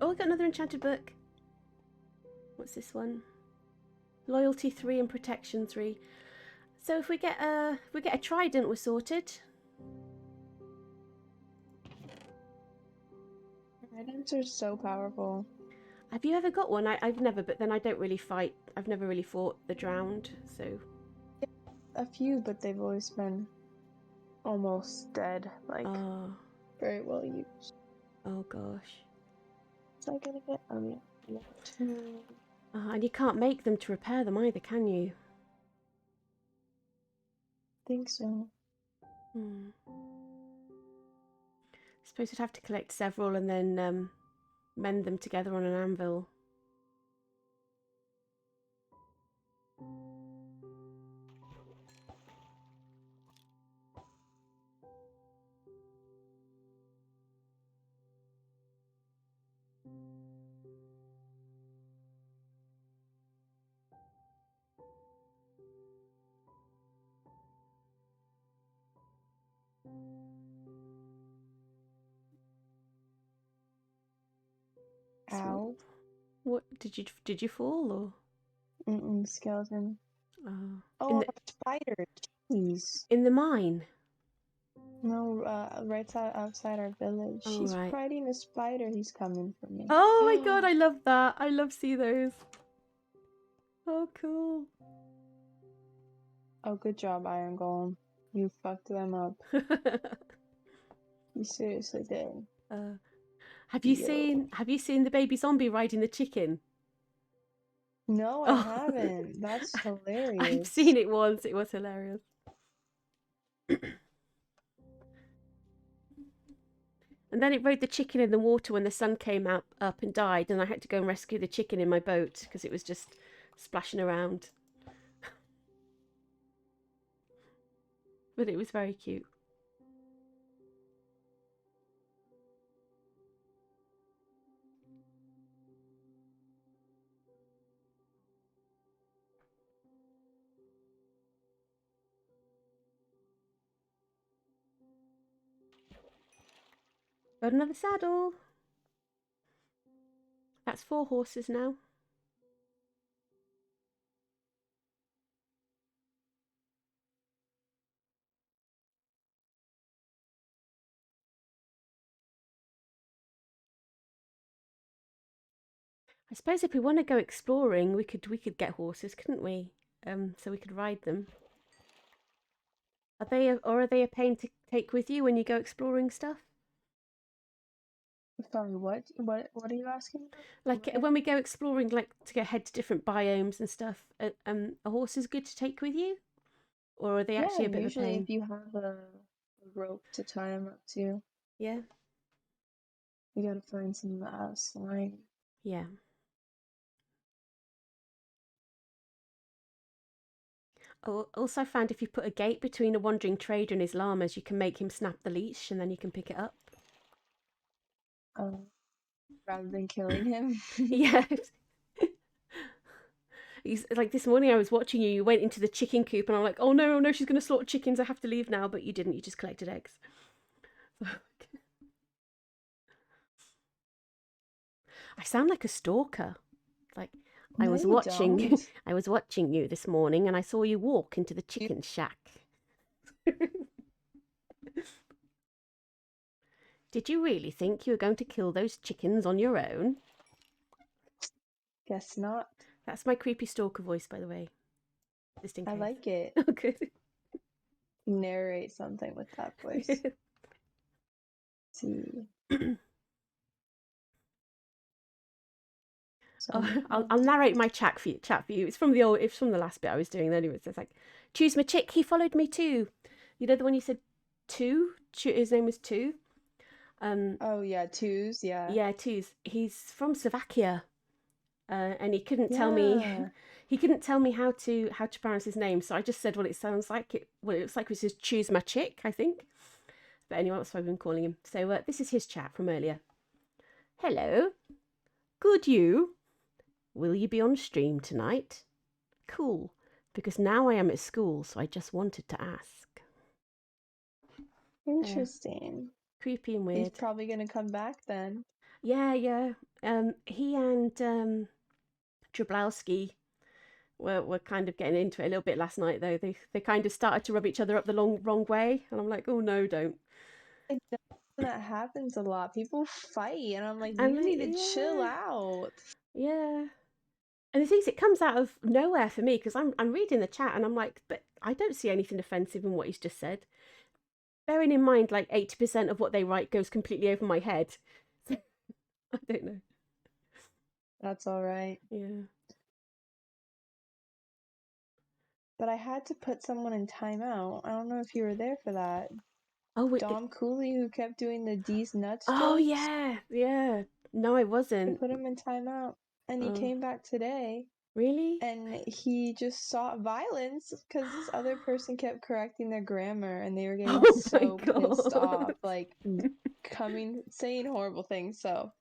Oh, I got another enchanted book. What's this one? Loyalty 3 and protection 3. So if we get a trident, we're sorted. Tridents are so powerful. Have you ever got one? I've never, but then I don't really fight. I've never really fought the drowned, so. A few, but they've always been almost dead. Like, Oh, very well used. oh gosh. So I gotta get, two. And you can't make them to repair them either, can you? Think so. Hmm. Suppose we'd have to collect several and then mend them together on an anvil. So Ow. what did you fall or? Skeleton. Oh, Oh, a spider. Jeez. in the mine. No, right outside our village. Oh She's right. riding a spider. He's coming for me. Oh my god, I love that. I love see those. Oh cool. Oh, good job, Iron Golem. You fucked them up. You seriously did. Have you Yo. seen the baby zombie riding the chicken? No, I Oh, haven't. That's I've hilarious. seen it once. It was hilarious. And then it rode the chicken in the water when the sun came out up and died, and I had to go and rescue the chicken in my boat because it was just splashing around. But it was very cute. Got another saddle. That's 4 horses now. I suppose if we want to go exploring, we could get horses, couldn't we? So we could ride them. Are they a pain to take with you when you go exploring stuff? Sorry, what are you asking? Like when we go exploring, like to go head to different biomes and stuff, a horse is good to take with you, or are they Yeah, actually a bit of a usually pain? if you have a rope to tie them up to, Yeah, you gotta find some slime. yeah. Also, I found if you put a gate between a wandering trader and his llamas, you can make him snap the leash, and then you can pick it up. Um, rather than killing him. Yeah. He's, like this morning, I was watching you. You went into the chicken coop, and I'm like, "Oh no, oh no, she's going to slaughter chickens. I have to leave now." But you didn't. You just collected eggs. I sound like a stalker. Like I No, was you watching. don't. I was watching you this morning, and I saw you walk into the chicken shack. Did you really think you were going to kill those chickens on your own? Guess not. That's my creepy stalker voice, by the way, just in I case. like it. Oh, good. Narrate something with that voice. See. Oh, Some I'll narrate my chat for you. It's from the old. It's from the last bit I was doing. Anyway, it's like, choose my chick. He followed me too. You know the one you said, two. His name was Two. Oh yeah, twos, yeah. Yeah, Two's. He's from Slovakia, and he couldn't tell me. Yeah. He couldn't tell me how to pronounce his name, so I just said what it sounds like. What it looks like was just choose my chick, I think. But anyway, that's what I've been calling him. So this is his chat from earlier. Hello, good you. Will you be on stream tonight? Cool, because now I am at school, so I just wanted to ask. Interesting. Creepy and He's weird. probably gonna come back then. Yeah, yeah. He and Jablowski were kind of getting into it a little bit last night, though. They kind of started to rub each other up the wrong way, and I'm like, oh no, don't. It does, that happens a lot. People fight, and I'm like, I'm you like, need to chill yeah, out. yeah. And the thing is, it comes out of nowhere for me because I'm reading the chat and I'm like, but I don't see anything offensive in what he's just said. Bearing in mind, like 80% of what they write goes completely over my head. So, I don't know. That's all right. Yeah. But I had to put someone in timeout. I don't know if you were there for that. Oh, Dom Cooley, who kept doing the D's nuts oh jokes. yeah, yeah. No, I I wasn't. put him in timeout, and he Oh, came back today, really? and he just sought violence because this other person kept correcting their grammar, and they were getting Oh my so pissed god. off, like saying horrible things. So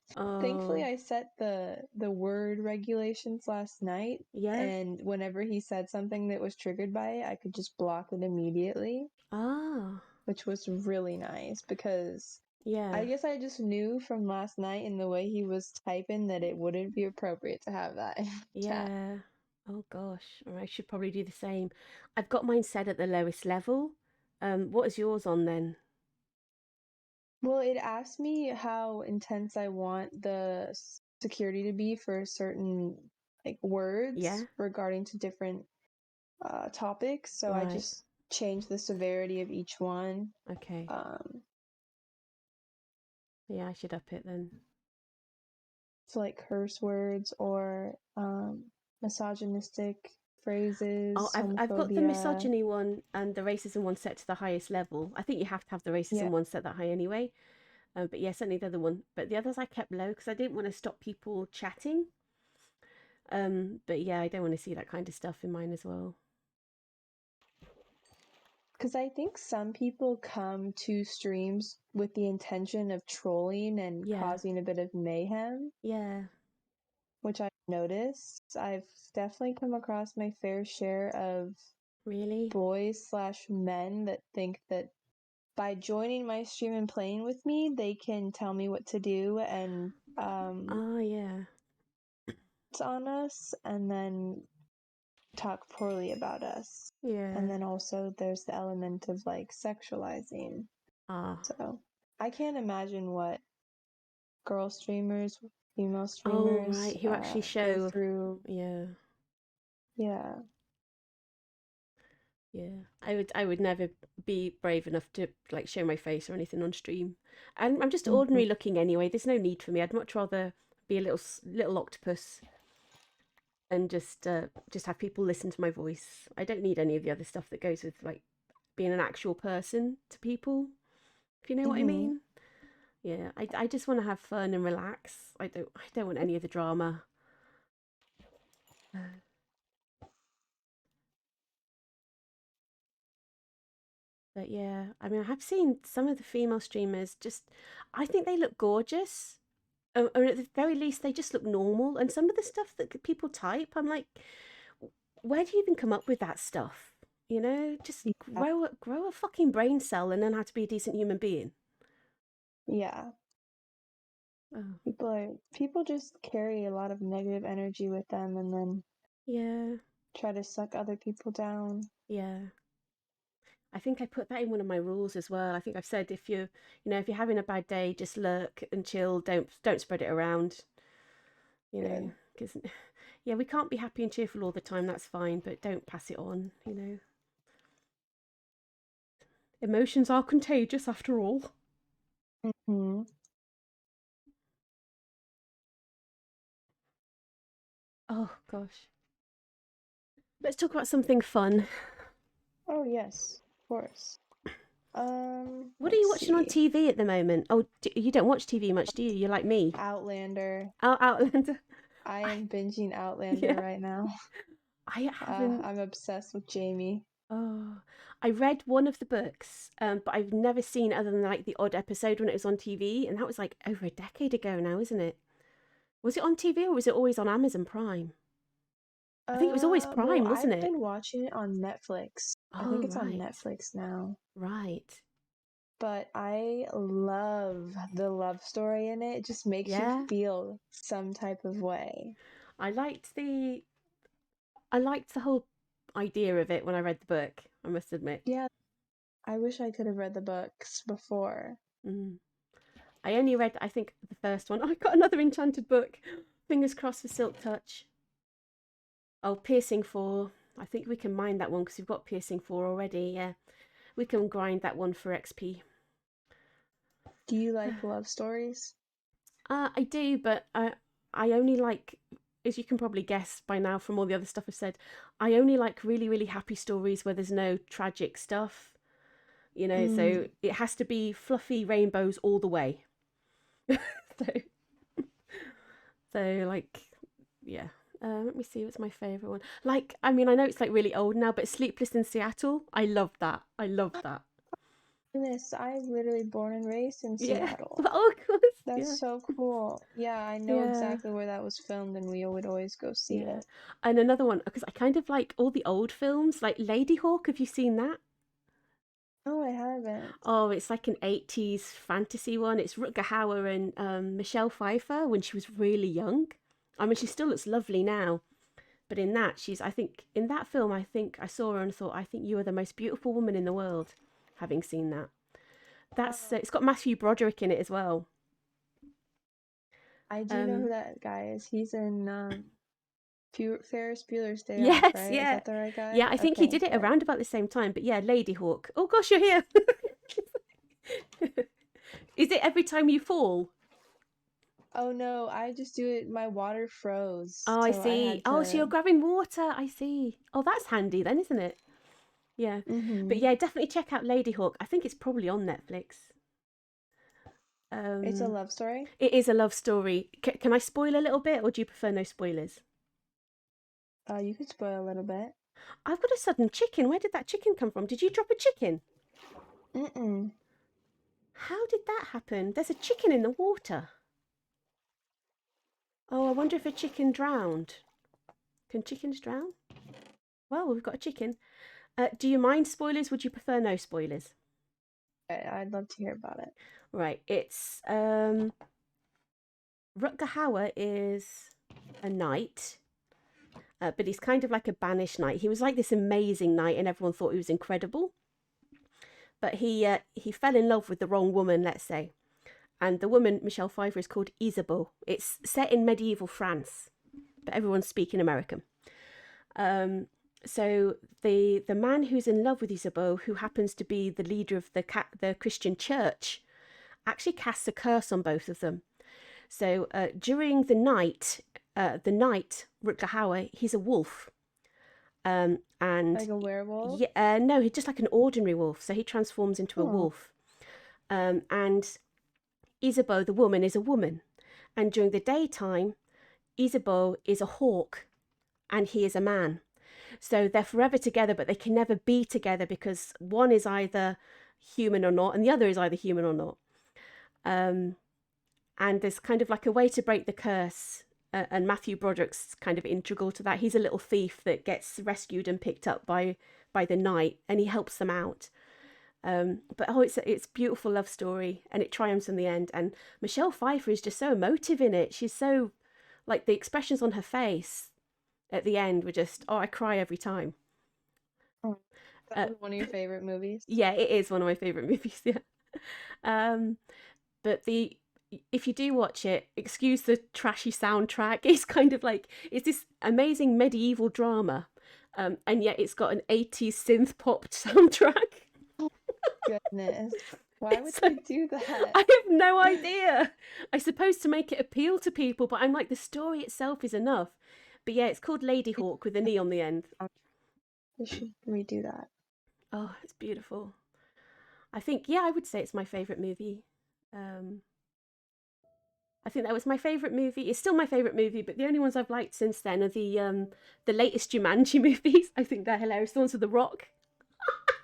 thankfully, Oh, I set the word regulations last night, yeah. and whenever he said something that was triggered by it, I could just block it immediately, Ah, which was really nice because yeah, I guess I just knew from last night and the way he was typing that it wouldn't be appropriate to have that in chat. yeah. Oh gosh, I should probably do the same. I've got mine set at the lowest level. What is yours on then? Well, it asked me how intense I want the security to be for certain like words Yeah, regarding to different topics, so I right. just changed the severity of each one. Okay. Um, Yeah, I should up it then. so like curse words or misogynistic Oh, phrases, I've got the homophobia. misogyny one and the racism one set to the highest level. I think you have to have the racism Yeah. one set that high anyway. But yeah, certainly the other one. But the others I kept low because I didn't want to stop people chatting. But yeah, I don't want to see that kind of stuff in mine as well. Because I think some people come to streams with the intention of trolling and Yeah, causing a bit of mayhem, yeah, which I've noticed. I've definitely come across my fair share of really. boys slash men that think that by joining my stream and playing with me, they can tell me what to do and Oh, yeah. on us, and then talk poorly about us. Yeah. And then also there's the element of like sexualizing. Ah. So I can't imagine what girl streamers, female Oh, streamers right. Who actually go show. through. Yeah. Yeah. Yeah. I would never be brave enough to like show my face or anything on stream. And I'm just Mhm. ordinary looking anyway. There's no need for me. I'd much rather be a little octopus and just have people listen to my voice. I don't need any of the other stuff that goes with like being an actual person to people. If you know what I Mhm. mean. Yeah, I just want to have fun and relax. I don't want any of the drama. But yeah, I mean, I have seen some of the female streamers just, I think they look gorgeous. Or at the very least, they just look normal. And some of the stuff that people type, I'm like, where do you even come up with that stuff? You know, just Yeah. grow a fucking brain cell and learn how to be a decent human being. Yeah. Oh, People just carry a lot of negative energy with them and then yeah, try to suck other people down. yeah. I think I put that in one of my rules as well. I think I've said if you're having a bad day, just lurk and chill. Don't spread it around. Good. Because yeah, we can't be happy and cheerful all the time. That's fine, but don't pass it on. Emotions are contagious after all. Mhm. Oh gosh, let's talk about something fun. Oh yes, of course. What are you Let's watching on see. TV at the moment? Oh, you don't watch TV much, do you? You're like me. Outlander. Outlander. I I, am binging Outlander yeah, right now. I haven't. I'm obsessed with Jamie. Oh, I read one of the books, but I've never seen other than like the odd episode when it was on TV, and that was like over a decade ago now, isn't it? Was it on TV or was it always on Amazon Prime? I think it was always Well, Prime, wasn't I've it? been watching it on Netflix. I Oh, think it's on right, Netflix now. right, But I love the love story in it. It just makes you yeah. feel some type of way. I liked the I liked the whole idea of it when I read the book. I must admit. Yeah, I wish I could have read the books before. Mm. I only read, I think, the first one. I got another enchanted book. Fingers crossed for Silk Touch. Oh, Piercing 4. I think we can mine that one because we've got Piercing 4 already. Yeah, we can grind that one for XP. Do you like love stories? I do, but I only like, as you can probably guess by now from all the other stuff I've said, I only like really, really happy stories where there's no tragic stuff. Mm, So it has to be fluffy rainbows all the way. so, so like, yeah. Let me see what's my favorite one. Like, I mean, I know it's like really old now, but Sleepless in Seattle. I love that. I love that. goodness, I literally born and raised in Yeah. Seattle. Oh, of course. That's Yeah. so cool. Yeah, I know Yeah. exactly where that was filmed and we would always go see Yeah. it. And another one because I kind of like all the old films, like Lady Hawk. Have you seen that? No, I haven't. Oh, it's like an 80s fantasy one. It's Rutger Hauer and Michelle Pfeiffer when she was really young. I mean, she still looks lovely now. But in that, I think, in that film, I think I saw her and thought, I think you are the most beautiful woman in the world, having seen that. It's got Matthew Broderick in it as well. I do know who Um, that guy is. He's in Ferris Bueller's Day Off, yes, right? Is yeah. that the right guy? Yeah, I think he Okay, did it good. around about the same time. But yeah, Lady Hawk. Oh gosh, you're here. Is it every time you fall? Oh no, I just do it. My water froze, Oh, I so I see. had Oh, so you're to. grabbing water. I see. Oh, that's handy then, isn't it? Yeah. But Mm-hmm. yeah, definitely check out Lady Hawk. I think it's probably on Netflix. It's a Um, love story. it is a love story. Can I spoil a little bit, or do you prefer no spoilers? You could spoil a little bit. I've got a sudden chicken. Where did that chicken come from? Did you drop a chicken? Mm-mm. How did that happen? There's a chicken in the water. Oh, I wonder if a chicken drowned. Can chickens drown? Well, we've got a chicken. Do you mind spoilers? Would you prefer no spoilers? I'd love to hear about it. Right. It's Rutger Hauer is a knight, but he's kind of like a banished knight. He was like this amazing knight, and everyone thought he was incredible. But he fell in love with the wrong woman, let's say. And the woman, Michelle Pfeiffer, is called Isabeau. It's set in medieval France, but everyone's speaking American. So the man who's in love with Isabeau, who happens to be the leader of the Christian church, actually casts a curse on both of them. So during the night, Rutger Hauer, he's a wolf. And Like a werewolf? yeah, no, he's just like an ordinary wolf. So he transforms into a Oh, wolf. And Isabeau, the woman, is a woman. And during the daytime, Isabeau is a hawk and he is a man. So they're forever together, but they can never be together because one is either human or not, and the other is either human or not. And there's kind of like a way to break the curse. And Matthew Broderick's kind of integral to that. He's a little thief that gets rescued and picked up by the knight, and he helps them out. But it's a beautiful love story, and it triumphs in the end. And Michelle Pfeiffer is just so emotive in it. She's so, like, the expressions on her face at the end were just, I cry every time. that was one of your favorite movies? Yeah, it is one of my favorite movies. Yeah. But if you do watch it, excuse the trashy soundtrack. It's kind of like, it's this amazing medieval drama, and yet it's got an 80s synth pop soundtrack. Goodness. Why would they do that? I have no idea. I suppose to make it appeal to people, but I'm like, the story itself is enough. But yeah, it's called Lady Hawk with an E on the end. They should redo that. Oh, it's beautiful. I think, yeah, I would say it's my favourite movie. I think that was my favourite movie. It's still my favourite movie, but the only ones I've liked since then are the latest Jumanji movies. I think they're hilarious. The ones with The Rock.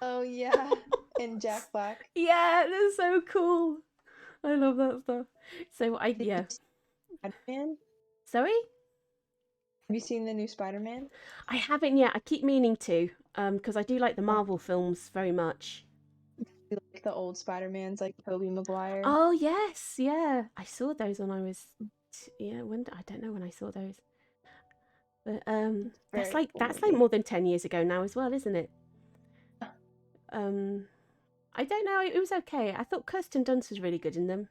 Oh yeah, and Jack Black. Yeah, they're so cool. I love that stuff. So yeah. Spider-Man? Sorry? Have you seen the new Spider-Man? I haven't yet. I keep meaning to, because I do like the Marvel films very much. You like the old Spider-Mans, like Tobey Maguire? Oh yes, yeah. I saw those when I was, I don't know when I saw those. But that's like more than 10 years ago now as well, isn't it? I don't know. It was okay. I thought Kirsten Dunst was really good in them.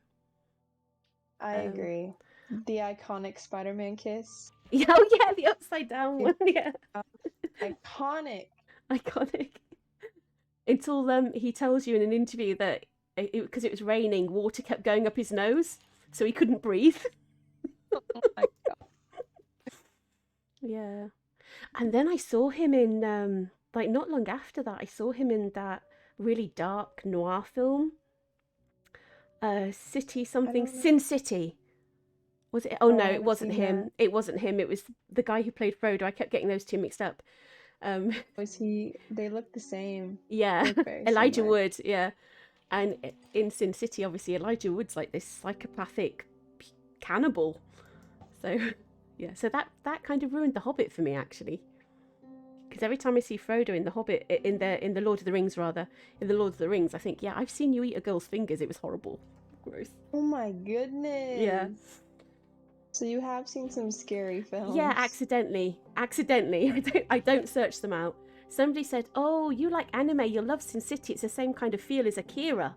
I agree. The iconic Spider-Man kiss. Oh yeah, the upside down one. Yeah. Iconic. Iconic. Until he tells you in an interview that because it was raining, water kept going up his nose, so he couldn't breathe. Oh my god. Yeah. And then I saw him in like not long after that, I saw him in that really dark noir film. City something, Sin City. Was it? Oh no, it wasn't him. That. It wasn't him. It was the guy who played Frodo. I kept getting those two mixed up. Was he? They look the same. Yeah, Elijah Wood. Yeah, and in Sin City, obviously Elijah Wood's like this psychopathic cannibal. So yeah, so that kind of ruined The Hobbit for me actually. Because every time I see Frodo in The Hobbit, in the Lord of the Rings rather, in the Lord of the Rings, I think, yeah, I've seen you eat a girl's fingers. It was horrible, gross. Oh my goodness. Yeah. So you have seen some scary films? Yeah, accidentally. I don't search them out. Somebody said, "Oh, you like anime? You'll love Sin City. It's the same kind of feel as Akira."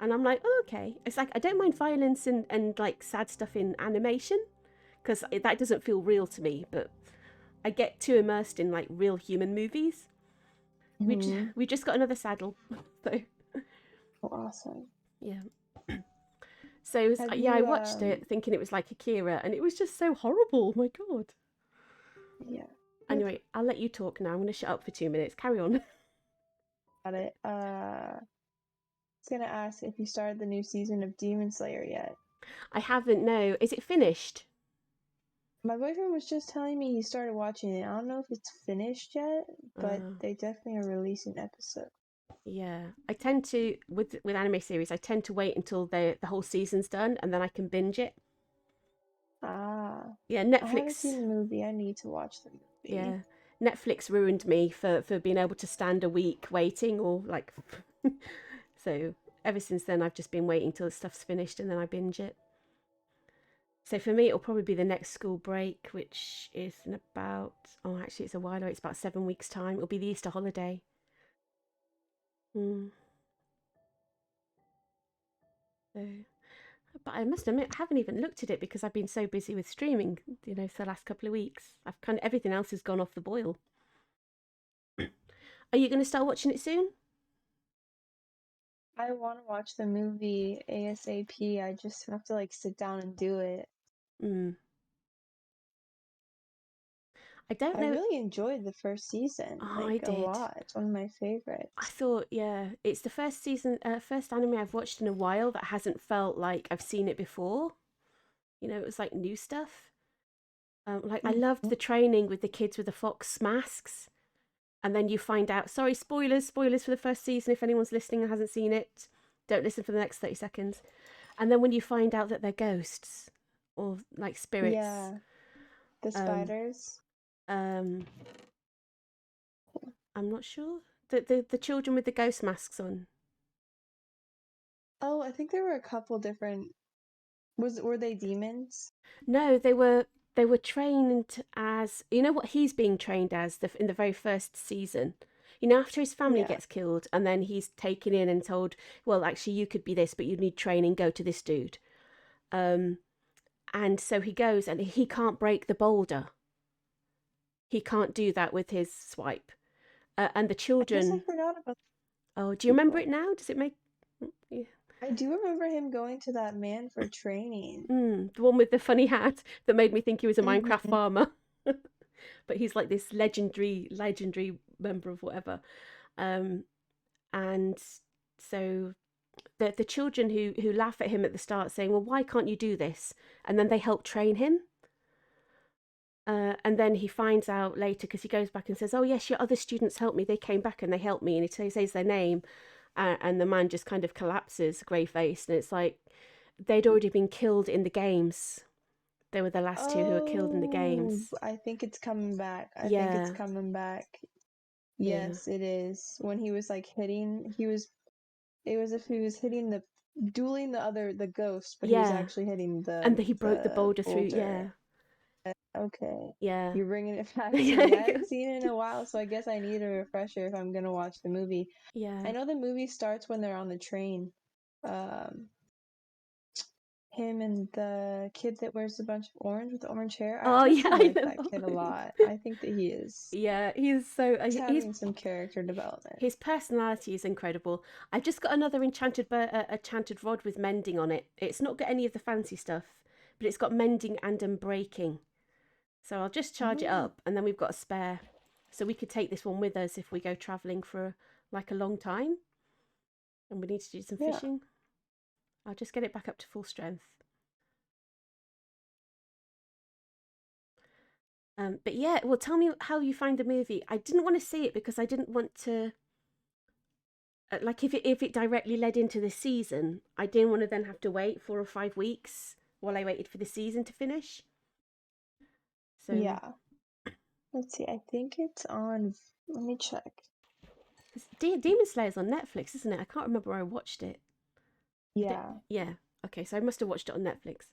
And I'm like, "Oh, okay." It's like I don't mind violence and like sad stuff in animation, because that doesn't feel real to me. But I get too immersed in like real human movies. Mm-hmm. We just got another saddle. So awesome. Yeah. So it was, I watched it thinking it was like Akira, and it was just so horrible. My God. Yeah. Anyway, I'll let you talk now. I'm going to shut up for 2 minutes. Carry on. Got it. I was going to ask if you started the new season of Demon Slayer yet. I haven't, no. Is it finished? My boyfriend was just telling me he started watching it. I don't know if it's finished yet, but they definitely are releasing episodes. Yeah, I tend to with anime series. I tend to wait until the whole season's done, and then I can binge it. Yeah, Netflix. I haven't seen the movie. I need to watch the movie. Yeah, Netflix ruined me for being able to stand a week waiting or like. So ever since then, I've just been waiting till the stuff's finished and then I binge it. So for me, it'll probably be the next school break, which is in about, oh, actually, it's a while away. It's about 7 weeks' time. It'll be the Easter holiday. Mm. So, but I must admit, I haven't even looked at it because I've been so busy with streaming, for the last couple of weeks. I've kind of everything else has gone off the boil. Are you going to start watching it soon? I want to watch the movie ASAP. I just have to like sit down and do it. Mm. I don't I know. really enjoyed the first season, Oh, like I a did. lot. It's one of my I favorites. thought, yeah, it's the first season, first anime I've watched in a while that hasn't felt like I've seen it before. It was like new stuff. Like I loved Mhm. the training with the kids with the fox masks, and then you find out. Sorry, spoilers for the first season. If anyone's listening and hasn't seen it, don't listen for the next 30 seconds. And then when you find out that they're ghosts or like spirits, Yeah, the um, spiders. um, I'm not sure. The children with the ghost masks on. Oh, I think there were a couple different. Were they demons? No, they were trained as, what he's being trained as in the very first season. After his family Yeah. gets killed and then he's taken in and told, well, actually you could be this, but you need training, go to this dude. Um and so he goes and he can't break the boulder. He can't do that with his swipe. And the I guess I children, forgot about oh, do you remember it people. now? Does it make yeah. I do remember him going to that man for training. The one with the funny hat that made me think he was a Minecraft Hmm. farmer. But he's like this legendary member of whatever. Um, and so the children who laugh at him at the start, saying, "Well, why can't you do this?" And then they help train him. And then he finds out later because he goes back and says, "Oh yes, your other students helped me. They came back and they helped me." And he says their name, and the man just kind of collapses, grey faced, and it's like they'd already been killed in the games. They were the last two who were killed in the Oh, games. I think it's coming back. I think it's Yeah, coming back. yeah, Yes, it is. When he was like hitting, it was if he was hitting dueling the ghost, but he was yeah. actually hitting And he broke the the boulder through. boulder. Yeah, Okay. yeah, You're bringing it back to me. I yeah, haven't seen it in a while, so I guess I need a refresher if I'm gonna watch the movie. yeah. I know the movie starts when they're on the train. Um, him and the kid that wears a bunch of orange with the orange hair. I Oh yeah, personally I like that know. kid a lot. I think that Yeah, he's so he's he's having some character development. his personality is incredible. I've just got another enchanted rod with mending on it. It's not got any of the fancy stuff, but it's got mending and unbreaking. So I'll just charge it Mm, up, and then we've got a spare. So we could take this one with us if we go traveling for like a long time, and we need to do some yeah. fishing. I'll just get it back up to full strength. But yeah, well, tell me how you find the movie. I didn't want to see it because I didn't want to, like, if it directly led into the season, I didn't want to then have to wait 4 or 5 weeks while I waited for the season to finish. So, Yeah. Let's see. I think it's on. Let me check. Demon Slayer's on Netflix, isn't it? I can't remember where I watched it. Yeah. Yeah, okay, so I must have watched it on Netflix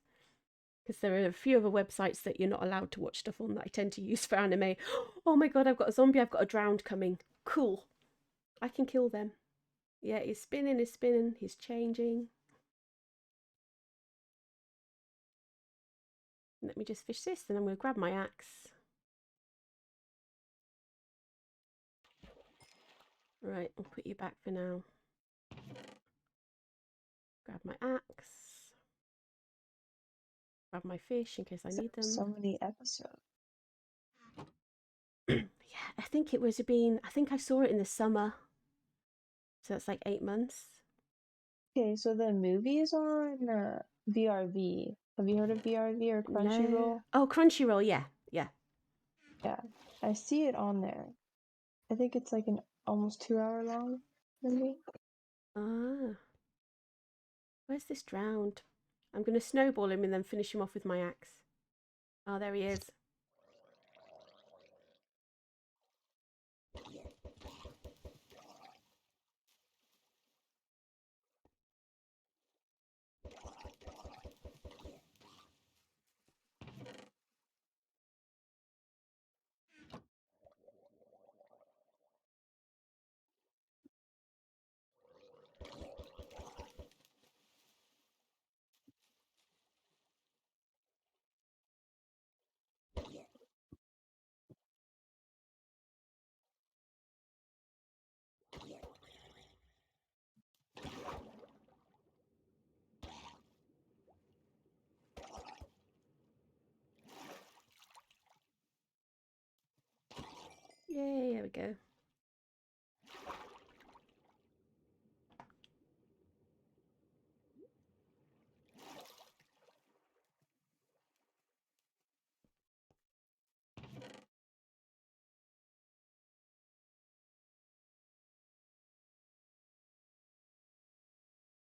because there are a few other websites that you're not allowed to watch stuff on that I tend to use for anime. Oh my god, I've got a zombie, I've got a drowned coming. Cool, I can kill them. Yeah, he's spinning, he's changing. Let me just fish this, then I'm going to grab my axe. Right, I'll put you back for now. Grab my axe. Grab my fish in case I So, need them. so many episodes. Yeah, I think I saw it in the summer. So that's like 8 months. Okay, so the movie is on VRV. Have you heard of VRV or No. Crunchyroll? Oh, Crunchyroll, yeah. Yeah. Yeah, I see it on there. I think it's like an almost 2 hour long movie. Ah, where's this drowned? I'm going to snowball him and then finish him off with my axe. Oh, there he is. go.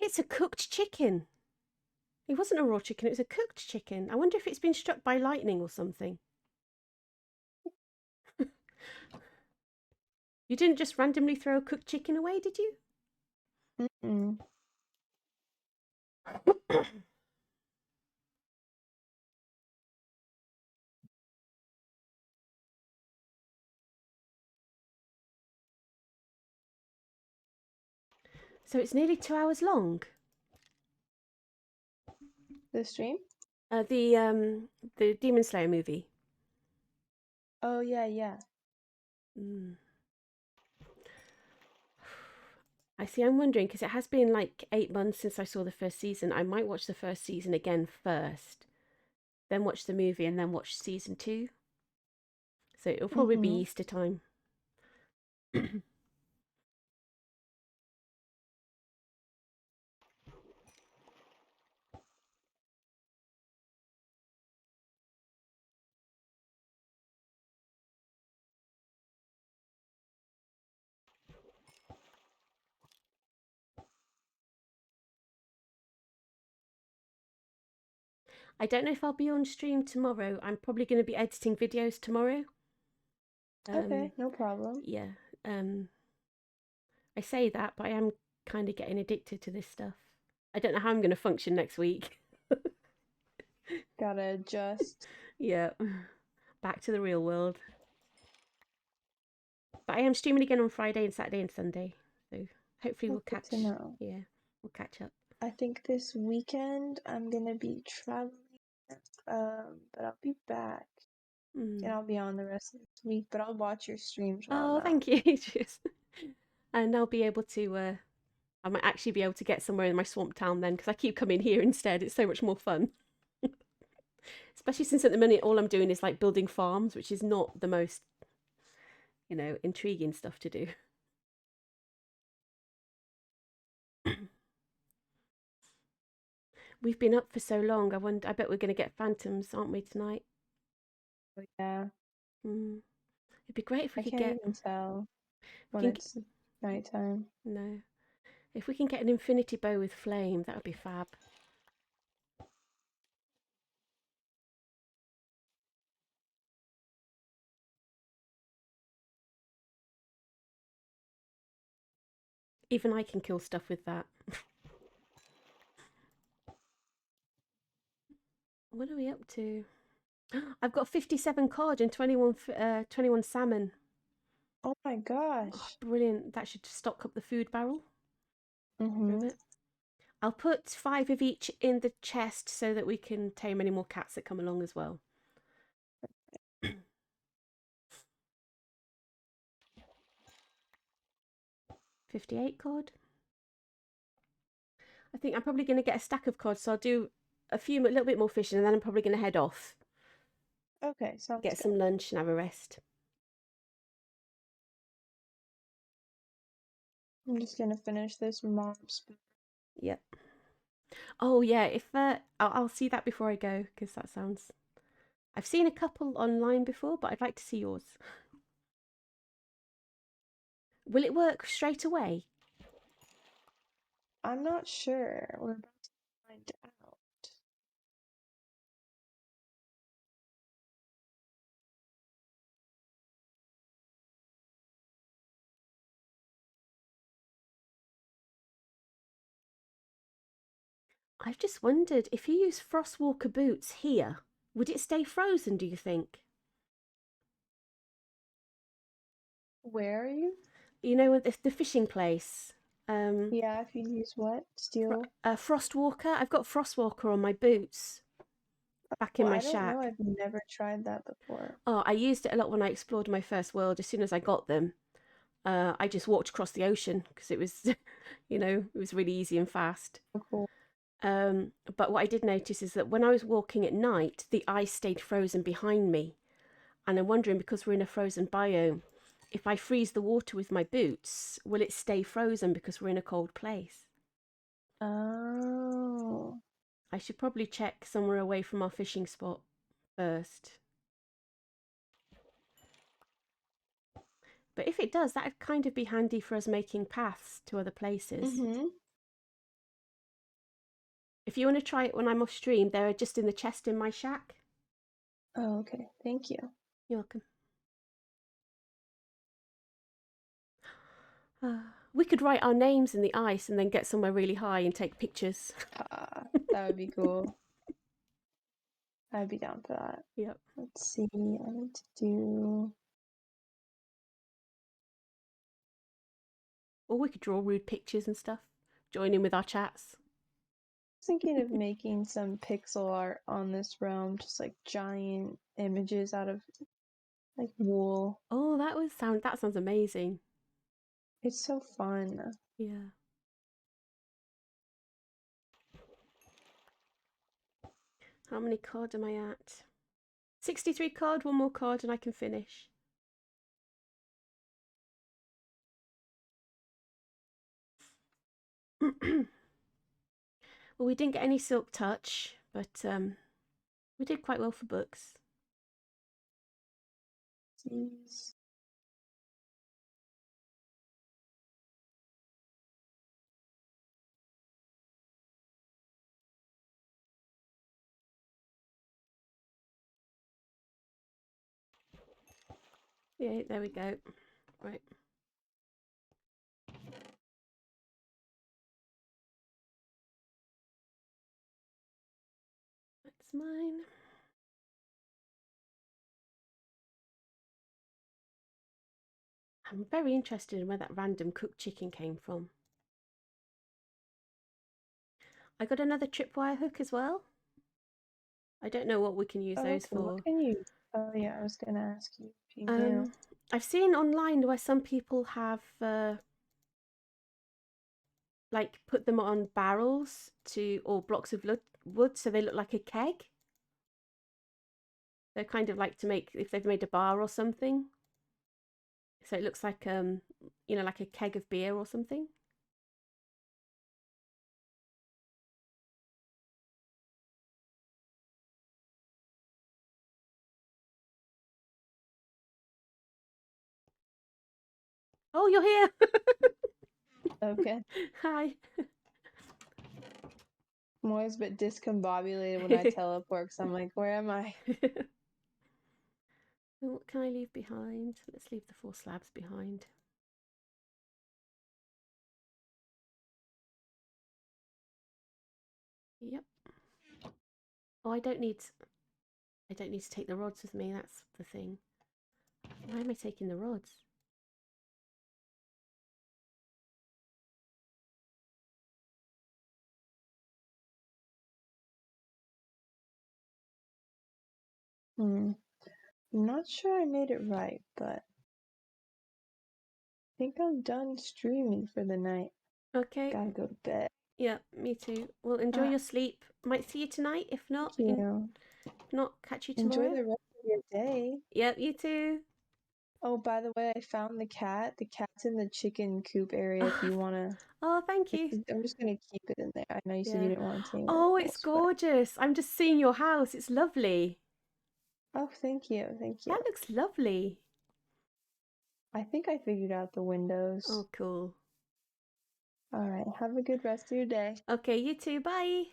It's a cooked chicken. It wasn't a raw chicken, it was a cooked chicken. I wonder if it's been struck by lightning or something. You didn't just randomly throw a cooked chicken away, did you? Mm-mm. So it's nearly 2 hours long. The stream? The Demon Slayer movie. Oh, yeah. Mm. I see. I'm wondering because it has been like 8 months since I saw the first season. I might watch the first season again first, then watch the movie, and then watch season 2. So it'll probably be Mm-hmm. Easter time. I don't know if I'll be on stream tomorrow. I'm probably going to be editing videos tomorrow. Okay, no problem. Yeah. Um, I say that, but I am kind of getting addicted to this stuff. I don't know how I'm going to function next week. Gotta adjust. Yeah. Back to the real world. But I am streaming again on Friday and Saturday and Sunday. So hopefully we'll Good catch. to know. Yeah, we'll catch up. I think this weekend I'm gonna be traveling, but I'll be back and I'll be on the rest of this week. But I'll watch your streams while I'm Oh, out. thank you. And I'll be able to. I might actually be able to get somewhere in my swamp town then, because I keep coming here instead. It's so much more fun. Especially since at the minute all I'm doing is like building farms, which is not the most, intriguing stuff to do. We've been up for so long. I bet we're going to get phantoms, aren't we, tonight? Oh, yeah, Mm. It'd be great if we I could can't get. even tell We when can, it's nighttime. no, if we can get an infinity bow with flame, that would be fab. Even I can kill stuff with that. What are we up to? I've got 57 cod and 21 salmon. Oh my Oh, gosh. brilliant. That should stock up the food barrel for a Mm-hmm. bit. I'll put 5 of each in the chest so that we can tame any more cats that come along as well. 58 cod. I think I'm probably going to get a stack of cod, so I'll do a little bit more fishing, and then I'm probably going to head off, Okay, sounds get good. some lunch, and have a rest. I'm just gonna finish this mob's. Yep. Oh yeah, if I'll see that before I go because that sounds. I've seen a couple online before, but I'd like to see yours. Will it work straight away? I'm not sure. We're about to find out. I've just wondered if you use Frostwalker boots here, would it stay frozen, do you think? Where are you? You know, the fishing place. Yeah, if you use what? Steel? Frostwalker. I've got Frostwalker on my boots back in Well, my I don't know. shack. I've never tried that before. Oh, I used it a lot when I explored my first world. As soon as I got them, I just walked across the ocean because it was, it was really easy and fast. Oh, cool. But what I did notice is that when I was walking at night, the ice stayed frozen behind me. And I'm wondering, because we're in a frozen biome, if I freeze the water with my boots, will it stay frozen because we're in a cold place? Oh. I should probably check somewhere away from our fishing spot first. But if it does, that'd kind of be handy for us making paths to other places. Mm-hmm. If you want to try it when I'm off stream, they're just in the chest in my shack. Oh, okay. Thank you. You're welcome. We could write our names in the ice and then get somewhere really high and take pictures. That would be cool. I'd be down for that. Yep. Let's see. I need to do. Or we could draw rude pictures and stuff. Join in with our chats. Thinking of making some pixel art on this realm, just like giant images out of like wool. Oh, that sounds amazing. It's so fun. Yeah. How many cards am I at? 63 card, one more card and I can finish. Well, we didn't get any silk touch, but we did quite well for books. Jeez. Yeah, there we go. Right. That's mine. I'm very interested in where that random cooked chicken came from. I got another tripwire hook as well. I don't know what we can use those What for. can you? Oh yeah, I was gonna ask you if you knew. I've seen online where some people have like put them on barrels or blocks of wood so they look like a keg. They're kind of like to make if they've made a bar or something. So it looks like like a keg of beer or something. Oh, you're here. Okay. Hi. I'm always a bit discombobulated when I teleport because I'm like, where am I? What can I leave behind? Let's leave the 4 slabs behind. Yep. Oh, I don't need to take the rods with me. That's the thing. Why am I taking the rods? I'm not sure I made it right, but I think I'm done streaming for the night. Okay. Gotta go to bed. Yeah, me too. Well, enjoy your sleep. Might see you tonight. If not, Thank you. if not, catch you Enjoy tomorrow. the rest of your day. Yep, you too. Oh, by the way, I found the cat. The cat's in the chicken coop area if you wanna. Oh, thank you. I'm just gonna keep it in there. I know you said you Yeah. didn't want to see any Oh, it's animals, but gorgeous. I'm just seeing your house. It's lovely. oh, thank you, thank you. That looks lovely. I think I figured out the windows. Oh, cool. All right, have a good rest of your day. Okay, you too. Bye.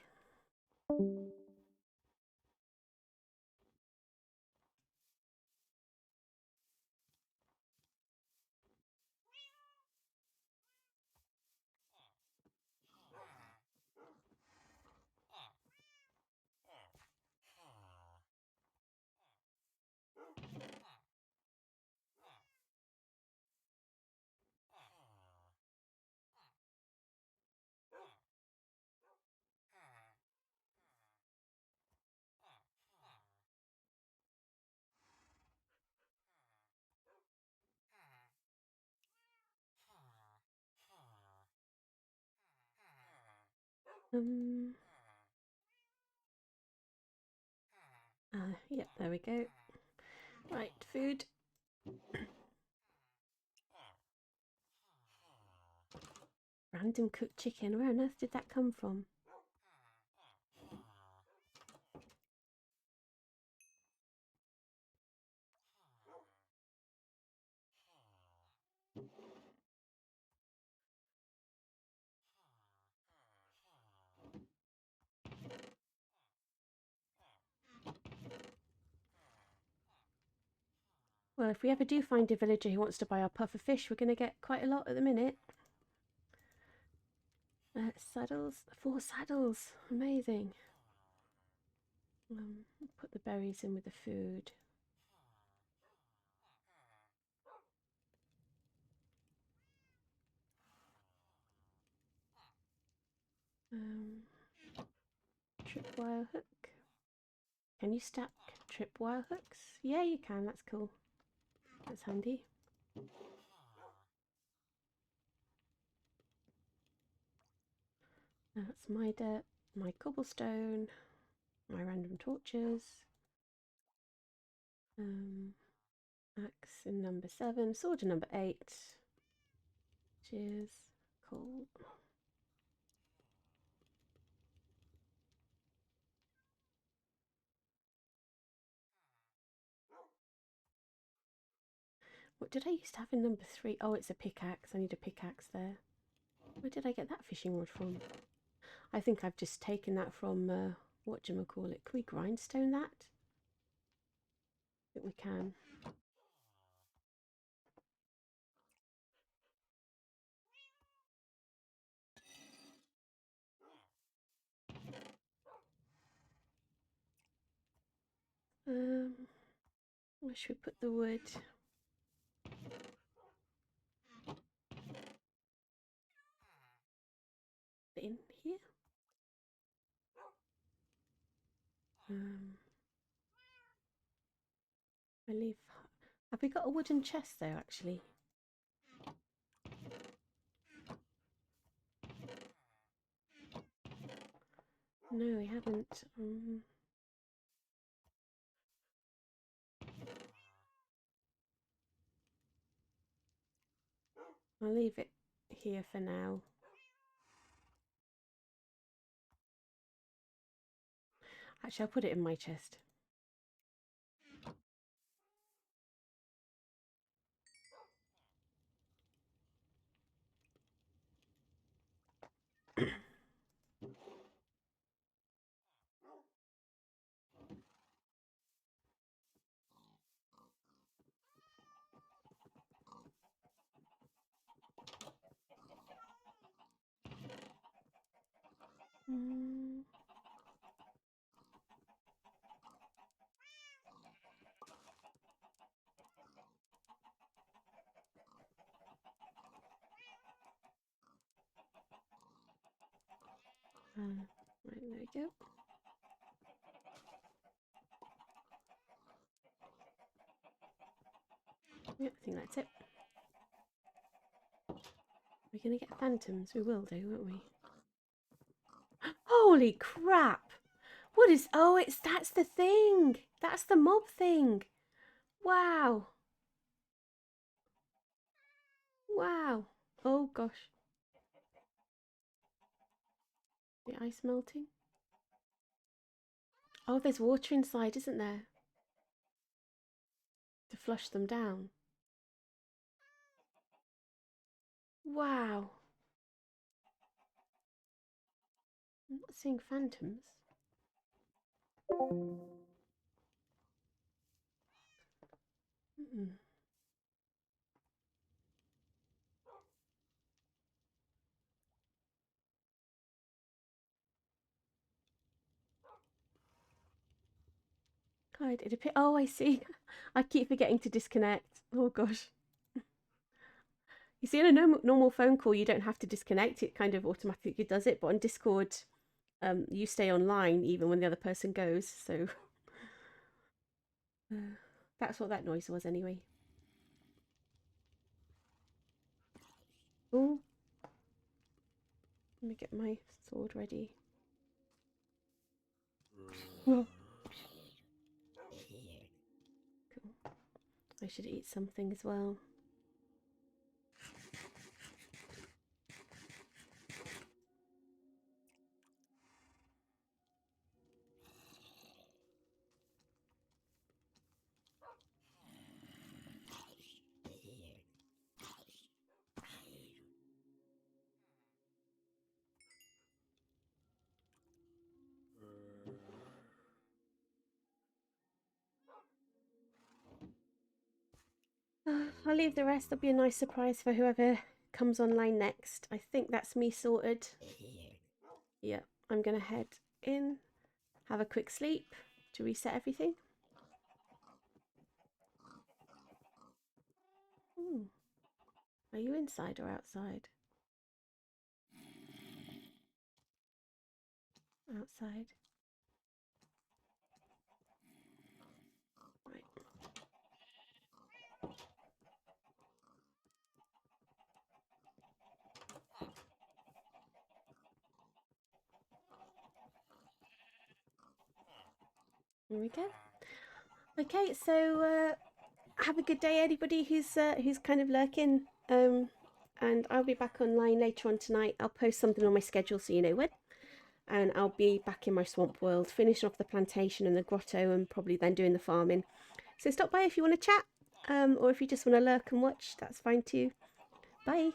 Yep, there we go. Right, food. Random cooked chicken. Where on earth did that come from? Well, if we ever do find a villager who wants to buy our puffer fish, we're going to get quite a lot at the minute. Saddles. 4 saddles. Amazing. Put the berries in with the food. Tripwire hook. Can you stack tripwire hooks? Yeah, you can. That's cool. That's handy. That's my dirt, my cobblestone, my random torches. Axe in number 7, sword in number 8. Cheers. Cool. What did I used to have in number 3? Oh, it's a pickaxe. I need a pickaxe there. Where did I get that fishing rod from? I think I've just taken that from, whatchamacallit. Can we grindstone that? I think we can. Where should we put the wood? In here? I leave. Have we got a wooden chest there actually? No, we haven't. I'll leave it here for now. Actually, I'll put it in my chest. Right, there we go. Yeah, I think that's it. We're gonna get phantoms. We will do, won't we? Holy crap! What is... Oh, that's the thing! That's the mob thing! Wow! Wow! Oh gosh. The ice melting? Oh, there's water inside, isn't there? To flush them down. Wow! I'm not seeing phantoms. God, it appears. Oh, I see. I keep forgetting to disconnect. Oh gosh. You see, in a normal phone call, you don't have to disconnect. It kind of automatically does it. But on Discord, you stay online even when the other person goes. So that's what that noise was anyway. Oh, let me get my sword ready. Cool. I should eat something as well. I'll leave the rest. There'll be a nice surprise for whoever comes online next. I think that's me sorted. Yeah, I'm going to head in, have a quick sleep to reset everything. Ooh. Are you inside or outside? Outside. Right. There we go. Okay, so have a good day, anybody who's kind of lurking. And I'll be back online later on tonight. I'll post something on my schedule so you know when. And I'll be back in my swamp world, finishing off the plantation and the grotto, and probably then doing the farming. So stop by if you want to chat, or if you just want to lurk and watch, that's fine too. Bye.